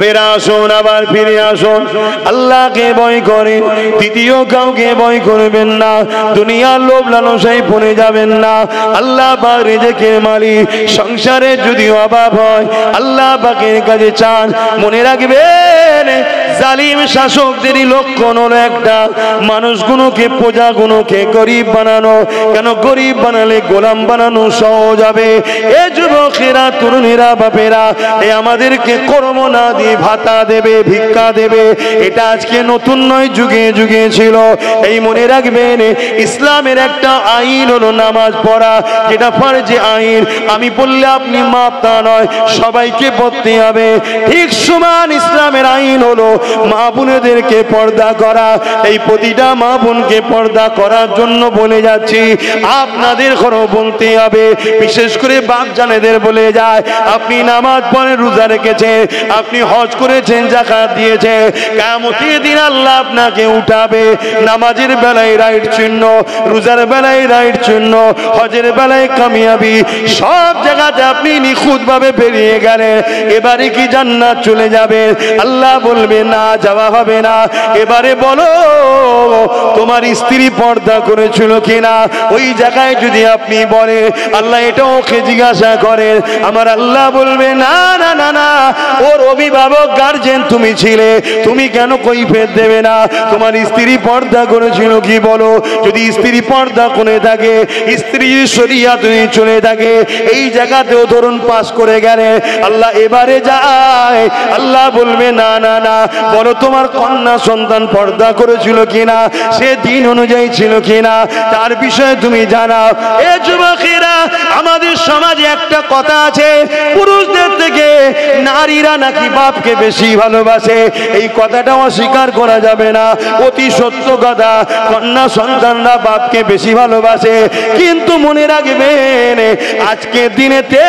ফেরা আসুন, আবার ফিরে আসুন, আল্লাহকে ভয় করে, তৃতীয় কাউকে ভয় করবেন না, দুনিয়ার লোভ লালসায় পড়ে যাবেন না। আল্লাহ পাক রিজিকের মালিক, সংসারে যদি অভাব হয় আল্লাহ পাকের কাছে চান। মনে রাখবেন জালিম শাসকদেরই লক্ষণ হলো একটা, মানুষগুলোকে প্রজাগুলোকে গরিব বানানো। কেন গরিব বানালে গোলাম বানানো সহজ হবে। এ যুবকেরা, তরুণীরা, বাপেরা, এ আমাদেরকে কর্ম না দিয়ে ভাতা দেবে, ভিক্ষা দেবে, এটা আজকে নতুন নয়, যুগে যুগে ছিল। এই মনে রাখবেন ইসলামের একটা আইন হলো নামাজ পড়া, যেটা ফরজে আইন। আমি বললে আপনি মাপ তা নয়, সবাইকে পড়তে হবে। ঠিক সমান ইসলামের আইন হলো মা বোনেদেরকে পর্দা করা। এই প্রতিটা মা বোনকে পর্দা করার জন্য বলে যাচ্ছি, আপনাদের ঘরও বলতে হবে। বিশেষ করে বাপ জানেদের বলে যায়, আপনি নামাজ পড়ে, রোজা রেখেছে, আপনি হজ করেছেন, যাকাত দিয়েছে, কিয়ামতের দিন আল্লাহ আপনাকে উঠাবে। নামাজের বেলায় রাইট চিহ্ন, রোজার বেলায় রাইট চিহ্ন, হজের বেলায় কামিয়াবি, সব জায়গাতে আপনি নিখুঁত ভাবে বেরিয়ে গেলেন। এবারে কি জান্নাত চলে যাবে? আল্লাহ বলবে না, যাওয়া হবে না। এবারে বলো তোমার স্ত্রী পর্দা করেছিল কিনা? ওই জায়গায় যদি আপনি বলে, আল্লাহ এটাও ওকে জিজ্ঞাসা করেন, আমার আল্লাহ বলবে না না না না, ওর অভিভাবক গার্জেন তুমি ছিলে, তুমি কেন কৈফিয়ত দেবে না? তোমার স্ত্রী পর্দা করেছিল কি বলো? যদি স্ত্রী পর্দা করে থাকে, স্ত্রী শরিয়াত চলে থাকে, এই জায়গাতেও ধরুন পাস করে গেলে, আল্লাহ এবারে যায়, আল্লাহ বলবে না না না, বলো তোমার কন্যা সন্তান পর্দা করেছিল কিনা, সে দিন অনুযায়ী ছিল কিনা, তার বিষয়ে তুমি জানাও। এ যুবকেরা, আমাদের সমাজে একটা কথা আছে, পুরুষদের থেকে নারীরা নাকি বাপকে বেশি ভালোবাসে। এই কথাটা অস্বীকার করা যাবে না, অতি সত্য কথা। কন্যা সন্তানরা বাপকে বেশি ভালোবাসে, কিন্তু মনে রাখবেন আজকের দিনেতে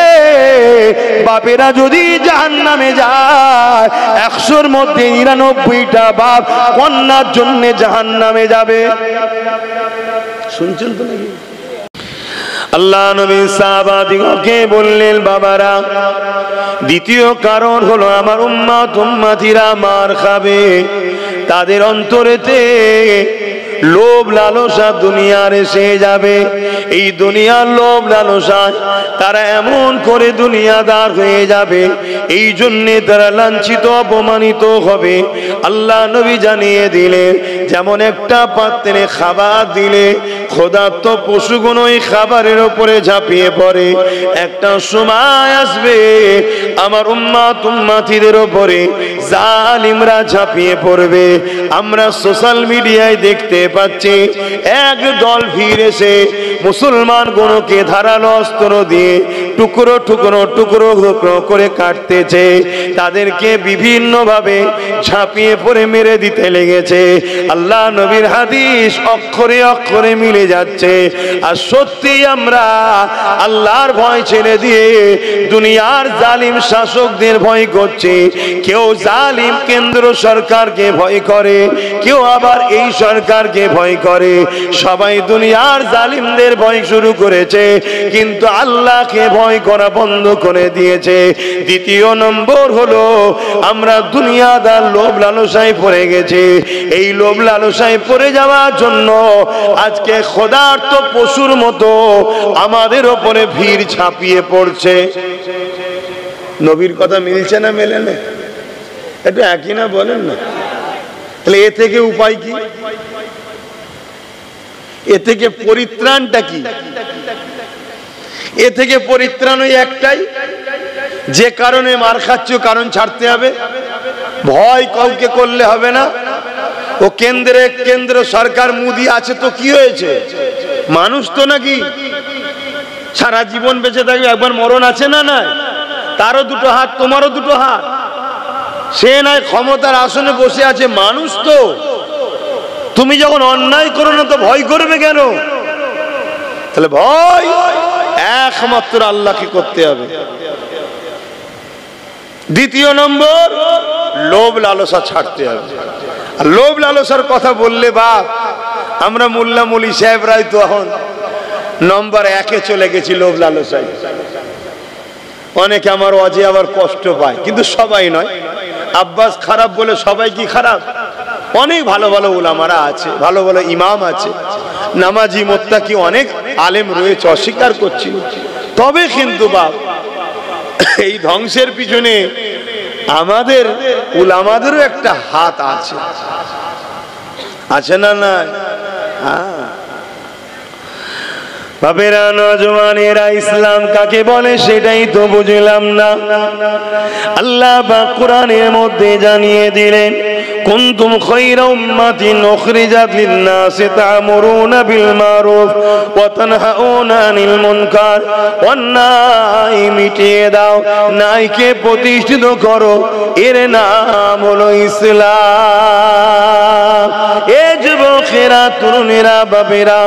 বাপেরা যদি জাহান্নামে যায়, 100-র মধ্যে 99টা বাপ কন্যার জন্য জাহান্নামে যাবে। শুনছেন তো নাকি? আল্লাহ নবী সাহাবাদিগকে বললেন, বাবারা, দ্বিতীয় কারণ হলো আমার উম্মত উম্মতিরা মার খাবে। তাদের অন্তরেতে লোভ লালসা দুনিয়ার এসে যাবে। এই দুনিয়ার লোভ লালসায় তারা এমন করে দুনিয়াদার হয়ে যাবে, এই জন্যে তারা লাঞ্ছিত অপমানিত হবে। আল্লাহ নবী জানিয়ে দিলেন, যেমন একটা পাত্রে খাবার দিলে ক্ষুধার্ত পশুগুলো ওই খাবারের উপরে ঝাঁপিয়ে পড়ে, একটা সময় আসবে আমার উম্মত উম্মতিদের উপরে জালিমরা ঝাঁপিয়ে পড়বে। আমরা সোশ্যাল মিডিয়ায় দেখতে পাচ্ছি, এক দল ভিড় এসে মুসলমান গুলোকে ধারালো অস্ত্র দিয়ে টুকরো টুকরো টুকরো টুকরো করে কাটতেছে, তাদেরকে বিভিন্ন ভাবে ঝাঁপিয়ে পড়ে মেরে দিতে লেগেছে। আল্লাহ নবীর হাদিস অক্ষরে অক্ষরে মিলে যাচ্ছে। আর সত্যি আমরা আল্লাহর ভয় ছেড়ে দিয়ে দুনিয়ার জালিম শাসকদের ভয় করছি। কেউ জালিম কেন্দ্র সরকারকে ভয় করে, কেউ আবার এই সরকারকে ভয় করে। সবাই দুনিয়ার জালিমদের ভয় শুরু করেছে, কিন্তু আল্লাহকে ভয় করা বন্ধ করে দিয়েছে। দ্বিতীয় নম্বর হলো আমরা দুনিয়াদার লোভ লালসায় পড়ে গেছি। এই লোভ লালসায় পড়ে যাওয়ার জন্য আজকে ক্ষুধার্ত পশুর মতো আমাদের ওপরে ভিড় ঝাঁপিয়ে পড়ছে। নবীর কথা মিলছে না মেলে না? একটু একই না বলেন না? তাহলে এ থেকে উপায় কি? এ থেকে পরিত্রাণটা কি? এ থেকে পরিত্রাণ ওই একটাই, যে কারণে মার খাচ্ছ কারণ ছাড়তে হবে। ভয় কাউকে করলে হবে না। ও কেন্দ্র সরকার মুদি আছে তো কি হয়েছে? মানুষ তো নাকি সারা জীবন বেঁচে থাকবে, একবার মরণ আছে না? নাই, তারও দুটো হাত, তোমারও দুটো হাত। সে নয় ক্ষমতার আসনে বসে আছে, মানুষ তো। তুমি যখন অন্যায় করো না তো ভয় করবে কেন? তাহলে ভয় একমাত্র আল্লাহকে করতে হবে। দ্বিতীয় নম্বর, লোভ লালসা ছাড়তে হবে। আর লোভ লালসার কথা বললে বাপ, আমরা মোল্লা মলি সাহেবরাই তো এখন নম্বর 1-এ চলে গেছি লোভ লালসায়। অনেকে আমার অজে আবার কষ্ট পায়, কিন্তু সবাই নয়। আব্বাস খারাপ বলে সবাই কি খারাপ? অনেক ভালো ভালো উলামারা আছে, ভালো ভালো ইমাম আছে, নামাজি মুত্তাকি অনেক আলেম রয়েছে, অস্বীকার করছি। তবে কিন্তু বাপ এই ধ্বংসের পিছনে আমাদের উলামাদেরও একটা হাত আছে, আছে না? না বাবেরা, নওজওয়ানেরা, ইসলাম কাকে বলে সেটাই তো বুঝলাম না। আল্লাহ পাক কোরআনের মধ্যে জানিয়ে দিলেন, কুনতুম খায়রা উম্মাতিন উখরিজাত লিন-নাসি তা'মুরুনা বিল মারুফ ওয়া তানহাউনা আনিল মুনকার। অন্যায় মিটিয়ে দাও, ন্যায়কে প্রতিষ্ঠিত করো, এর নাম হলো ইসলাম। এ যুবকেরা, তরুণেরা, বাবেরা,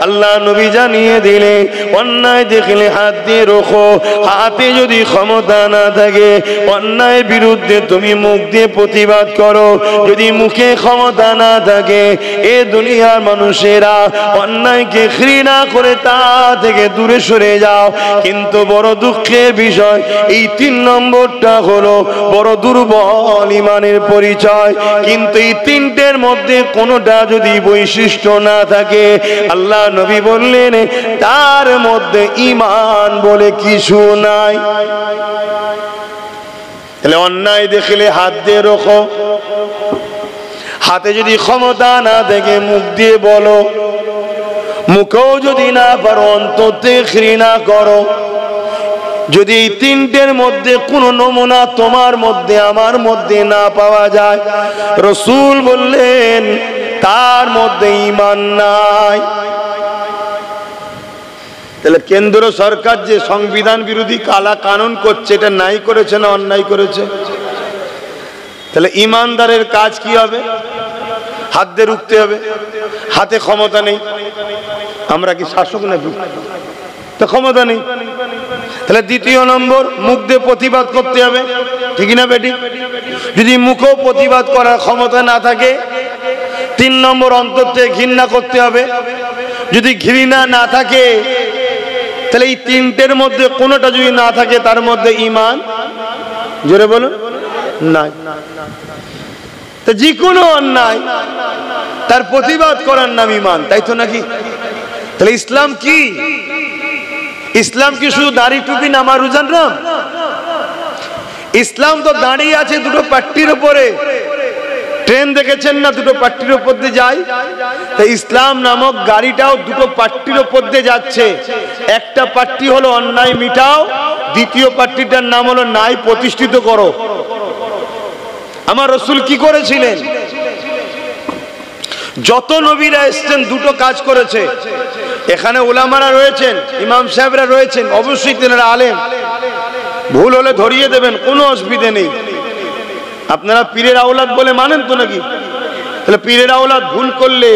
আল্লাহ নবী জানিয়ে দিলে অন্যায় দেখলে হাত দিয়ে রোখো। হাতে যদি ক্ষমতা না থাকে, অন্যায় বিরুদ্ধে তুমি মুখ দিয়ে প্রতিবাদ করো। যদি মুখে ক্ষমতা না থাকে, এ দুনিয়ার মানুষেরা অন্যায়কে ঘৃণা করে তা থেকে দূরে সরে যাও। কিন্তু বড় দুঃখের বিষয়, এই 3 নম্বরটা হলো বড় দুর্বল ইমানের পরিচয়। কিন্তু এই 3টের মধ্যে কোনোটা যদি বৈশিষ্ট্য না থাকে, আল্লাহ নবী বললেন তার মধ্যে ঈমান বলে কিছু নাই। তাহলে অন্যায় দেখলে হাত দিয়ে রোখো, হাতে যদি ক্ষমতা না থাকে মুখ দিয়ে বলো, মুখেও যদি না পারো অন্তরে ঘৃণা করো। যদি এই 3টের মধ্যে কোনো নমুনা তোমার মধ্যে আমার মধ্যে না পাওয়া যায়, রাসূল বললেন তার মধ্যে ঈমান নাই। তাহলে কেন্দ্র সরকার যে সংবিধান বিরোধী কালা কানুন করছে, এটা নাই করেছে না অন্যায় করেছে? তাহলে ইমানদারের কাজ কি হবে? হাত দিয়ে রুখতে হবে। হাতে ক্ষমতা নেই, আমরা কি শাসক নাকি? তো ক্ষমতা নেই। তাহলে 2 নম্বর, মুখ দিয়ে প্রতিবাদ করতে হবে, ঠিক না বেটি? যদি মুখেও প্রতিবাদ করার ক্ষমতা না থাকে, 3 নম্বর, অন্তর থেকে ঘৃণা করতে হবে। যদি ঘৃণা না থাকে, তাহলে এই 3টের মধ্যে কোনোটা যদি না থাকে, তার মধ্যে ঈমান, জোরে বলুন, নাই। তো যে কোনো অন্যায় তার প্রতিবাদ করার নাম ঈমান, তাই তো নাকি? তাহলে ইসলাম কি? ইসলাম কি শুধু দাড়ি টুপি নামাজ রোজার নাম? ইসলাম তো দাঁড়িয়ে আছে 2টো পাট্টির উপরে। ট্রেন দেখেছেন না, 2টো পাট্টির উপর দিয়ে যায়? তাই ইসলাম নামক গাড়িটাও 2টো পাট্টির উপর দিয়ে যাচ্ছে। একটা পাট্টি হলো অন্যায় মিটাও, দ্বিতীয় পাট্টিটার নাম হলো ন্যায় প্রতিষ্ঠিত করো। আমার রাসূল কি করেছিলেন? যত নবীরা এসেছেন 2টো কাজ করেছে। এখানে উলামারা রয়েছেন, ইমাম সাহেবরা রয়েছেন, অবশ্যই তেনারা আলেম, ভুল হলে ধরিয়ে দেবেন, কোনো অসুবিধা নেই। আপনারা পীরের আওলাদ বলে মানেন তো নাকি? তাহলে পীরের আওলাদ ভুল করলে,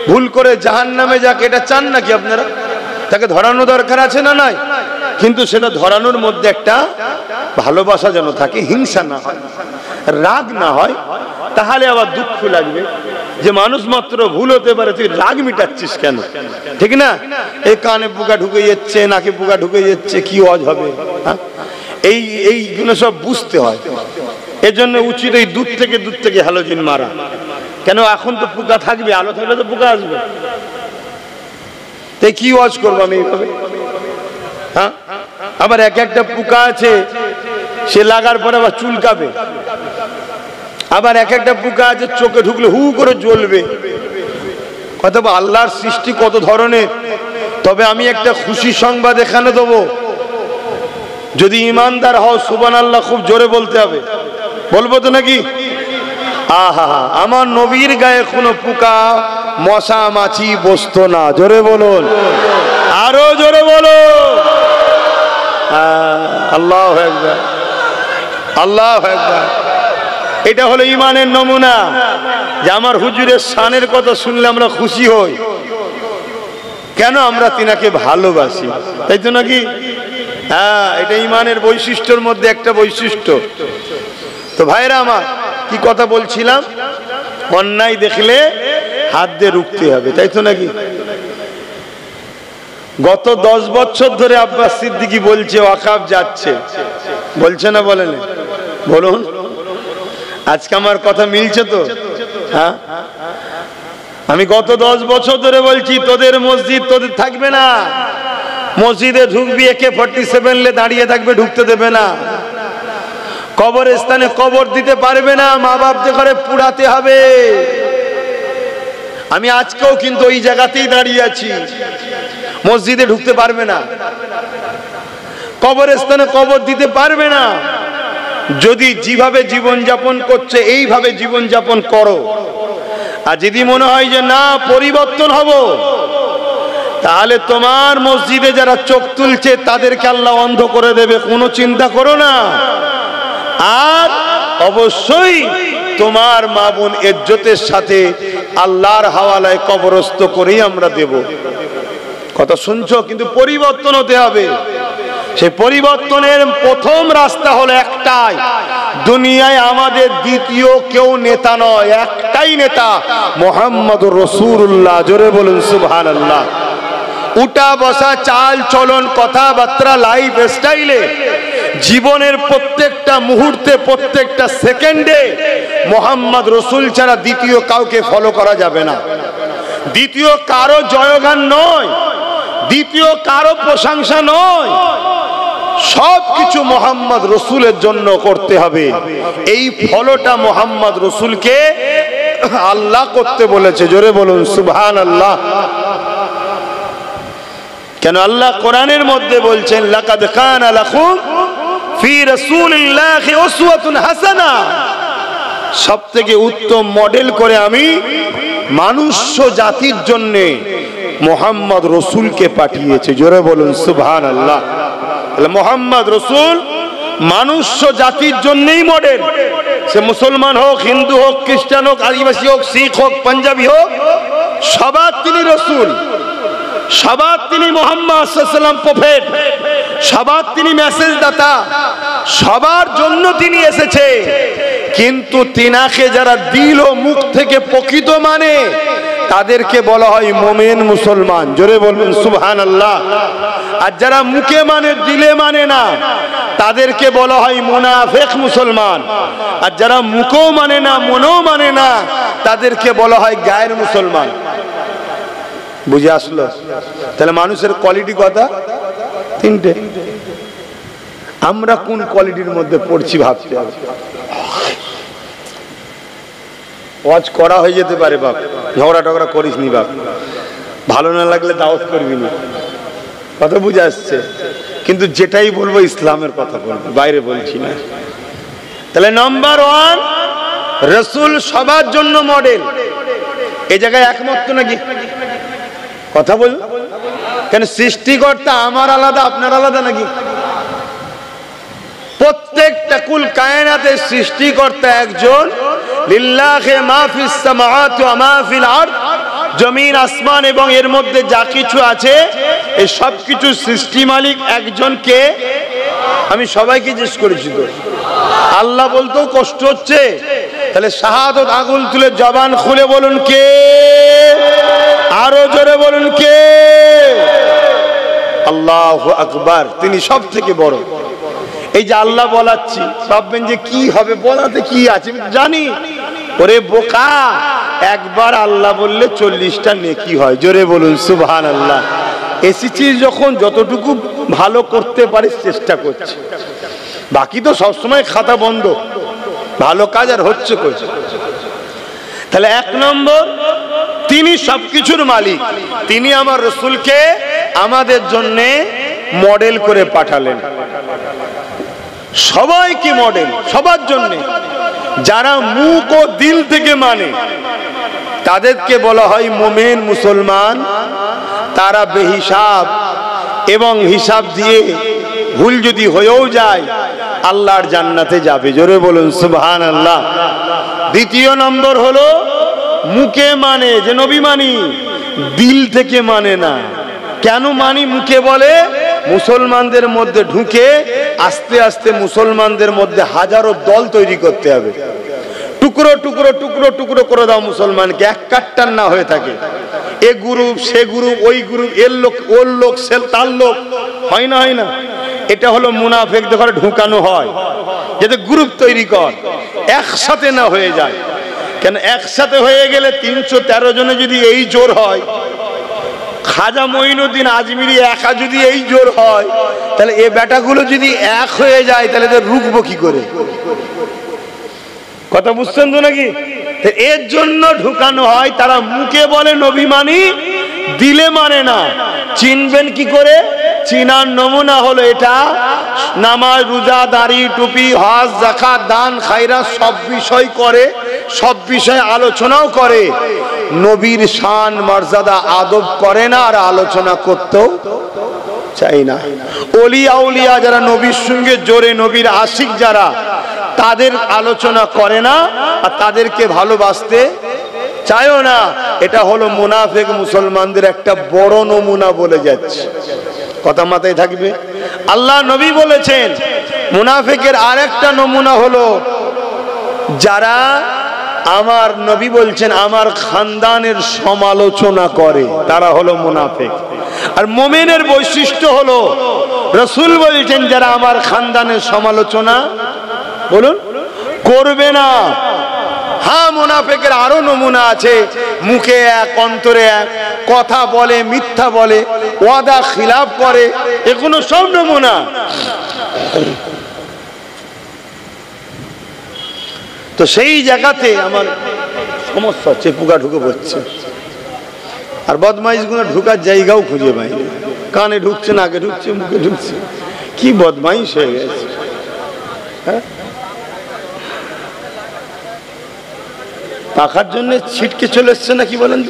ভুল করে জাহান্নামে যাক, এটা চান নাকি আপনারা? তাকে ধরানো দরকার আছে না নাই? কিন্তু সেটা ধরানোর মধ্যে একটা ভালোবাসা যেন থাকে, হিংসা না হয়, রাগ না হয়। তাহলে আবার দুঃখ লাগবে যে মানুষ মাত্র ভুল হতে পারে, তুই রাগ মিটাচ্ছিস কেন? ঠিক না? এই কানে পোকা ঢুকে যাচ্ছে, নাকে পোকা ঢুকে যাচ্ছে, কি ওয়াজ হবে? এইগুলো সব বুঝতে হয়। এজন্য উচিত এই দূর থেকে হ্যালোজিন মারা। কেন? এখন তো পোকা থাকবে, আলো থাকলে তো পোকা আসবে। তাই কি ওয়াজ করবো আমি এইভাবে? হ্যাঁ, আবার একটা পোকা আছে, সে লাগার পরে আবার চুলকাবে। আবার একটা পোকা আছে, চোখে ঢুকলে হু করে জ্বলবে। কত আল্লাহর সৃষ্টি কত ধরনের। তবে আমি একটা খুশি সংবাদ এখানে দেবো, যদি ইমানদার হও সুবহানাল্লাহ খুব জোরে বলতে হবে। বলবো তো নাকি? আহা, আমার নবীর গায়ে কোনো পোকা, মশা, মাছি বসতো না। জোরে বলুন, আরো জোরে বলো। আল্লাহু আকবার, আল্লাহু আকবার। এটা হলো ইমানের নমুনা, যে আমার হুজুরের শানের কথা শুনলে আমরা খুশি হই। কেন? আমরা তিনাকে ভালোবাসি, তাই তো নাকি? হ্যাঁ, এটা ইমানের বৈশিষ্ট্যের মধ্যে একটা বৈশিষ্ট্য। তো ভাইরা আমার, কি কথা বলছিলাম? অন্যায় দেখলে হাত দিয়ে রুখতে হবে, তাই তো নাকি? গত 10 বছর ধরে আব্বাস সিদ্দিকী বলছে ওয়াকফ যাচ্ছে, বলছে না? বলেন, বলুন। আজকে আমার কথা মিলছে তো? হ্যাঁ, আমি গত 10 বছর ধরে বলছি তোদের মসজিদ তোদের থাকবে না, মসজিদে ঢুকবি AK-47 লে দাঁড়িয়ে থাকবে, ঢুকতে দেবে না। কবরস্থানে কবর দিতে পারবে না, মা বাপদের ঘরে পুড়াতে হবে। আমি আজকেও কিন্তু ওই জায়গাতেই দাঁড়িয়ে আছি, মসজিদে ঢুকতে পারবে না, কবরস্থানে কবর দিতে পারবে না। যদি যেভাবে জীবন যাপন করছে এইভাবে জীবন যাপন করো, আর যদি মনে হয় যে না পরিবর্তন হব, তাহলে তোমার মসজিদে যারা চোখ তুলছে তাদেরকে আল্লাহ অন্ধ করে দেবে, কোনো চিন্তা করো না। আর অবশ্যই তোমার মা বোন ইজ্জতের সাথে আল্লাহর হাওয়ালায় কবরস্থ করেই আমরা দেব। কথা শুনছো? কিন্তু পরিবর্তন হতে হবে। সেই পরিবর্তনের প্রথম রাস্তা হলো একটাই, দুনিয়ায় আমাদের দ্বিতীয় কেউ নেতা নয়, একটাই নেতা, মুহাম্মদুর রাসূলুল্লাহ। জোরে বলুন সুবহানাল্লাহ। উঠা বসা, চাল চলন, কথাবার্তা, লাইফ স্টাইলে, জীবনের প্রত্যেকটা মুহূর্তে, প্রত্যেকটা সেকেন্ডে মুহাম্মদ রাসূল ছাড়া দ্বিতীয় কাউকে ফলো করা যাবে না। দ্বিতীয় কারো জয়গান নয়, দ্বিতীয় কারো প্রশংসা নয়, সবকিছু মুহাম্মদ রাসূলের জন্য করতে হবে। এই ফলোটা মুহাম্মদ রাসূলকে আল্লাহ করতে বলেছে। জোরে বলুন সুবহানাল্লাহ। কেন আল্লাহ কোরআনের মধ্যে বলছেন লাকাদ কানা লাকুম ফি রাসূলিল্লাহি উসওয়াতুন হাসানা, সবথেকে উত্তম মডেল করে আমি মানুষ জাতির জন্য মুহাম্মদ রাসূলকে পাঠিয়েছি। জোরে বলুন সুবহানাল্লাহ। তাহলে মুহাম্মদ রাসূল মানুষ জাতির জন্যই মডেল। সে মুসলমান হোক, হিন্দু হোক, খ্রিস্টান হোক, আদিবাসী হোক, শিখ হোক, পাঞ্জাবি হোক, সবার তিনি রাসূল, সবার তিনি মুহাম্মদ সাল্লাল্লাহু আলাইহি ওয়াসাল্লাম প্রফেট, সবার তিনি মেসেজ দাতা, সবার জন্য তিনি এসেছে। কিন্তু তিনাকে যারা দিল ও মুখ থেকে প্রকৃত মানে তাদেরকে বলা হয় মুমিন মুসলমান। জোরে বলবেন সুবহানাল্লাহ। আর যারা মুখে মানে দিলে মানে না তাদেরকে বলা হয় মুনাফিক মুসলমান। আর যারা মুখও মানে না মনও মানে না তাদেরকে বলা হয় গায়ের মুসলমান। বুঝে আসলো? তাহলে মানুষের কোয়ালিটি কথা তিনটে। আমরা কোন কোয়ালিটির মধ্যে পড়ছি ভাবতে হবে। ওয়াজ করা হয়ে যেতে পারে বাপ, ঝগড়া টগড়া করিস নি বাপ, ভালো না লাগলে দাওয়াত করবি না, কথা বুঝে আসছে? কিন্তু যেটাই বলবো ইসলামের কথা বলবো, বাইরে বলছি না। তাহলে নাম্বার 1 রাসূল সবার জন্য মডেল। এই জায়গায় একমত তো নাকি? কথা বল। কেন সৃষ্টিকর্তা আমার আলাদা আপনার আলাদা নাকি? প্রত্যেকটা কুল কায়নাতের সৃষ্টিকর্তা একজন। লিল্লাহি মা ফিস সামাওয়াতি ওয়া মা ফিল আরদ, জমিন আসমান এবং এর মধ্যে যা কিছু আছে এই সব কিছু সৃষ্টি মালিক একজন। কে? আমি সবাইকে জিজ্ঞেস করেছি তো, আল্লাহ বলতেও কষ্ট হচ্ছে, তাহলে শাহাদাত আগুন তুলে জবান খুলে বলুন কে? আরো জোরে বলুন কে? আল্লাহু আকবার। তিনি সব থেকে বড়। এই যে আল্লাহ বলাচ্ছি, ভাববেন যে কি হবে, বলাতে কি আছে জানি। ওরে বোকা, একবার আল্লাহ বললে 40টা নেকি হয়। জোরে বলুন সুবহানাল্লাহ। এসেছি যখন যতটুকু ভালো করতে পারিস চেষ্টা করছি, বাকি তো সবসময় খাতা বন্ধ, ভালো কাজ আর হচ্ছে কই? তাহলে 1 নম্বর, তিনি সবকিছুর মালিক। তিনি আমার রাসূলকে আমাদের জন্য মডেল করে পাঠালেন। সবাইকে মডেল, সবার জন্য। যারা মুখ ও দিল থেকে মানে তাদেরকে বলা হয় মুমিন মুসলমান। তারা বেহিসাব এবং হিসাব দিয়ে ভুল যদি হয়েও যায় আল্লাহর জান্নাতে যাবে। জোরে বলুন সুবহানাল্লাহ। দ্বিতীয় নম্বর হলো মুখে মানে যে নবী মানি, দিল থেকে মানে না। কেন মানি? মুখে বলে মুসলমানদের মধ্যে ঢুকে আস্তে আস্তে মুসলমানদের মধ্যে হাজারো দল তৈরি করতে হবে। টুকরো টুকরো টুকরো টুকরো করে দাও মুসলমানকে, এক কাট্টার না হয়ে থাকে। এ গ্রুপ সে গ্রুপ, ওই গ্রুপ, এর লোক ওর লোক, সে তার লোক, হয় না? হয় না? এটা হলো মুনাফিকদের ঘরে ঢুকানো হয়। যাতে গ্রুপ তৈরি কর, একসাথে না হয়ে যায়। কেন একসাথে হয়ে গেলে 313 জনে যদি এই জোর হয়, খাজা মঈনুদ্দিন আজমিরি একা যদি এই জোর হয়, তাহলে এ বেটাগুলো যদি এক হয়ে যায় তাহলে তো রুখবো কি করে? কথা বুঝছেন তো নাকি? এর জন্য ঢুকানো হয়। তারা মুখে বলে নবী মানি, দিলে মানে না। চিনবেন কি করে? চিনার নমুনা হলো এটা, নামাজ, রোজা, দাড়ি, টুপি, হজ, যাকাত, দান, খায়রাত সব বিষয় করে, সব বিষয়ে আলোচনাও করে, নবীর শান মর্যাদা আদব করে না, আর আলোচনা করতেও চাই না। ওলি আউলিয়া যারা নবীর সঙ্গে জোরে, নবীর আশিক যারা, তাদের আলোচনা করে না আর তাদেরকে ভালোবাসতে চায়ও না। এটা হলো মুনাফিক মুসলমানদের একটা বড় নমুনা বলে যাচ্ছে। কথা মাথায় থাকবে। আল্লাহ নবী বলেছেন মুনাফিকের আরেকটা নমুনা হলো যারা, আমার নবী বলছেন আমার খানদানের সমালোচনা করে, তারা হলো মুনাফিক। আর মুমিনের বৈশিষ্ট্য হলো, রাসূল বলছেন যারা আমার খানদানের সমালোচনা বলুন করবে না। হ্যাঁ, মুনাফিকের আরো নমুনা আছে, মুখে এক অন্তরে এক, কথা বলে মিথ্যা বলে, ওয়াদা খিলাফ করে, এগুলো সব নমুনা। তো সেই জায়গাতে আমার সমস্যা হচ্ছে, পোকা ঢুকে পড়ছে, আর বদমাইশগুলো ঢুকার জায়গাও খুঁজে পাই, কানে ঢুকছে, নাকে ঢুকছে, মুখে ঢুকছে, কি বদমাইশ হয়ে গেছে। হ্যাঁ, পাখার জন্য ছিটকে চলে এসছে না, কি বলেন?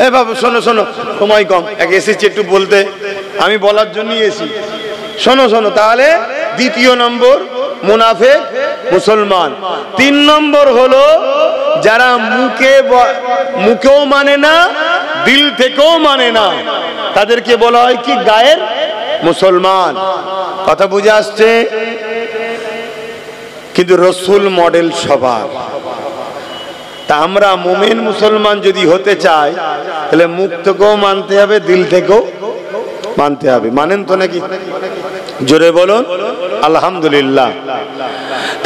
এ বাবু শোনো শোনো, সময় কম, এক এসেছি একটু বলতে, আমি বলার জন্যই এসি। শোনো শোনো, তাহলে দ্বিতীয় নম্বর মুনাফিক মুসলমান। 3 নম্বর হলো যারা মুখেও মানে না, দিল থেকেও মানে না, তাদেরকে বলা হয় কি গায়ের মুসলমান। কথা বুঝে আসছে? কিন্তু রসুল মডেল সবার। তা আমরা মুমিন মুসলমান যদি হতে চাই, তাহলে মুখ থেকেও মানতে হবে, দিল থেকেও মানতে হবে। মানেন তো নাকি? জোরে বলুন আলহামদুলিল্লাহ।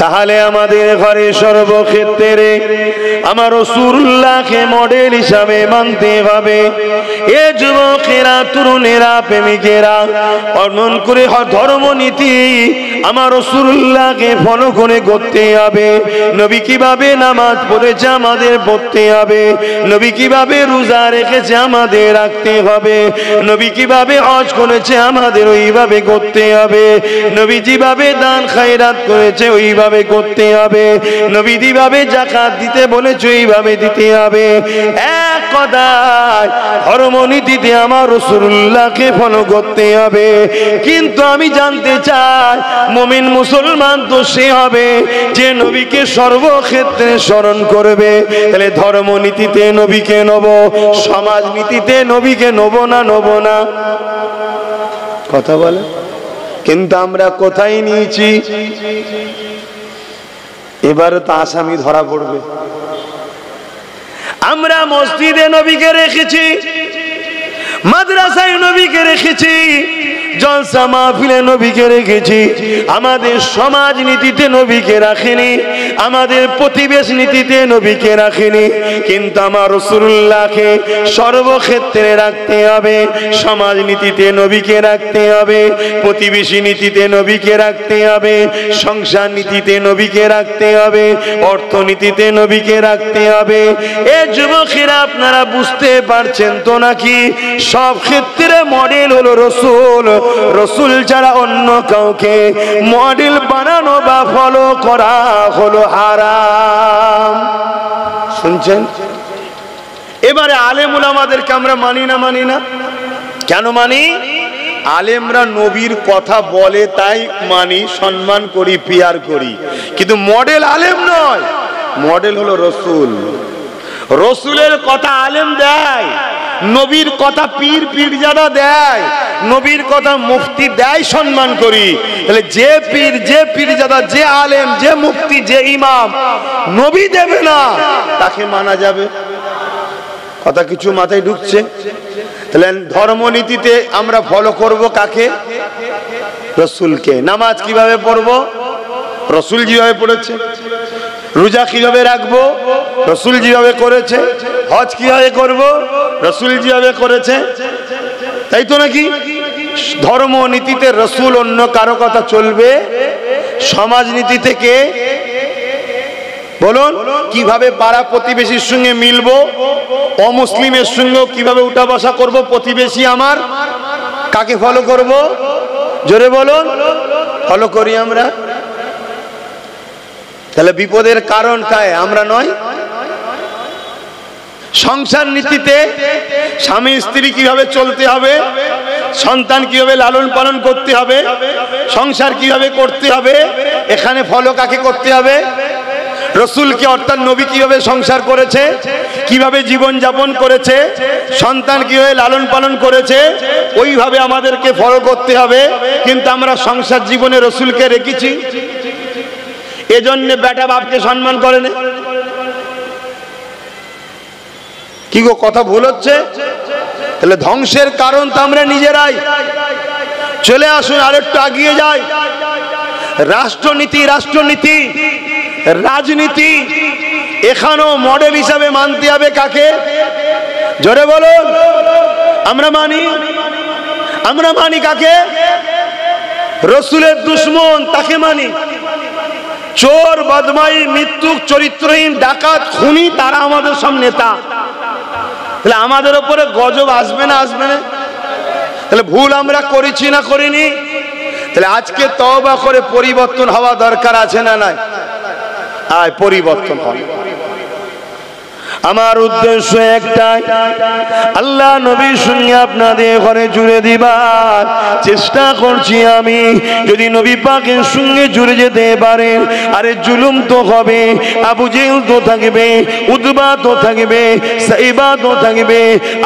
তাহলে আমাদের ঘরে সর্বক্ষেত্রে আমার রাসূলুল্লাহকে মডেল হিসাবে মানতে হবে। এ যুবকেরা, তরুণেরা, প্রেমিকেরা, অমন করে ধর্মনীতি আমার রাসূলুল্লাহকে ফলো করে করতে হবে। নবী কিভাবে নামাজ পড়েছে আমাদের পড়তে হবে, নবী কিভাবে রোজা রেখেছে আমাদের রাখতে হবে, নবী কিভাবে হজ করেছে আমাদের ওইভাবে করতে হবে, নবী যেভাবে দান খায়রাত করেছে ওইভাবে করতে হবে, নবী যেভাবে যাকাত দিতে বলেছে ওইভাবে দিতে হবে। এক কথায় ধর্মনীতিতে আমার রাসূলুল্লাহকে ফলো করতে হবে। কিন্তু আমি জানতে চাই, মুমিন মুসলমান তো সে হবে যে নবীকে সর্বক্ষেত্রে স্মরণ করবে। তাহলে ধর্মনীতিতে নবীকে নেব, সমাজনীতিতে নবীকে নেব না, নেব না? কথা বলে। কিন্তু আমরা কোথায় নিয়েছি? এবারে তো আসামি ধরা পড়বে। আমরা মসজিদে নবীকে রেখেছি, মাদ্রাসায় নবীকে রেখেছি, জলসা মাহফিলে নবীকে রেখেছি, আমাদের সমাজ নীতিতে নবীকে রাখেনি, আমাদের প্রতিবেশ নীতিতে নবীকে রাখেনি। কিন্তু আমার রাসূলুল্লাহকে সর্বক্ষেত্রে রাখতে হবে। সমাজ নীতিতে নবীকে রাখতে হবে, প্রতিবেশী নীতিতে নবীকে রাখতে হবে, সংসার নীতিতে নবীকে রাখতে হবে, অর্থনীতিতে নবীকে রাখতে হবে। এ যুবকেরা, আপনারা বুঝতে পারছেন তো নাকি? সব ক্ষেত্রে মডেল হলো রাসূল। রাসূল ছাড়া অন্য কাউকে মডেল বানানো বা ফলো করা হলো হারাম। শুনছেন? এবারে আলেম উলামাদেরকে আমরা মানি না, মানি না? কেন মানি? আলেমরা নবীর কথা বলে তাই মানি, সম্মান করি, পিয়ার করি। কিন্তু মডেল আলেম নয়, মডেল হলো রাসূল। রাসূলের কথা আলেম দেয়, নবীর কথা পীর পীরজাদা দেয়, নবীর কথা মুফতি দেয়, সম্মান করি। তাহলে যে পীর, যে পীরজাদা, যে আলেম, যে মুফতি, যে ইমাম নবী দেবে না, তাকে মানা যাবে? কথা কিছু মাথায় ঢুকছে? তাহলে ধর্মনীতিতে আমরা ফলো করব কাকে? রসুলকে। নামাজ কিভাবে পড়বো? রসুল যেভাবে পড়েছে। রোজা কিভাবে রাখবো? রসুল যেভাবে করেছে। হজ কিভাবে করবো? রসুল যেভাবে করেছে। তাই তো নাকি? ধর্ম নীতিতে রসুল, অন্য কারো কথা চলবে? সমাজনীতি থেকে বলুন, কিভাবে পাড়া প্রতিবেশীর সঙ্গে মিলবো, অমুসলিমের সঙ্গেও কিভাবে উঠা বসা করবো, প্রতিবেশী আমার, কাকে ফলো করব? জোরে বলুন। ফলো করি আমরা। তাহলে বিপদের কারণ কায়? আমরা নয়। সংসার নীতিতে স্বামী স্ত্রী কিভাবে চলতে হবে, সন্তান কিভাবে লালন পালন করতে হবে, সংসার কিভাবে করতে হবে, এখানে ফলো কাকে করতে হবে? রসুলকে, অর্থাৎ নবী কিভাবে সংসার করেছে, কিভাবে জীবন যাপন করেছে, সন্তান কিভাবে লালন পালন করেছে, ওইভাবে আমাদেরকে ফলো করতে হবে। কিন্তু আমরা সংসার জীবনে রসুলকে রেখেছি, এজন্য বেটা বাপকে সম্মান করে না। কি গো, কথা ভুল হচ্ছে? তাহলে ধ্বংসের কারণ তো আমরা নিজেরাই। চলে আসুন আরেকটু এগিয়ে যাই। রাষ্ট্রনীতি, রাষ্ট্রনীতি, রাজনীতি, এখানেও মডেল হিসাবে মানতে হবে কাকে? জোরে বলুন। আমরা মানি, আমরা মানি কাকে? রসুলের দুশ্মন, তাকে মানি। চোর, বদমাই, মৃত্যুক, চরিত্রহীন, ডাকাত, খুনি, তারা আমাদের সব নেতা। তাহলে আমাদের উপরে গজব আসবে না? আসবে না? তাহলে ভুল আমরা করেছি না করিনি? তাহলে আজকে তওবা করে পরিবর্তন হওয়া দরকার আছে না নাই? আয় পরিবর্তন হবে। আমার উদ্দেশ্য একটাই, আল্লাহ নবীর সঙ্গে আপনাদের ঘরে জুড়ে দিবার চেষ্টা করছি আমি। যদি নবী পাকের সঙ্গে জুড়ে যেতে পারেন, আরে জুলুম তো হবে, আবু জেহেল তো থাকবে, উতবা তো থাকবে, সাইবা তো থাকবে,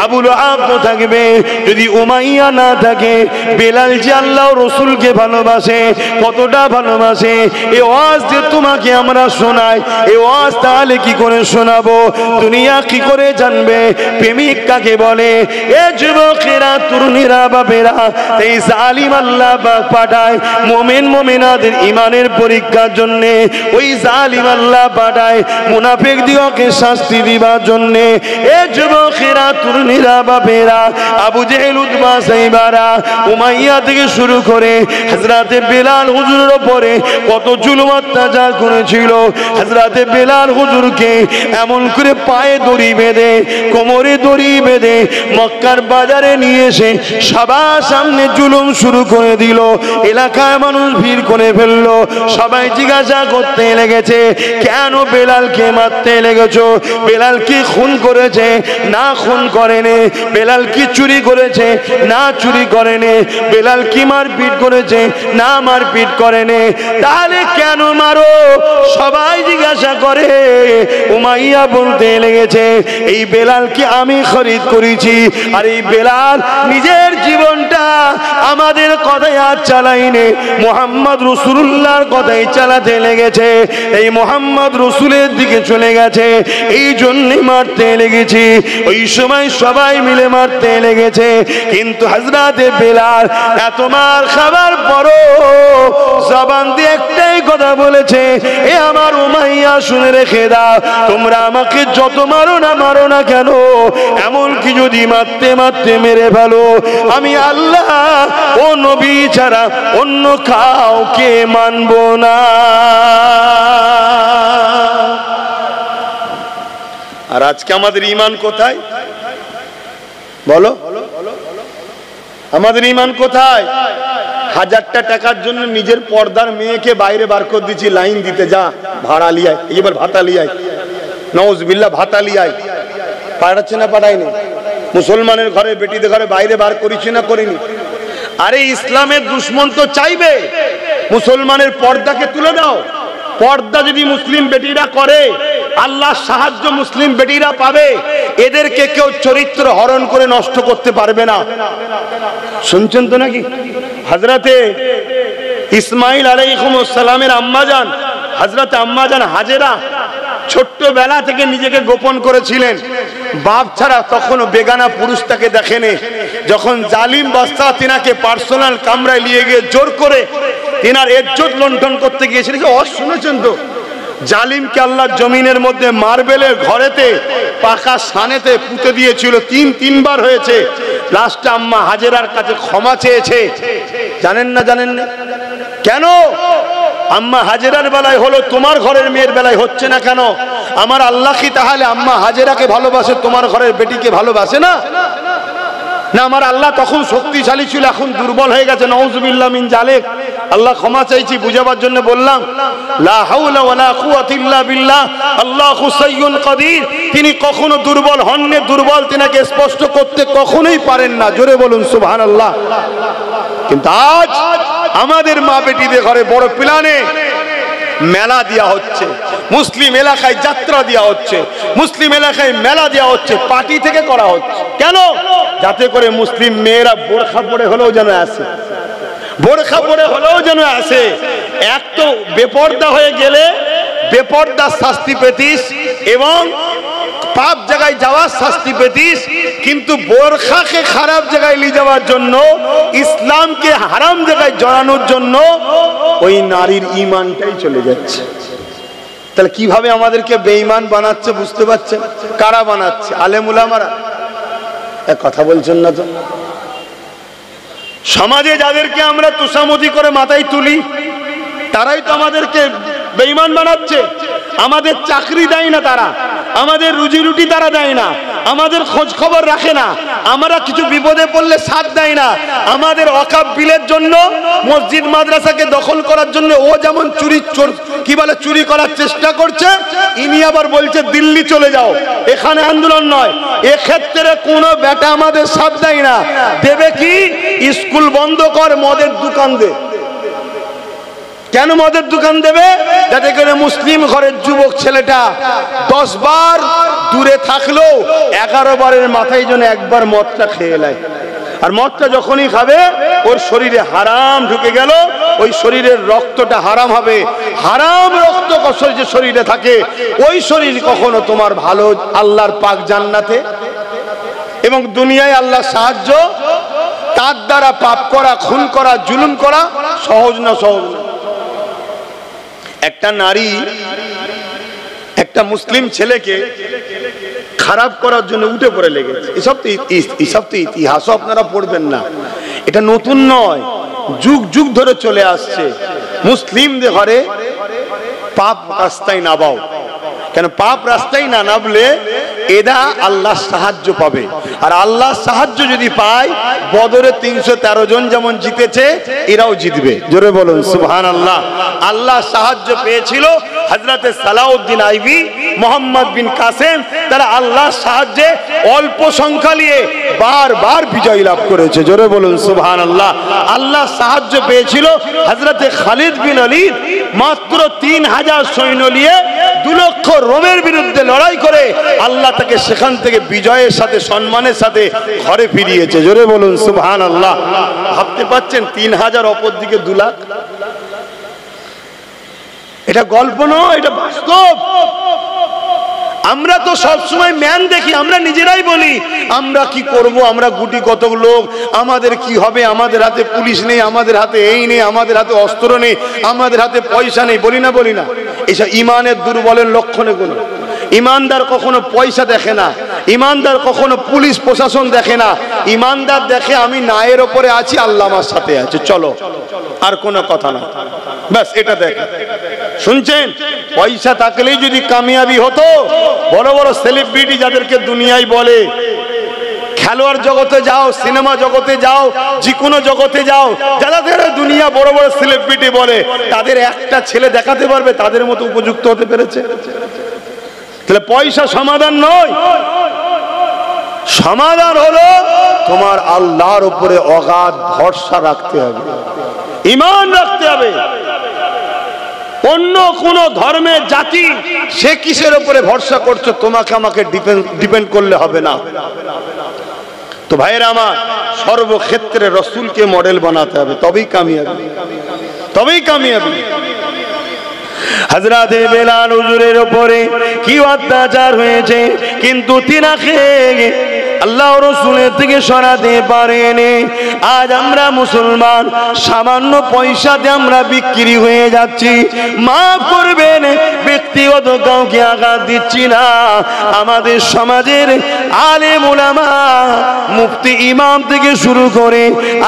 আবু লাহাব তো থাকবে। যদি উমাইয়া না থাকে, বেলাল যে আল্লাহ রসুলকে ভালোবাসে, কতটা ভালোবাসে, এই ওয়াজ যে তোমাকে আমরা শোনাই, এই ওয়াজ তাহলে কি করে শোনাবো? দুনিয়া কি করে জানবে প্রেমিক কাকে বলে? এ যুবকেরা, তরুণীরা, বাপেরা, এই জালিম আল্লাহ পাঠায় মুমিন মুমিনাদের ইমানের পরীক্ষার জন্য। ওই জালিম আল্লাহ পাঠায় মুনাফিক দিগকে শাস্তি দিবার জন্য। এ যুবকেরা, তরুণীরা, বাপেরা, আবু জেহেল, উতবা, সাইবারা, উমাইয়া থেকে শুরু করে হযরতে বেলাল হুজুরের উপরে কত জুলুম অত্যাচার করেছিল। হযরতে বেলাল হুজুরকে এমন করে পায়ে দড়ি বেঁধে, কোমরে দড়ি বেঁধে মক্কার বাজারে নিয়ে এসে সবার সামনে জুলুম শুরু করে দিল। এলাকায় মানুষ ভিড় করে ফেললো। সবাই জিজ্ঞাসা করতে লেগেছে, কেন বেলালকে মারতে লেগেছো? বেলাল কি খুন করেছে? না, খুন করেনি। বেলাল কি চুরি করেছে? না, চুরি করেনি। বেলাল কি মারপিট করেছে? না, মারপিট করেনি। তাহলে কেন মারো? সবাই জিজ্ঞাসা করে। উমাইয়া বলতে লেগেছে, এই বেলালকে আমি খরিদ করেছি, আর এই বেলাল নিজের জীবনটা আমাদের কথায় আর চালাইনি, মুহাম্মদ রাসূলুল্লাহর কথাই চালাতে লেগেছে। এই মুহাম্মদ রাসূলের দিকে চলে গেছে, এই জন্যই মারতে লেগেছি। ওই সময় সবাই মিলে মারতে লেগেছে। কিন্তু হযরতে বেলাল এত মার খাবার পরও জবান দিয়ে একটাই কথা বলেছে, এ আমার উমাইয়া, শুনে রেখে দাও, তোমরা আমাকে যত মারো না কেন, এমনকি যদি মারতে মারতে মেরে ফেলো, আমি আল্লাহ ও নবী ছাড়া অন্য কাউকে মানব না। আর আজকে আমাদের ঈমান কোথায় বলো? আমাদের ঈমান কোথায়? 1000টা টাকার জন্য নিজের পর্দার মেয়েকে বাইরে বার করে দিচ্ছি, লাইন দিতে যা, ভাড়া লিয়ায়, এবার ভাতা লিয়ায়, নাউজুবিল্লাহ, ভাতা লিয়ায়। পাঠাচ্ছে না? পাঠায়নি। মুসলমানের ঘরে, বেটিদের ঘরে বাইরে বার করেছি না করিনি? আরে ইসলামের দুশ্মন তো চাইবে মুসলমানের পর্দাকে তুলে দাও। পর্দা যদি মুসলিম বেটিরা করে, আল্লাহর সাহায্য মুসলিম বেটিরা পাবে। এদেরকে কেউ চরিত্র হরণ করে নষ্ট করতে পারবে না। শুনছেন তো নাকি? হযরতে ইসমাইল আলাইহিস সালামের আম্মাজান, হযরতে আম্মাজান হাজেরা ছোট্টবেলা থেকে নিজেকে গোপন করেছিলেন। বাপ ছাড়া তখনও বেগানা পুরুষ তাকে দেখেনি। যখন জালিম বাদশা তিনাকে পার্সোনাল কামরায় নিয়ে গিয়ে জোর করে তিনার ইজ্জত লুণ্ঠন করতে গিয়েছিল, শুনেছেন তো, জালিমকে আল্লাহ জমিনের মধ্যে মার্বেলের ঘরেতে পাকা সানেতে পুঁতে দিয়েছিল, তিনবার হয়েছে। লাস্টে আম্মা হাজেরার কাছে ক্ষমা চেয়েছে। জানেন না? জানেন না কেন? আম্মা হাজেরার বেলায় হলো, তোমার ঘরের মেয়ের বেলায় হচ্ছে না কেন? আমার আল্লাহ কি তাহলে আম্মা হাজেরাকে ভালোবাসে, তোমার ঘরের বেটিকে ভালোবাসে না? না, আমার আল্লাহ তখন শক্তিশালী ছিল, এখন দুর্বল হয়ে গেছে। নাউজুবিল্লাহ মিন জালিক। আল্লাহ ক্ষমা চাইছি, বুঝাবার জন্য বললাম। লা হাওলা ওয়ালা কুওয়াতা ইল্লা বিল্লাহ, আল্লাহু সাইয়্যুন কাদির। তিনি কখনো দুর্বল হননি, দুর্বল তিনাকে স্পষ্ট করতে কখনোই পারেন না। জোরে বলুন সুবহানাল্লাহ। কিন্তু আজ আমাদের মা বেটিদের ঘরে বড় প্ল্যানে মেলা দেওয়া হচ্ছে, মুসলিম এলাকায় যাত্রা দেওয়া হচ্ছে, মুসলিম এলাকায় মেলা দেওয়া হচ্ছে, পার্টি থেকে করা হচ্ছে। কেন? যাতে করে মুসলিম মেয়েরা বোরখা পরে হলেও যেন আসে, বোরখা পরে হলেও যেন আসে। এক তো বেপর্দা হয়ে গেলে বেপর্দার শাস্তি পেতিস এবং পাপ জায়গায় যাওয়ার শাস্তি পেতিস, কিন্তু বোরখাকে খারাপ জায়গায় নিয়ে যাওয়ার জন্য, ইসলামকে হারাম জায়গায় জড়ানোর জন্য ওই নারীর ঈমানটাই চলে যাচ্ছে। তাহলে কিভাবে আমাদেরকে বেঈমান বানাচ্ছে বুঝতে পারছেন? কারা বানাচ্ছে? আলেম উলামারা। এক কথা বলছেন না তো? সমাজে যাদেরকে আমরা তুষামতি করে মাথায় তুলি, তারাই তো আমাদেরকে বেঈমান বানাচ্ছে। আমাদের চাকরি দেয় না তারা, আমাদের রুজি রুটি তারা দেয় না, আমাদের খোঁজ খবর রাখে না, আমরা কিছু বিপদে পড়লে সাথ দেয় না। আমাদের ওয়াকফ বিলের জন্য, মসজিদ মাদ্রাসাকে দখল করার জন্য ও যেমন চুরি করার চেষ্টা করছে, ইনি আবার বলছে দিল্লি চলে যাও, এখানে আন্দোলন নয়। এক্ষেত্রে কোনো বেটা আমাদের সাথ দেয় না। দেবে কি? স্কুল বন্ধ কর, মদের দোকান দে। কেন মদের দোকান দেবে? যাতে করে মুসলিম ঘরের যুবক ছেলেটা 10 বার দূরে থাকলেও 11 বারের মাথায় যেন একবার মদটা খেয়ে নেয়। আর মদটা যখনই খাবে ওর শরীরে হারাম ঢুকে গেল, ওই শরীরের রক্তটা হারাম হবে। হারাম রক্ত যে শরীরে থাকে, ওই শরীর কখনো তোমার ভালো আল্লাহর পাক জান্নাতে এবং দুনিয়ায় আল্লাহর সাহায্য, তার দ্বারা পাপ করা, খুন করা, জুলুম করা সহজ না, সহজ না। একটা নারী একটা মুসলিম ছেলেকে খারাপ করার জন্য উঠে পড়ে লেগেছে। এসব তো ইতিহাসও আপনারা পড়বেন না, এটা নতুন নয়, যুগ যুগ ধরে চলে আসছে। মুসলিমদের ঘরে পাপ রাস্তায় নামাও, কেন? পাপ রাস্তায় না নামলে এরা আল্লাহর সাহায্য পাবে। আর আল্লাহর সাহায্য যদি পায়, বদরে 313 জন যেমন জিতেছে, এরাও জিতবে। জোরে বলুন সুবহানাল্লাহ। আল্লাহর সাহায্য পেয়েছিল হযরতে সালাউদ্দিন আইবি, মোহাম্মদ বিন কাসেম, তারা আল্লাহর সাহায্যে অল্প সংখ্যা নিয়ে বারবার বিজয় লাভ করেছে। জোরে বলুন সুবহানাল্লাহ। আল্লাহর সাহায্য পেয়েছিল হযরতে খালিদ বিন ওলীদ, মাত্র 3000 সৈন্য নিয়ে 2 লক্ষ রোমের বিরুদ্ধে লড়াই করে আল্লাহ তাকে সেখান থেকে বিজয়ের সাথে, সম্মানের সাথে ঘরে ফিরিয়েছে। জোরে বলুন সুবহানাল্লাহ। ভাবতে পাচ্ছেন 3000 অপর দিকে 2 লাখ। এটা গল্প নয়, এটা বাস্তব। আমরা তো সবসময় ম্যান দেখি, আমরা নিজেরাই বলি আমরা কি করব, আমরা গুটি কত লোক, আমাদের কি হবে, আমাদের হাতে পুলিশ নেই, আমাদের হাতে এই নেই, আমাদের হাতে অস্ত্র নেই, আমাদের হাতে পয়সা নেই, বলি না? বলি না? এসব ইমানের দুর্বলের লক্ষণ এগুলো। ইমানদার কখনো পয়সা দেখে না, ইমানদার কখনো পুলিশ প্রশাসন দেখে না। ইমানদার দেখে আমি নায়ের ওপরে আছি, আল্লাহ আমার সাথে আছে, চলো, আর কোনো কথা না, ব্যাস এটা দেখে। শুনছেন? পয়সা থাকলেই যদি কামিয়াবি হতো, বড় বড় সেলিব্রিটি যাদেরকে দুনিয়ায় বলে, খেলোয়াড় জগতে যাও, সিনেমা জগতে যাও, যে কোনো জগতে যাও, যাদের দুনিয়া বড় বড় সেলিব্রিটি বলে, তাদের একটা ছেলে দেখাতে পারবে তাদের মতো উপযুক্ত হতে পেরেছে? তাহলে পয়সা সমাধান নয়, সমাধান হলো তোমার আল্লাহর উপরে অগাধ ভরসা রাখতে হবে, ঈমান রাখতে হবে। অন্য কোন ধর্মের জাতি সে কিসের উপরে ভরসা করছো, তোমাকে আমাকে ডিপেন্ড করলে হবে না। তো ভাইরা আমার, সর্বক্ষেত্রে রাসূলকে মডেল বানাতে হবে, তবেই কামিয়াবি, তবেই কামিয়াবি। হযরতে বেলাল হুজুরের উপরে কি অত্যাচার হয়েছে, কিন্তু তিনাকে আল্লাহ রাসূলের থেকে সরাতে পারেনি। আজ আমরা মুসলমান, সামান্য পয়সাতে আমরা বিক্রি হয়ে যাচ্ছি। মাফ করবেন, ব্যক্তিগত কাউকে আঘাত দিচ্ছি না। আমাদের সমাজের আলেম ওলামা, মুফতি, ইমাম থেকে শুরু করে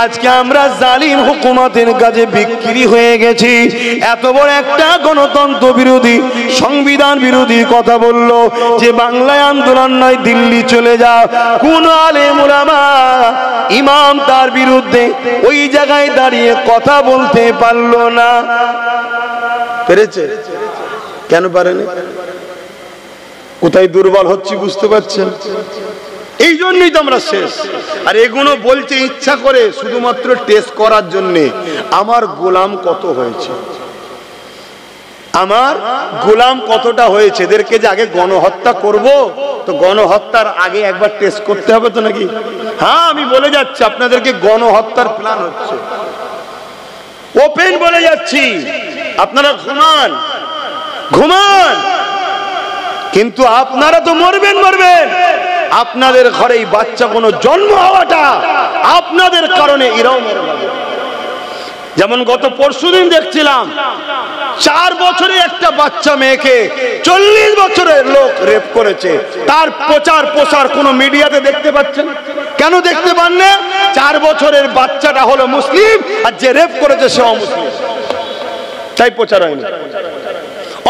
আজকে আমরা জালিম হুকুমতের কাছে বিক্রি হয়ে গেছি। এত বড় একটা গণতন্ত্র বিরোধী, সংবিধান বিরোধী কথা বললো যে বাংলায় আন্দোলন নয়, দিল্লি চলে যাও। কোন আলেম ওলামা, ইমাম তার বিরুদ্ধে ওই জায়গায় দাঁড়িয়ে কথা বলতে পারলো না। পেরেছে? কেন পারেনি? কোথায় দুর্বল হচ্ছি বুঝতে পারছেন? এই জন্যই তো আমরা শেষ। আর এগুলো বলতে ইচ্ছা করে শুধুমাত্র টেস্ট করার জন্যে, আমার গোলাম কত হয়েছে, আমার গোলাম কতটা হয়েছে। এদেরকে যে আগে গণহত্যা করব, তো গণহত্যার আগে একবার টেস্ট করতে হবে তো নাকি? হ্যাঁ, আমি বলে যাচ্ছি আপনাদেরকে, গণহত্যার প্ল্যান হচ্ছে, ওপেন বলে যাচ্ছি। আপনারা ঘুমান ঘুমান, কিন্তু আপনারা তো মরবেন মরবেন। আপনাদের ঘরে এই বাচ্চা কোনো জন্ম হওয়াটা আপনাদের কারণে এরাও মরবে। যেমন গত পরশুদিন দেখছিলাম 4 বছরে একটা বাচ্চা মেয়েকে 40 বছরের লোক রেপ করেছে। তার প্রচার প্রসার কোন মিডিয়াতে দেখতে পাচ্ছেন? কেন দেখতে পান না? 4 বছরের বাচ্চাটা হলো মুসলিম, আর যে রেপ করেছে সে অমুসলিম, তাই প্রচার হয়নি।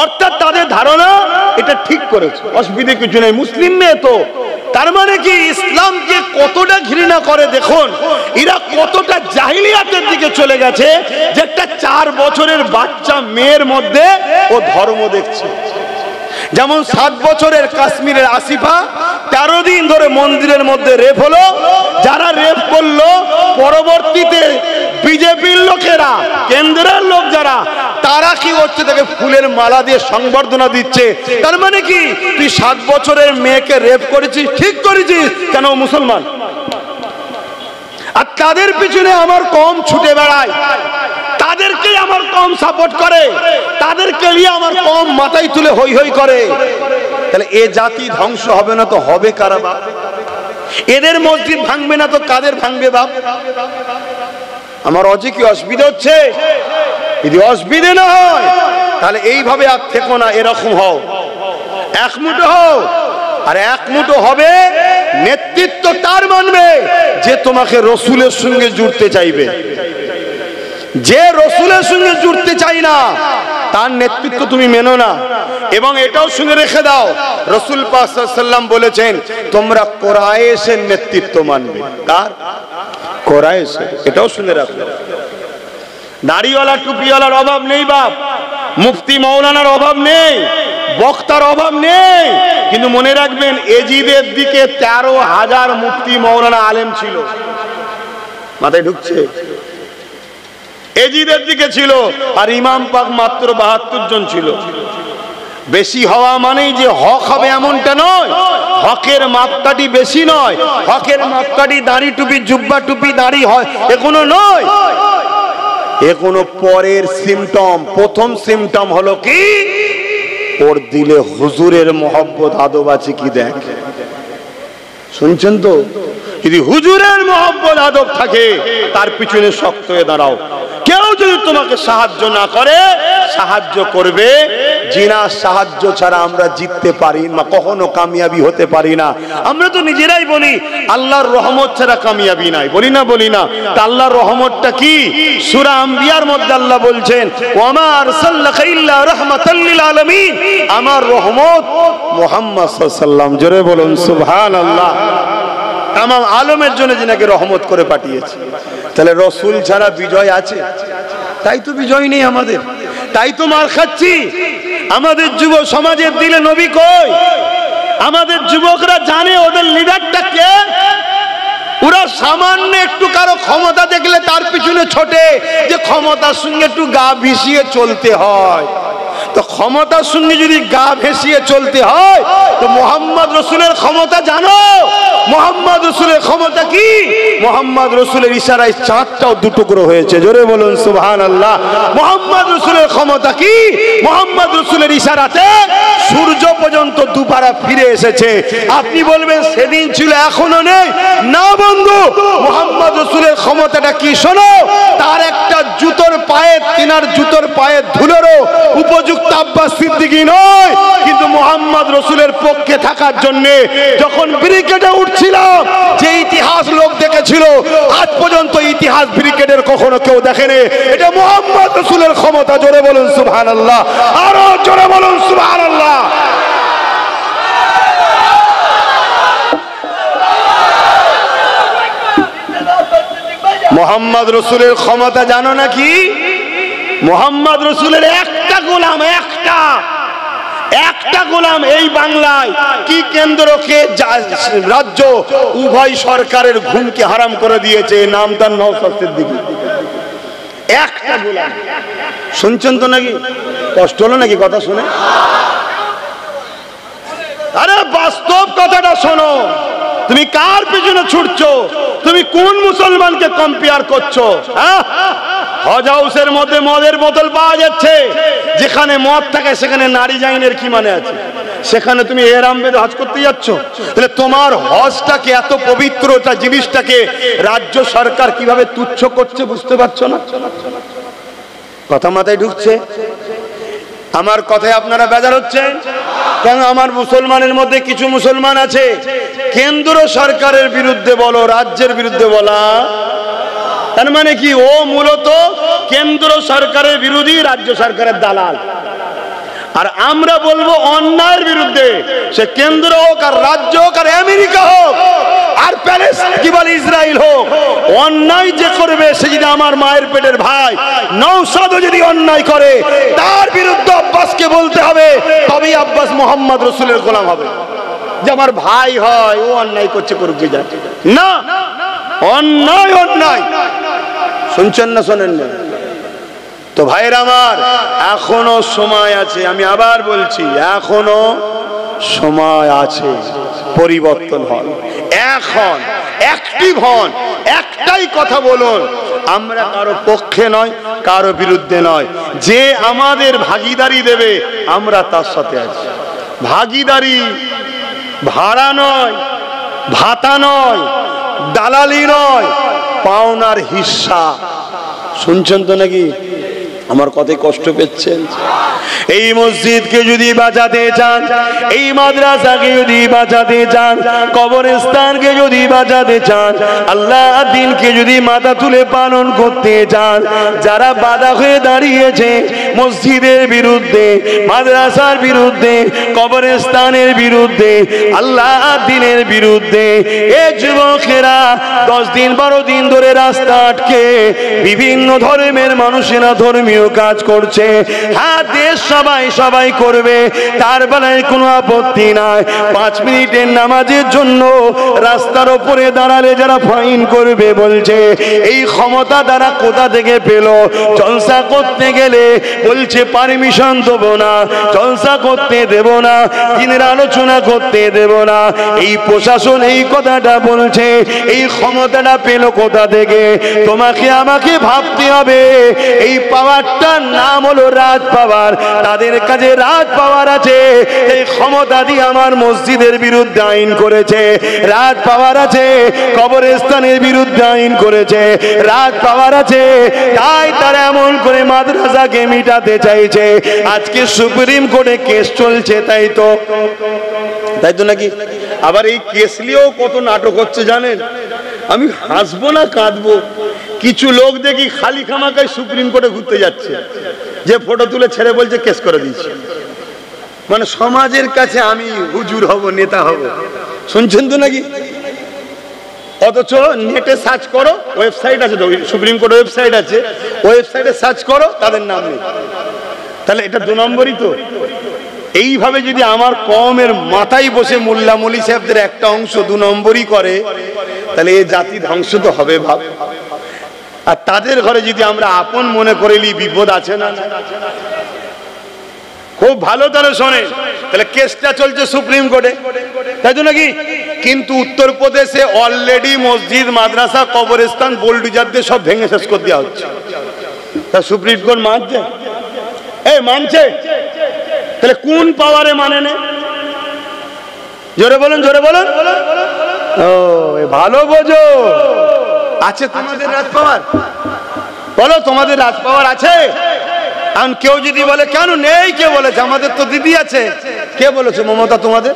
অর্থাৎ তাদের ধারণা এটা ঠিক করেছে, অসুবিধে কিছু নেই, মুসলিম মেয়ে তো। তার মানে কি ইসলামকে কতটা ঘৃণা করে দেখুন, এরা কতটা জাহিলিয়াতের দিকে চলে গেছে যে একটা 4 বছরের বাচ্চা মেয়ের মধ্যে ও ধর্ম দেখছে। যেমন 7 বছরের কাশ্মীরের আসিফা 13 দিন ধরে মন্দিরের মধ্যে রেপ হলো। যারা রেপ করলো পরবর্তীতে বিজেপির লোকেরা, কেন্দ্রের লোক যারা, তারা কি হচ্ছে, তাকে ফুলের মালা দিয়ে সংবর্ধনা দিচ্ছে। তার মানে কি তুই 7 বছরের মেয়েকে রেপ করেছিস, ঠিক করেছিস, কেন মুসলমান? আর তাদের পিছনে আমার কম ছুটে বেড়ায়, তাদেরকে আমার কম সাপোর্ট করে, তাদেরকে নিয়ে আমার কম মাথায় তুলে হই হই করে। তাহলে এ জাতি ধ্বংস হবে না তো হবে কারা বাপ? এদের মসজিদ ভাঙবে না তো কাদের ভাঙবে বাপ? আমার অজে কি অসুবিধা হচ্ছে? যদি অসুবিধে না হয় তাহলে এইভাবে আর থেকো না, এরকম হও, এক মুঠো হও। আর এক মুঠো হবে, নেতৃত্ব তার মানবে যে তোমাকে রসুলের সঙ্গে জুড়তে চাইবে। যে রসুলের সঙ্গে জুড়তে চাই না তার নেতৃত্ব তুমি মেনো না। এবং এটাও শুনে রেখে দাও, রসুল পাক সাল্লাল্লাহু আলাইহি ওয়াসাল্লাম বলেছেন তোমরা কুরাইশের নেতৃত্ব মানবে। কার? কুরাইশের। এটাও শুনে রাখো। দাড়িওয়ালা টুপিওয়ালার অভাব নেই বাপ, মুফতি মৌলানার অভাব নেই, বক্তার অভাব নেই, কিন্তু মনে রাখবেন এজিদের দিকে 13,000 মুফতি মৌলানা আলেম ছিল। মাথায় ঢুকছে? এজিদের দিকে ছিল, আর ইমাম পাক মাত্র 72 জন ছিল। বেশি হওয়া মানেই যে হক হবে এমনটা নয়, হকের মাপকাঠি বেশি নয়, হকের মাপকাঠি দাড়ি টুপি, জুব্বা টুপি, দাড়ি হয় এগুলো নয়, এগুলো পরের সিমটম। প্রথম সিমটম হলো কি, ওর দিলে হুজুরের মহব্বত আদব আছে কি দেখ। শুনছেন তো? যদি হুজুরের মহব্বত আদব থাকে তার পিছনে শক্ত হয়ে দাঁড়াও। কেউ যদি তোমাকে সাহায্য না করে, সাহায্য করবে জিনার সাহায্য ছাড়া আমরা জিততে পারি না, কখনো কামিয়াবি হতে পারি না। আমরা তো নিজেরাই বলি আল্লাহর রহমত ছাড়া কামিয়াবি নাই, বলি না? বলি না? তা আল্লাহর রহমতটা কি? সূরা আম্বিয়ার মধ্যে আল্লাহ বলছেন ওয়ামা আরসালনাকা ইল্লা রাহমাতাল লিল আলামিন, আমার রহমত মুহাম্মদ সাল্লাল্লাহু আলাইহি ওয়াসাল্লাম। জোরে বলুন সুবহানাল্লাহ। তামাম আলমের জন্য যিনাকে রহমত করে পাঠিয়েছে। তাহলে রসুল ছাড়া বিজয় আছে? তাই তো বিজয় নেই আমাদের, তাই তো মার খাচ্ছি। আমাদের যুব সমাজের দিলে নবী কই? আমাদের যুবকরা জানে ওদের লিডারটা কে? ওরা সামান্য একটু কারো ক্ষমতা দেখলে তার পিছনে ছোটে, যে ক্ষমতার সঙ্গে একটু গা ভিসিয়ে চলতে হয়। তো ক্ষমতার সঙ্গে যদি গা ভেসিয়ে চলতে হয় তো মোহাম্মদ রসুলের ক্ষমতা জানো? মোহাম্মদ রসুলের ক্ষমতা কি? মোহাম্মদ রসুলের ইশারায় চাঁদটাও দুটুকরো হয়েছে, জোরে বলুন সুবহানাল্লাহ। মোহাম্মদ রসুলের ক্ষমতা কি? মোহাম্মদ রসুলের ইশারাতে সূর্য পর্যন্ত দুপারা ফিরে এসেছে। আপনি বলবেন সেদিন ছিল এখনো নেই, না বন্ধু, মোহাম্মদ রসুলের ক্ষমতাটা কি শোনো। তার একটা জুতোর পায়ে, তিনার জুতোর পায়ে ধুলোরও উপযুক্ত আব্বাস সিদ্দিকী নয়, কিন্তু মোহাম্মদ রসুলের পক্ষে থাকার জন্য যখন ব্রিগেডে উঠছিল, যে ইতিহাস লোক দেখেছিল, আজ পর্যন্ত ইতিহাস ব্রিগেডের কখনো কেউ দেখেনি। এটা মোহাম্মদ রসুলের ক্ষমতা, জোরে বলুন সুবহানাল্লাহ, আরো জোরে বলুন সুবহানাল্লাহ। মোহাম্মদ রসুলের ক্ষমতা জানো নাকি? মোহাম্মদ রসুলের একটা গোলাম, একটা গোলাম এই বাংলায় কি কেন্দ্রকে রাজ্য উভয় সরকারের ঘুমকে হারাম করে দিয়েছে, নাম তার নওশাদ সিদ্দিকী। একটা গোলাম। শুনছেন তো নাকি? কষ্ট হলো নাকি কথা শুনে? আরে বাস্তব কথাটা শোনো। তুমি কার পিছনে ছুটছো? তুমি কোন মুসলমানকে কম্পেয়ার করছো? হজ হাউসের মধ্যে মদের বোতল পাওয়া যাচ্ছে, যেখানে মদ থাকে সেখানে নারী জাইনের কি মানে আছে? সেখানে তুমি এহরাম বেঁধে হজ করতে যাচ্ছ? তাহলে তোমার হজটাকে, এত পবিত্রতা জিনিসটাকে রাজ্য সরকার কিভাবে তুচ্ছ করছে বুঝতে পারছো না? কথা মাথায় ঢুকছে? আমার কথায় আপনারা বেজার হচ্ছেন কেন? আমার মুসলমানের মধ্যে কিছু মুসলমান আছে কেন্দ্র সরকারের বিরুদ্ধে বলো, রাজ্যের বিরুদ্ধে বলা, তার মানে কি ও মূলত কেন্দ্র সরকারের বিরোধী, রাজ্য সরকারের দালাল। আর আমরা বলবো অন্যায়ের বিরুদ্ধে, সে কেন্দ্র হোক আর রাজ্য হোক আর আমেরিকা হোক আর প্যালেস্টাইন কি বলে ইসরায়েল হোক, অন্যায় যে করবে সে যদি আমার মায়ের পেটের ভাই নওশাদও যদি অন্যায় করে, তার বিরুদ্ধে আব্বাসকে বলতে হবে, তবেই আব্বাস মোহাম্মদ রসুলের গোলাম হবে। যে আমার ভাই হয়, ও অন্যায় করছে, করুক যে যাচ্ছে না, অন্যায় অন্যায়। শুনছেন না শোনেন না? তো ভাইরা আমার, এখনো সময় আছে, আমি আবার বলছি এখনো সময় আছে, পরিবর্তন হন, এখন অ্যাক্টিভ হন, একটাই কথা বলুন, আমরা কারো পক্ষে নয়, কারো বিরুদ্ধে নয়, যে আমাদের ভাগিদারি দেবে আমরা তার সাথে আছি। ভাগিদারি ভাড়া নয়, ভাতা নয়, দালালি নয়, পাওনার হিস্সা। শুনছেন তো নাকি? আমার কথায় কষ্ট পেয়েছেন? এই মসজিদকে যদি বাঁচাতে চান, এই মাদ্রাসাকে যদি বাঁচাতে চান, কবরস্থানকে যদি বাঁচাতে চান, আল্লাহ দ্বীনকে যদি মাথা তুলে পালন করতে চান, যারা বাধা হয়ে দাঁড়িয়েছে মসজিদের বিরুদ্ধে, মাদ্রাসার বিরুদ্ধে, কবরস্থানের বিরুদ্ধে, আল্লাহ দ্বীনের বিরুদ্ধে, এই যুবকেরা 10 দিন 12 দিন ধরে রাস্তা আটকে বিভিন্ন ধর্মের মানুষেরা ধর্মীয় কাজ করছে। হ্যাঁ, দেশ সবাই করবে, তার বেলায় কোনো আপত্তি নাই। 5 মিনিটের নামাজের জন্য রাস্তার উপরে দাঁড়ালে যারা ফাইন করবে বলছে, এই ক্ষমতা তারা কোথা থেকে পেল? জলসা করতে গেলে বলছে পারমিশন দেব না, জলসা করতে দেব না, দিনের আলোচনা করতে দেব না। এই প্রশাসন এই কথাটা বলছে, এই ক্ষমতাটা পেল কোথা থেকে? তোমাকে আমাকে ভাবতে হবে, এই পাওয়ারটার নাম হলো রাজ পাওয়ার। তাদের কাছে রাজ পাওয়ার আছে, এই ক্ষমতা দিয়ে আমার মসজিদের বিরুদ্ধে আইন করেছে, রাজ পাওয়ার আছে, কবরস্থানের বিরুদ্ধে আইন করেছে, রাজ পাওয়ার আছে, তাই তারা এমন করে মাদ্রাসাকে মিটাতে চাইছে। আজকে সুপ্রিম কোর্টে কেস চলছে, তাই তো নাকি? আবার এই কেস নিয়েও কত নাটক হচ্ছে জানেন? আমি হাসবো না কাঁদবো? কিছু লোক দেখি খালি খামাকায় সুপ্রিম কোর্টে ঘুরতে যাচ্ছে, যে ফটো তুলে ছেড়ে বলছে কেস করে দিয়েছে, মানে সমাজের কাছে আমি হুজুর হব, নেতা হব। শুনছেন তো নাকি? অথচ নেটে সার্চ করো, ওয়েবসাইট আছে, তো সুপ্রিম কোর্ট ওয়েবসাইট আছে, ওয়েবসাইটে সার্চ করো, তাদের নাম নেই। তাহলে এটা 2 নম্বরই তো। এইভাবে যদি আমার কওমের মাথায় বসে মোল্লা মৌলী সাহেবদের একটা অংশ 2 নম্বরই করে, তাহলে এই জাতি ধ্বংস তো হবে ভাব। আর তাদের ঘরে যদি আমরা আপন মনে করেলি বিপদ আছে না? খুব ভালো তাহলে শোনে, তাহলে কেসটা চলছে সুপ্রিম কোর্টে, তাই তো নাকি? কিন্তু উত্তরপ্রদেশে অলরেডি মসজিদ, মাদ্রাসা, কবরস্থান বোল্ডুজার দিয়ে সব ভেঙে শেষ করে দেওয়া হচ্ছে। তা সুপ্রিম কোর্ট মানছে? মানছে? তাহলে কোন পাওয়ারে মানে না? জোরে বলুন, জোরে বলুন। ও ভালো বোঝো, আছে তোমাদের রাজ পাওয়ার? বলো তোমাদের রাজ পাওয়ার আছে? কারণ কেউ যদি বলে কেন নেই, কে বলেছে? আমাদের তো দিদি আছে। কে বলেছে? মমতা তোমাদের?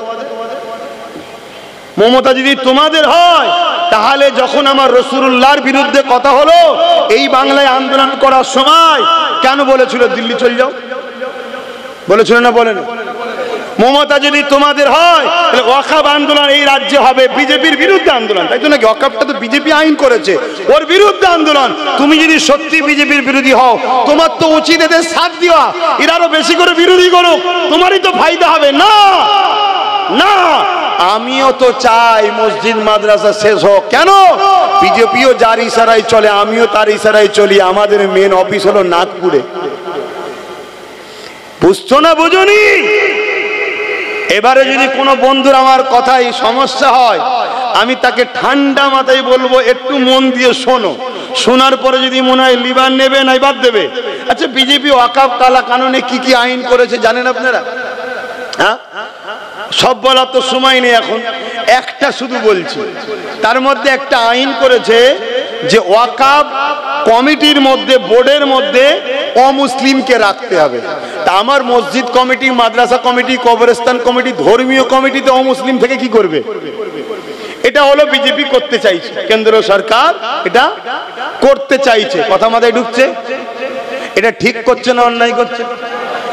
মমতা যদি তোমাদের হয় তাহলে যখন আমার রাসূলুল্লাহর বিরুদ্ধে কথা হলো এই বাংলায় আন্দোলন করার সময় কেন বলেছিল দিল্লি চলে যাও? বলেছিল না? বলেন। মমতা যদি তোমাদের হয় তাহলে ওয়াকফ আন্দোলন এই রাজ্যে হবে বিজেপির বিরুদ্ধে আন্দোলন, তাই তো নাকি? ওয়াকফটা তো বিজেপি আইন করেছে, ওর বিরুদ্ধে আন্দোলন। তুমি যদি সত্যি বিজেপির বিরোধী হও তোমার তো উচিত এদের সাথ দেওয়া, এরা আরো বেশি করে বিরোধী করো, তোমারই তো ফায়দা হবে। না না, আমিও তো চাই মসজিদ মাদ্রাসা শেষ হোক। কেন? বিজেপিও যার ইশারায় চলে, আমিও তার ইশারায় চলি। আমাদের মেন অফিস হলো নাগপুরে। বুঝছো না? বুঝুনি? এবারে যদি কোনো বন্ধুর আমার কথায় সমস্যা হয় আমি তাকে ঠান্ডা মাথায় বলবো একটু মন দিয়ে শোনো, শোনার পরে যদি মনে হয় লিবান নেবে না বাদ দেবে। আচ্ছা, বিজেপি ওয়াকফ কালা কানুনে কি কি আইন করেছে জানেন আপনারা? হ্যাঁ, সব বলার তো সময় নেই এখন, একটা শুধু বলছি। তার মধ্যে একটা আইন করেছে যে ওয়াকফ কমিটির মধ্যে, বোর্ডের মধ্যে অমুসলিমকে রাখতে হবে। তা আমার মসজিদ কমিটি, মাদ্রাসা কমিটি, কবরস্থান কমিটি, ধর্মীয় কমিটিতে অমুসলিম থেকে কি করবে? এটা হলো বিজেপি করতে চাইছে, কেন্দ্র সরকার এটা করতে চাইছে। কথা মাথায় ঢুকছে? এটা ঠিক করছে না অন্যায় করছে?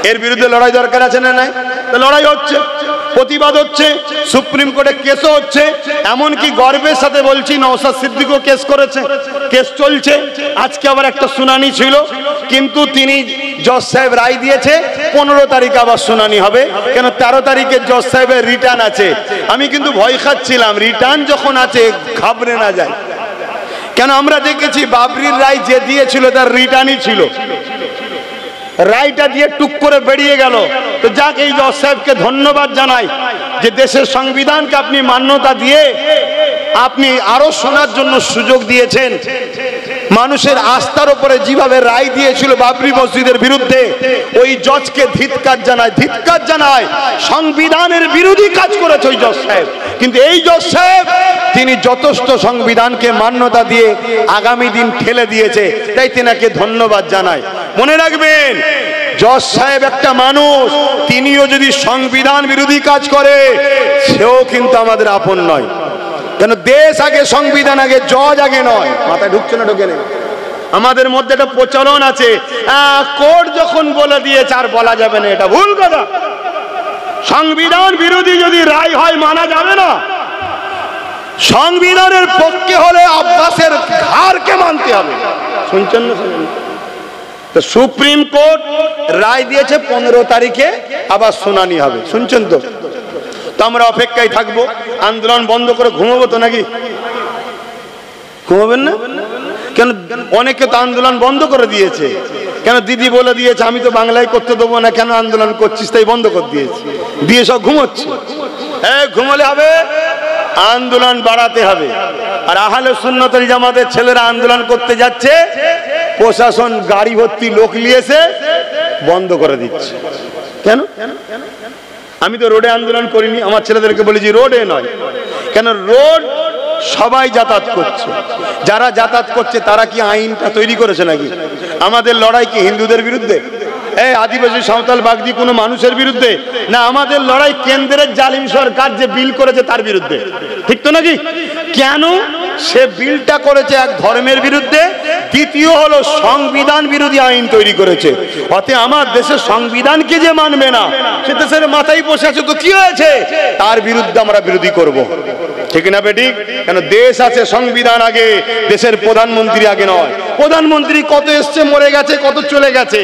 এর বিরুদ্ধে লড়াই দরকার আছে না নাই? লড়াই হচ্ছে, প্রতিবাদ হচ্ছে, সুপ্রিম কোর্টে কেসও হচ্ছে। এমনকি গর্বের সাথে বলছি নওশাদ সিদ্দিকও কেস করেছে, কেস চলছে। আজকে আবার একটা শুনানি ছিল, কিন্তু তিনি জজ সাহেব রায় দিয়েছে 15 তারিখ আবার শুনানি হবে। কেন? 13 তারিখে জজ সাহেবের রিটার্ন আছে। আমি কিন্তু ভয় খাচ্ছিলাম, রিটার্ন যখন আছে ঘাবড়ে না যায়। কেন? আমরা দেখেছি বাবরির রায় যে দিয়েছিল তার রিটার্নই ছিল, রায়টা দিয়ে টুক করে বেরিয়ে গেল। তো যাক, এই জজ সাহেবকে ধন্যবাদ জানাই যে দেশের সংবিধানকে আপনি মান্যতা দিয়ে আপনি আরো শোনার জন্য সুযোগ দিয়েছেন। মানুষের আস্থার উপরে যেভাবে রায় দিয়েছিল বাবরি মসজিদের বিরুদ্ধে, ওই জজকে ধিক্কার জানায়, ধিক্কার জানায়। সংবিধানের বিরোধী কাজ করেছে ওই জজ সাহেব, কিন্তু এই জজ সাহেব তিনি যথেষ্ট সংবিধানকে মান্যতা দিয়ে আগামী দিন ঠেলে দিয়েছে, তাই তেনাকে ধন্যবাদ জানাই। মনে রাখবেন, জজ সাহেব একটা মানুষ, তিনিও যদি সংবিধান বিরোধী কাজ করে সেও কিন্তু আমাদের আপন নয়। কেন? দেশ আগে, সংবিধান আগে, জজ আগে নয়। মাথায় ঢুকছে না? ঢোকে নেই? আমাদের মধ্যে একটা প্রচলন আছে, কোর্ট যখন বলে দিয়েছে আর বলা যাবে না, এটা ভুল কথা। সংবিধান বিরোধী যদি রায় হয় মানা যাবে না। সংবিধানের পক্ষে হলে আব্বাসের ঘাড়কে মানতে হবে। শুনছেন না? তো সুপ্রিম কোর্ট রায় দিয়েছে 15 তারিখে আবার শুনানি হবে। শুনছেন তো? তো আমরা অপেক্ষায় থাকবো। আন্দোলন বন্ধ করে ঘুমাবো তো নাকি? ঘুমাবেন না কেন? অনেকে তো আন্দোলন বন্ধ করে দিয়েছে। কেন? দিদি বলে দিয়েছে আমি তো বাংলায় করতে দেবো না, কেন আন্দোলন করছিস, তাই বন্ধ করে দিয়েছে, দিয়ে সব ঘুমোচ্ছে। ঘুমালে হবে? আন্দোলন বাড়াতে হবে। আর আহলে সুন্নাত ওয়াল জামাতের ছেলেরা আন্দোলন করতে যাচ্ছে, প্রশাসন গাড়ি ভর্তি লোক নিয়েছে, বন্ধ করে দিচ্ছে। কেন? আমি তো রোডে আন্দোলন করিনি, আমার ছেলেদেরকে বলেছি রোডে নয়। কেন? রোড সবাই যাতায়াত করছে, যারা যাতায়াত করছে তারা কি আইনটা তৈরি করেছে নাকি? আমাদের লড়াই কি হিন্দুদের বিরুদ্ধে, আদিবাসী, সাঁওতাল, বাগদি কোনো মানুষের বিরুদ্ধে না? আমাদের লড়াই কেন্দ্রের জালিম সরকার যে বিল করেছে তার বিরুদ্ধে, ঠিক তো নাকি? কেন? সে বিলটা করেছে এক ধর্মের বিরুদ্ধে, দ্বিতীয় হলো সংবিধান বিরোধী আইন তৈরি করেছে। অতএব আমার দেশের সংবিধানকে যে মানবে না সে দেশের মাথায় বসে আছে, তো কি হয়েছে? তার বিরুদ্ধে আমরা বিরোধী করব, ঠিক না বেঠিক? কেন? দেশ আছে, সংবিধান আগে, দেশের প্রধানমন্ত্রী আগে নয়। প্রধানমন্ত্রী কত এসছে, মরে গেছে, কত চলে গেছে,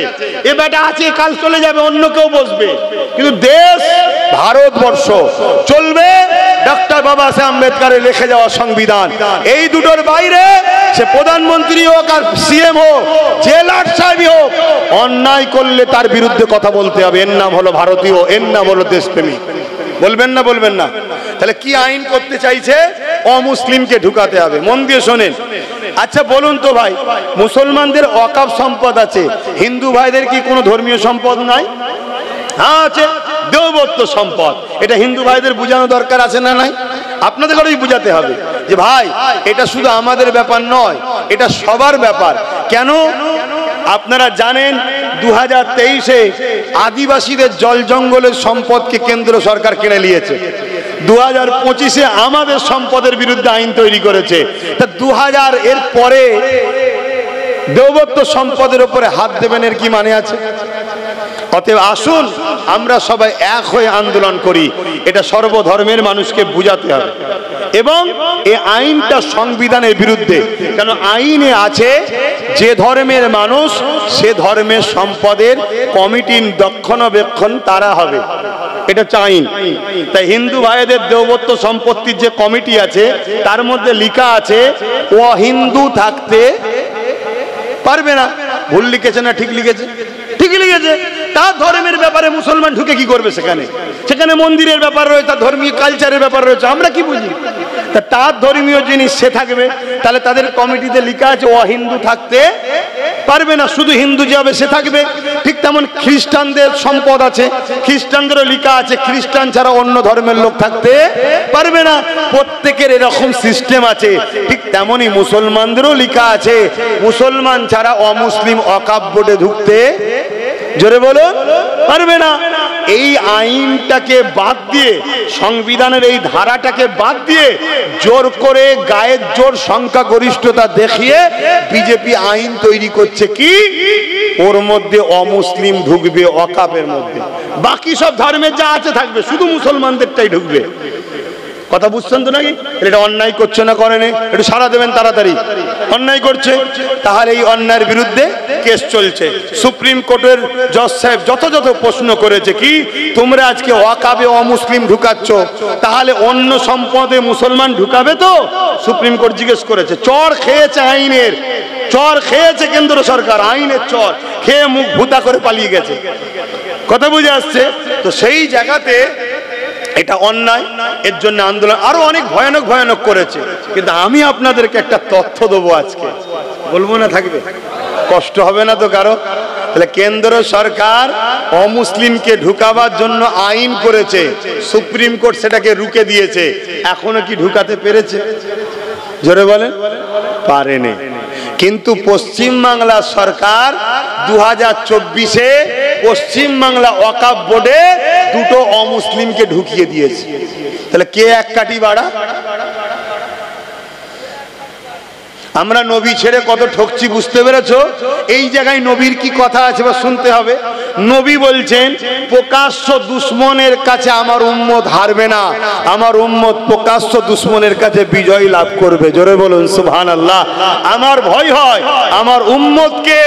এ বেটা আছে, কাল চলে যাবে, অন্য কেউ বসবে। কিন্তু দেশ, ভারতবর্ষ চলবে ডক্টর বাবা সাহেব আম্বেদকরের লিখে যাওয়া সংবিধান। এই দুটোর বাইরে সে প্রধানমন্ত্রী হোক আর সিএম হোক, জেলার সাহেবই হোক, অন্যায় করলে তার বিরুদ্ধে কথা বলতে হবে। এর নাম হলো ভারতীয়, এর নাম হলো দেশপ্রেমী। বলবেন না? বলবেন না? তাহলে কি আইন করতে চাইছে? অমুসলিমকে ঢুকাতে হবে। মন দিয়ে শোনেন। আচ্ছা বলুন তো ভাই, মুসলমানদের ওয়াকফ সম্পদ আছে, হিন্দু ভাইদের কি কোনো ধর্মীয় সম্পদ নাই? হ্যাঁ আছে, দেবত্ব সম্পদ। এটা হিন্দু ভাইদের বোঝানো দরকার আছে না নাই? আপনাদের ঘরেই বুঝাতে হবে যে ভাই এটা শুধু আমাদের ব্যাপার নয়, এটা সবার ব্যাপার। কেন? আপনারা জানেন 2023-এ আদিবাসীদের জল জঙ্গলের সম্পদকে কেন্দ্র সরকার কিনে নিয়েছে। 2025-এ আমাদের সম্পদের বিরুদ্ধে আইন তৈরি করেছে। তা 2000 এর পরে দেবত্ব সম্পদের উপরে হাত দেবেন, এর কি মানে আছে? অতএব আসুন আমরা সবাই এক হয়ে আন্দোলন করি। এটা সর্বধর্মের মানুষকে বুঝাতে হবে এবং এই আইনটা সংবিধানের বিরুদ্ধে। কেন? আইনে আছে যে ধর্মের মানুষ সে ধর্মের সম্পদের কমিটির রক্ষণাবেক্ষণ তারা হবে, এটা হচ্ছে আইন। তাই হিন্দু ভাইদের দেবত্ব সম্পত্তির যে কমিটি আছে তার মধ্যে লেখা আছে ও হিন্দু থাকতে পারবে না। ভুল লিখেছে না ঠিক লিখেছে? ঠিকই লিখেছে। তার ধর্মের ব্যাপারে মুসলমান ঢুকে কি করবে? সেখানে সেখানে মন্দিরের ব্যাপার রয়েছে, তার ধর্মীয় কালচারের ব্যাপার রয়েছে, আমরা কি বুঝি? তা তার ধর্মীয় জিনিস সে থাকবে, তাহলে তাদের কমিটিতে লেখা আছে ও হিন্দু থাকতে পারবে না, শুধু হিন্দু যে হবে সে থাকবে। ঠিক তেমন খ্রিস্টানদের সম্পদ আছে, খ্রিস্টানদেরও লেখা আছে খ্রিস্টান ছাড়া অন্য ধর্মের লোক থাকতে পারবে না। প্রত্যেকের এরকম সিস্টেম আছে। ঠিক তেমনই মুসলমানদেরও লেখা আছে মুসলমান ছাড়া অমুসলিম ওয়াকফ বোর্ডে ঢুকতে, জোরে বলুন, পারবে না। এই আইনটাকে বাদ দিয়ে, সংবিধানের এই ধারাটাকে বাদ দিয়ে জোর করে গায়ের জোর সংখ্যাগরিষ্ঠতা দেখিয়ে বিজেপি আইন তৈরি করছে কি ওর মধ্যে অমুসলিম ঢুকবে ওয়াকফের মধ্যে, বাকি সব ধর্মের যা আছে থাকবে, শুধু মুসলমানদেরটাই ঢুকবে। কথা বুঝছেন তো নাকি? এটা অন্যায় করছে না করেনি? একটু সারা দেবেন তাড়াতাড়ি। অন্যায় করছে, তাহলে এই অন্যায়ের বিরুদ্ধে কেস চলছে। সুপ্রিম কোর্টের জজ সাহেব যথাযথ প্রশ্ন করেছে কি, তোমরা আজকে ওয়াকফে অমুসলিম ঢুকাচ্ছ, তাহলে অন্য সম্পদে মুসলমান ঢুকাবে তো? সুপ্রিম কোর্ট জিজ্ঞেস করেছে। চড় খেয়েছে আইনের, চড় খেয়েছে কেন্দ্র সরকার, আইনের চড় খেয়ে মুখ ভুতা করে পালিয়ে গেছে। কথা বুঝে আসছে তো? সেই জায়গাতে এটা অন্যায়, এর জন্য আন্দোলন আরো অনেক ভয়ানক ভয়ানক করেছে। কিন্তু আমি আপনাদেরকে একটা তথ্য দেবো আজকে, বলবো না? থাকবে? কষ্ট হবে না তো কারো? তাহলে কেন্দ্র সরকার অমুসলিমকে ঢুকাবার জন্য আইন করেছে, সুপ্রিম কোর্ট সেটাকে রুখে দিয়েছে। এখনো কি ঢুকাতে পেরেছে? জোরে বলেন। পারেনি। কিন্তু পশ্চিমবাংলা সরকার 2024-এ পশ্চিমবাংলা ওয়াকফ বোর্ডে দুটো অমুসলিমকে ঢুকিয়ে দিয়েছে। তাহলে কে এক কাঠি বাড়া? আমরা নবী ছেড়ে কত ঠকছি, বুঝতে পেরেছো? এই জায়গায় নবীর কি কথা আছে বা শুনতে হবে। নবী বলছেন প্রকাশ্য দুশ্মনের কাছে আমার উম্মত হারবে না, আমার উম্মত প্রকাশ্য দুশ্মনের কাছে বিজয় লাভ করবে। জোরে বলুন সুবহানাল্লাহ। আমার ভয় হয় আমার উম্মতকে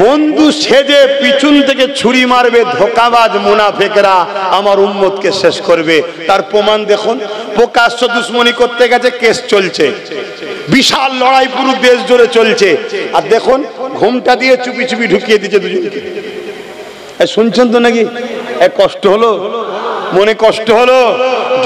বন্ধু সেজে পিছন থেকে ছুরি মারবে ধোঁকাবাজ মুনাফিকরা, আমার উম্মতকে শেষ করবে। তার প্রমাণ দেখুন, প্রকাশ্য দুশ্মনী করতে গেছে, কেস চলছে, বিশাল লড়াই পুরো দেশ জুড়ে চলছে। আর দেখুন ঘুমটা দিয়ে চুপি চুপি ঢুকিয়ে দিচ্ছে দুজনকে। শুনছেন তো নাকি? কষ্ট হলো, মনে কষ্ট হলো।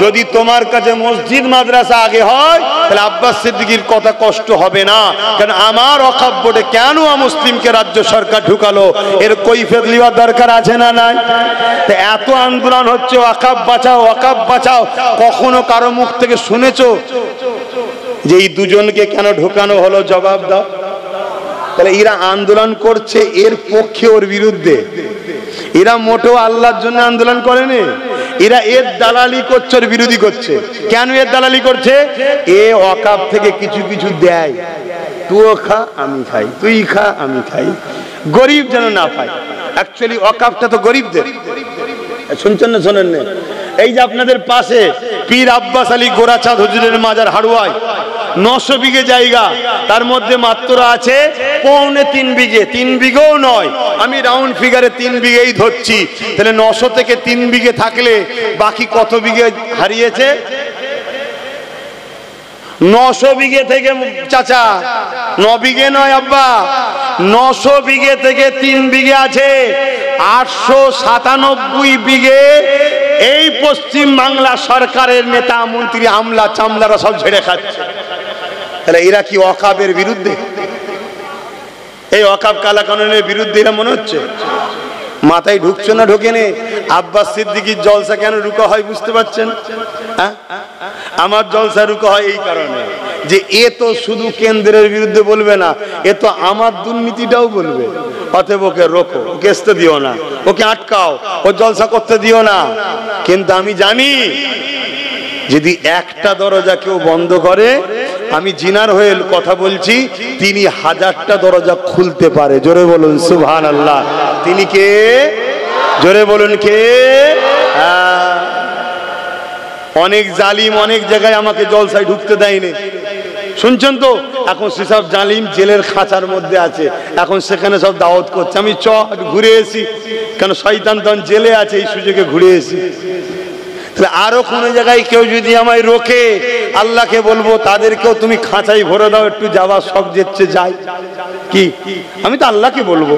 যদি তোমার কাছে মসজিদ মাদ্রাসা আগে হয় তাহলে আব্বাস সিদ্দিকীর কথা কষ্ট হবে না। কারণ আমার ওয়াকফ বোর্ডে কেন মুসলিমকে রাজ্য সরকার ঢুকালো, এর কৈফিয়ত নেওয়ার দরকার আছে না নাই? তো এত আন্দোলন হচ্ছে ওয়াকফ বাঁচাও, ওয়াকফ বাঁচাও, কখনো কারো মুখ থেকে শুনেছো যে এই দুজনকে কেন ঢোকানো হলো? জবাব দাও। তাহলে এরা আন্দোলন করছে এর পক্ষে ওর বিরুদ্ধে, এরা মোটেও আল্লাহর জন্য আন্দোলন করেনি, এরা এর দালালি করছে, ওর বিরোধী করছে। কেন এর দালালি করছে? এ ওয়াকফ থেকে কিছু কিছু দেয়, তুইও খা আমি খাই, তুই খা আমি খাই, গরিব যেন না পায়। অ্যাকচুয়ালি ওয়াকফটা তো গরিবদের। শুনছেন না? শোনেন না? এই যে আপনাদের পাশে পীর আব্বাস আলী গোরাচাঁদ হুজুরের মাজার হাড়ুয়ায় 900 বিঘে জায়গা, তার মধ্যে মাত্র আছে 3.25 বিঘে, 3 বিঘেও নয়, আমি রাউন্ড ফিগারে 3 বিঘেই ধরছি। তাহলে 900 থেকে 3 বিঘে থাকলে বাকি কত বিঘে হারিয়েছে? 900 বিঘে থেকে চাচা 9 বিঘে নয় আব্বা, 900 বিঘে থেকে 3 বিঘে আছে 897 বিঘে। এই পশ্চিম বাংলা সরকারের নেতা মন্ত্রী আমলা চামলারা সব ঝেড়ে খাচ্ছে। তাহলে এরা কি ওয়াকফের বিরুদ্ধে? এই ওয়াকফ কালাকানুনের বিরুদ্ধে এরা মনে হচ্ছে? মাথায় ঢুকছে না ঢোকে নে? আব্বাস সিদ্দিকীর জলসা কেন রুকা হয় বুঝতে পারছেন? হ্যাঁ, আমার জলসা রুকা হয় এই কারণে যে এ তো শুধু কেন্দ্রের বিরুদ্ধে বলবে না, এ তো আমার দুর্নীতিটাও বলবে। অতএব ওকে রোকো, ওকে আসতে দিও না, ওকে আটকাও, ও জলসা করতে দিও না। কিন্তু আমি জানি যদি একটা দরজা কেউ বন্ধ করে, আমি জিনার হয়ে কথা বলছি, তিনি 1000টা দরজা খুলতে পারে। জোরে বলুন সুবহানাল্লাহ। তিনি কে? জোরে বলুন কে? অনেক জালিম অনেক জায়গায় আমাকে জলসায় ঢুকতে দেয়নি, শুনছেন তো? এখন সেসব জালিম জেলের খাঁচার মধ্যে আছে, এখন সেখানে সব দাওয়াত করছে। আমি ঘুরে এসি, কেন শয়তান তখন জেলে আছে, এই সুযোগে ঘুরে এসি। আরো কোন জায়গায় কেউ যদি আমায় রোকে, আল্লাহকে বলবো তাদেরকেও তুমি খাঁচাই ভরে দাও, একটু যাওয়ার শখ যেচ্ছে যাই। কি আমি তো আল্লাহকে বলবো,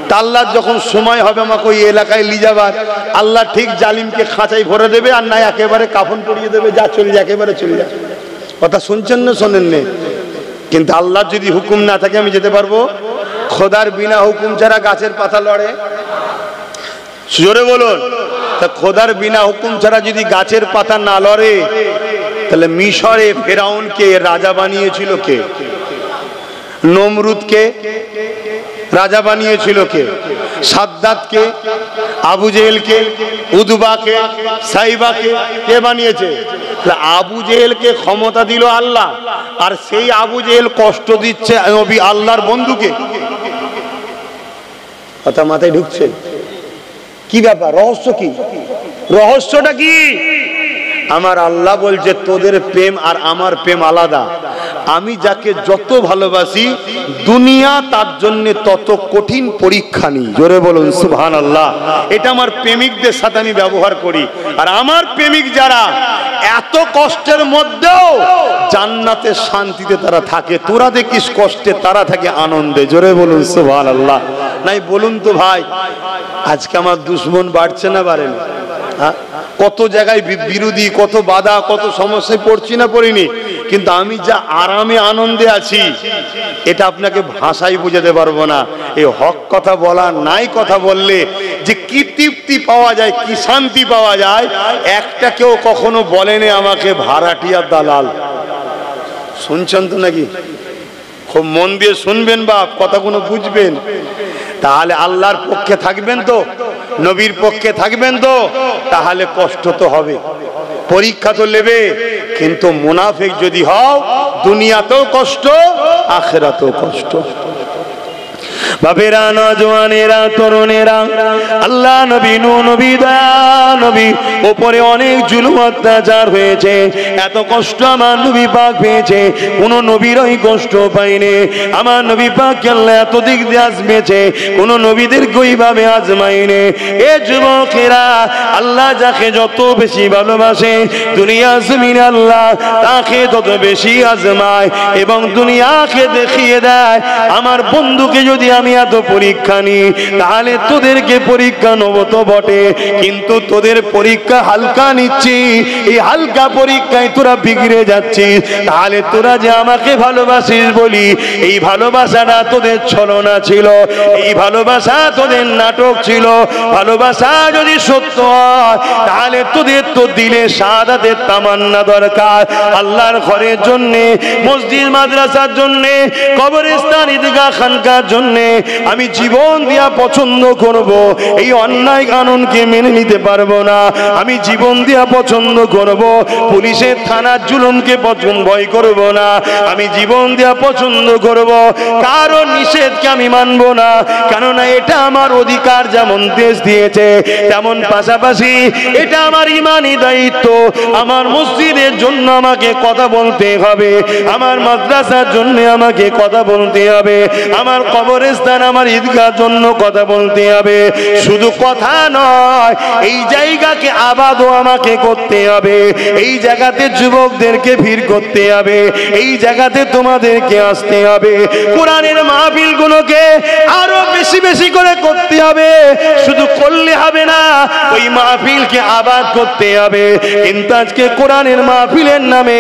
তা আল্লাহ যখন সময় হবে আমাকে ওই এলাকায় নিয়ে যাবার, আল্লাহ ঠিক জালিমকে খাঁচাই ভরে দেবে, আর না একেবারে কাফন পরিয়ে দেবে, যা চলে যা, একেবারে চলে যা। কথা শুনছেন না শোনেন নে? কিন্তু আল্লাহ যদি হুকুম না থাকে আমি যেতে পারবো? খোদার বিনা হুকুম ছাড়া গাছের পাতা লড়ে? জোরে বলুন। তা খোদার বিনা হুকুম ছাড়া যদি গাছের পাতা না লড়ে, তাহলে মিশরে ফেরাউনকে রাজা বানিয়েছিল কে? নমরুদকে রাজা বানিয়েছিল কে? সাদ্দাতকে, আবু জেহেলকে, উদবাকে, সাইবাকে কে বানিয়েছে? আবু জেহেলকে ক্ষমতা দিল আল্লাহ, আর সেই আবু জেহেল কষ্ট দিচ্ছে নবী আল্লাহর বন্ধুকে। কথা মাথায় ঢুকছে? কি ব্যাপার? রহস্য কি? রহস্যটা কি? আমার আল্লাহ বলছে তোদের প্রেম আর আমার প্রেম আলাদা। আমি যাকে যত ভালোবাসি, দুনিয়া তার জন্য তত কঠিন পরীক্ষা নিই। জোরে বলুন সুবহানাল্লাহ। এটা আমার প্রেমিকদের সাথে আমি ব্যবহার করি। আর আমার প্রেমিক যারা, এত কষ্টের মধ্যেও জান্নাতে শান্তিতে তারা থাকে। তোরা দেখিস কষ্টে, তারা থাকে আনন্দে। জোরে বলুন সুবহানাল্লাহ। নাই বলুন তো ভাই, আজকে আমার দুশ্মন বাড়ছে না বাড়ে না? কত জায়গায় বিরোধী, কত বাধা, কত সমস্যায় পড়ছি না পড়িনি? কিন্তু আমি যা আরামে আনন্দে আছি, এটা আপনাকে ভাষায় বুঝাতে পারবো না। এই হক কথা বলা, নাই কথা বললে যে কি তৃপ্তি পাওয়া যায়, কি শান্তি পাওয়া যায়, একটা কেউ কখনো বলেনি আমাকে ভাড়াটিয়া দালাল। শুনছেন তো নাকি? খুব মন দিয়ে শুনবেন বাপ, কথাগুলো বুঝবেন। তাহলে আল্লাহর পক্ষে থাকবেন তো, নবীর পক্ষে থাকবেন তো, তাহলে কষ্ট তো হবে, পরীক্ষা তো নেবে। কিন্তু মুনাফিক যদি হও, দুনিয়াতেও কষ্ট, আখিরাতেও কষ্ট। বাপেরা, নওজওয়ানেরা, তরুণেরা, আল্লাহ নবী, নবী, দয়া নবী উপরে অনেক জুলুম অত্যাচার হয়েছে। এত কষ্ট আমার নবী পাক পেয়েছে, কোন নবীর ওই কষ্ট পাইনি। আমার নবী পাক আল্লাহ এত দিক দিয়ে আজমেছে, কোন নবীদের ওইভাবে আজমাইনি। এ যুবকেরা, আল্লাহ যাকে যত বেশি ভালোবাসে, দুনিয়া জমিনে আল্লাহ তাকে তত বেশি আজমায় এবং দুনিয়াকে দেখিয়ে দেয় আমার বন্ধুকে যদি আমি এত পরীক্ষা নি, তাহলে তোদেরকে পরীক্ষা নেব তো বটে, কিন্তু তোদের পরীক্ষা হালকা নিচ্ছি, এই হালকা পরীক্ষায় তোরা বিগড়ে যাচ্ছিস। তাহলে তোরা যে আমাকে ভালোবাসিস বলি, এই ভালোবাসাটা তোদের ছলনা ছিল, এই ভালোবাসা তোদের নাটক ছিল। ভালোবাসা যদি সত্য হয়, তাহলে তোদের তো দিলে শাহাদাতের তামান্না দরকার। আল্লাহর ঘরের জন্যে, মসজিদ মাদ্রাসার জন্যে, কবরস্থান, ঈদগাহ খানকার জন্য আমি জীবন দিয়া পছন্দ করব, এই অন্যায় কানুনকে মেনে নিতে পারবো না। আমি জীবন দিয়া পছন্দ করব, পুলিশের থানার জুলুমকে ভয় করব না। আমি জীবন দিয়া পছন্দ করব, কারো নিষেধকে আমি মানব না, কেননা এটা আমার অধিকার। যেমন দেশ দিয়েছে তেমন পাশাপাশি এটা আমার ইমানি দায়িত্ব। আমার মসজিদের জন্য আমাকে কথা বলতে হবে, আমার মাদ্রাসার জন্য আমাকে কথা বলতে হবে, আমার কবরস্থান আমার ঈদগাহর জন্য কথা বলতে হবে। শুধু কথা নয়, এই জায়গাকে আবাদও আমাকে করতে হবে, এই জায়গাতে যুবকদেরকে ভিড় করতে হবে, এই জায়গাতে তোমাদেরকে আসতে হবে। কোরআনের মাহফিলগুলোকে আরো বেশি বেশি করে করতে হবে। শুধু করলে হবে না, ওই মাহফিলকে আবাদ করতে হবে। কিন্তু আজকে কোরআনের মাহফিলের নামে,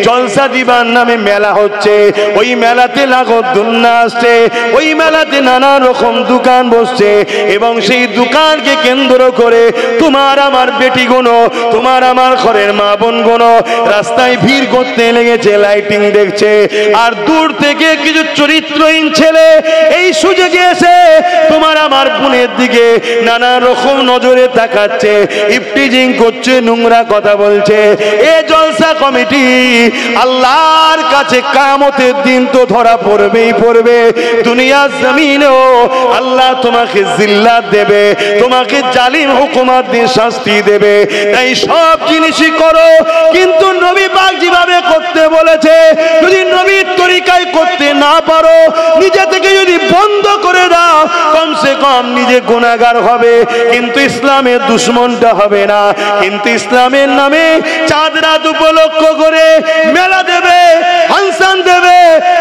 জলসা দিবার নামে মেলা হচ্ছে, ওই মেলাতে লাগত দুন্না আসছে, ওই মেলাতে নানা রকম দোকান বসছে, এবং সেই দোকানকে কেন্দ্র করে তোমার আমার বেটিগুলো, তোমার আমার ঘরের মা বোনগুলো রাস্তায় ভিড় করতে লেগেছে, লাইটিং দেখছে। আর দূর থেকে কিছু চরিত্রহীন ছেলে এই সুযোগে এসে তোমার আমার বোনের দিকে নানা রকম নজরে তাকাচ্ছে, ইফটিজিং করছে, নোংরা কথা বলছে। এ জলসা কমিটি আল্লাহর কাছে কিয়ামতের দিন তো ধরা পড়বেই পড়বে। দুনিয়ার জমিনেও আল্লাহ তোমাকে জিল্লাত দেবে, তোমাকে জালিম হুকুমত দিয়ে শাস্তি দেবে। তাই সব জিনিসই করো, কিন্তু নবী পাক যেভাবে করতে বলেছে, যদি নবীর তরিকায় করতে না পারো, নিজে থেকে যদি বন্ধ করে দাও, কমসে কম নিজে গুনাহগার হবে, কিন্তু ইসলামের দুশমনটা হবে না। কিন্তু ইসলামের নামে চাঁদ রাত উপলক্ষ করে মেলা দেবে, ফাংশন দেবে,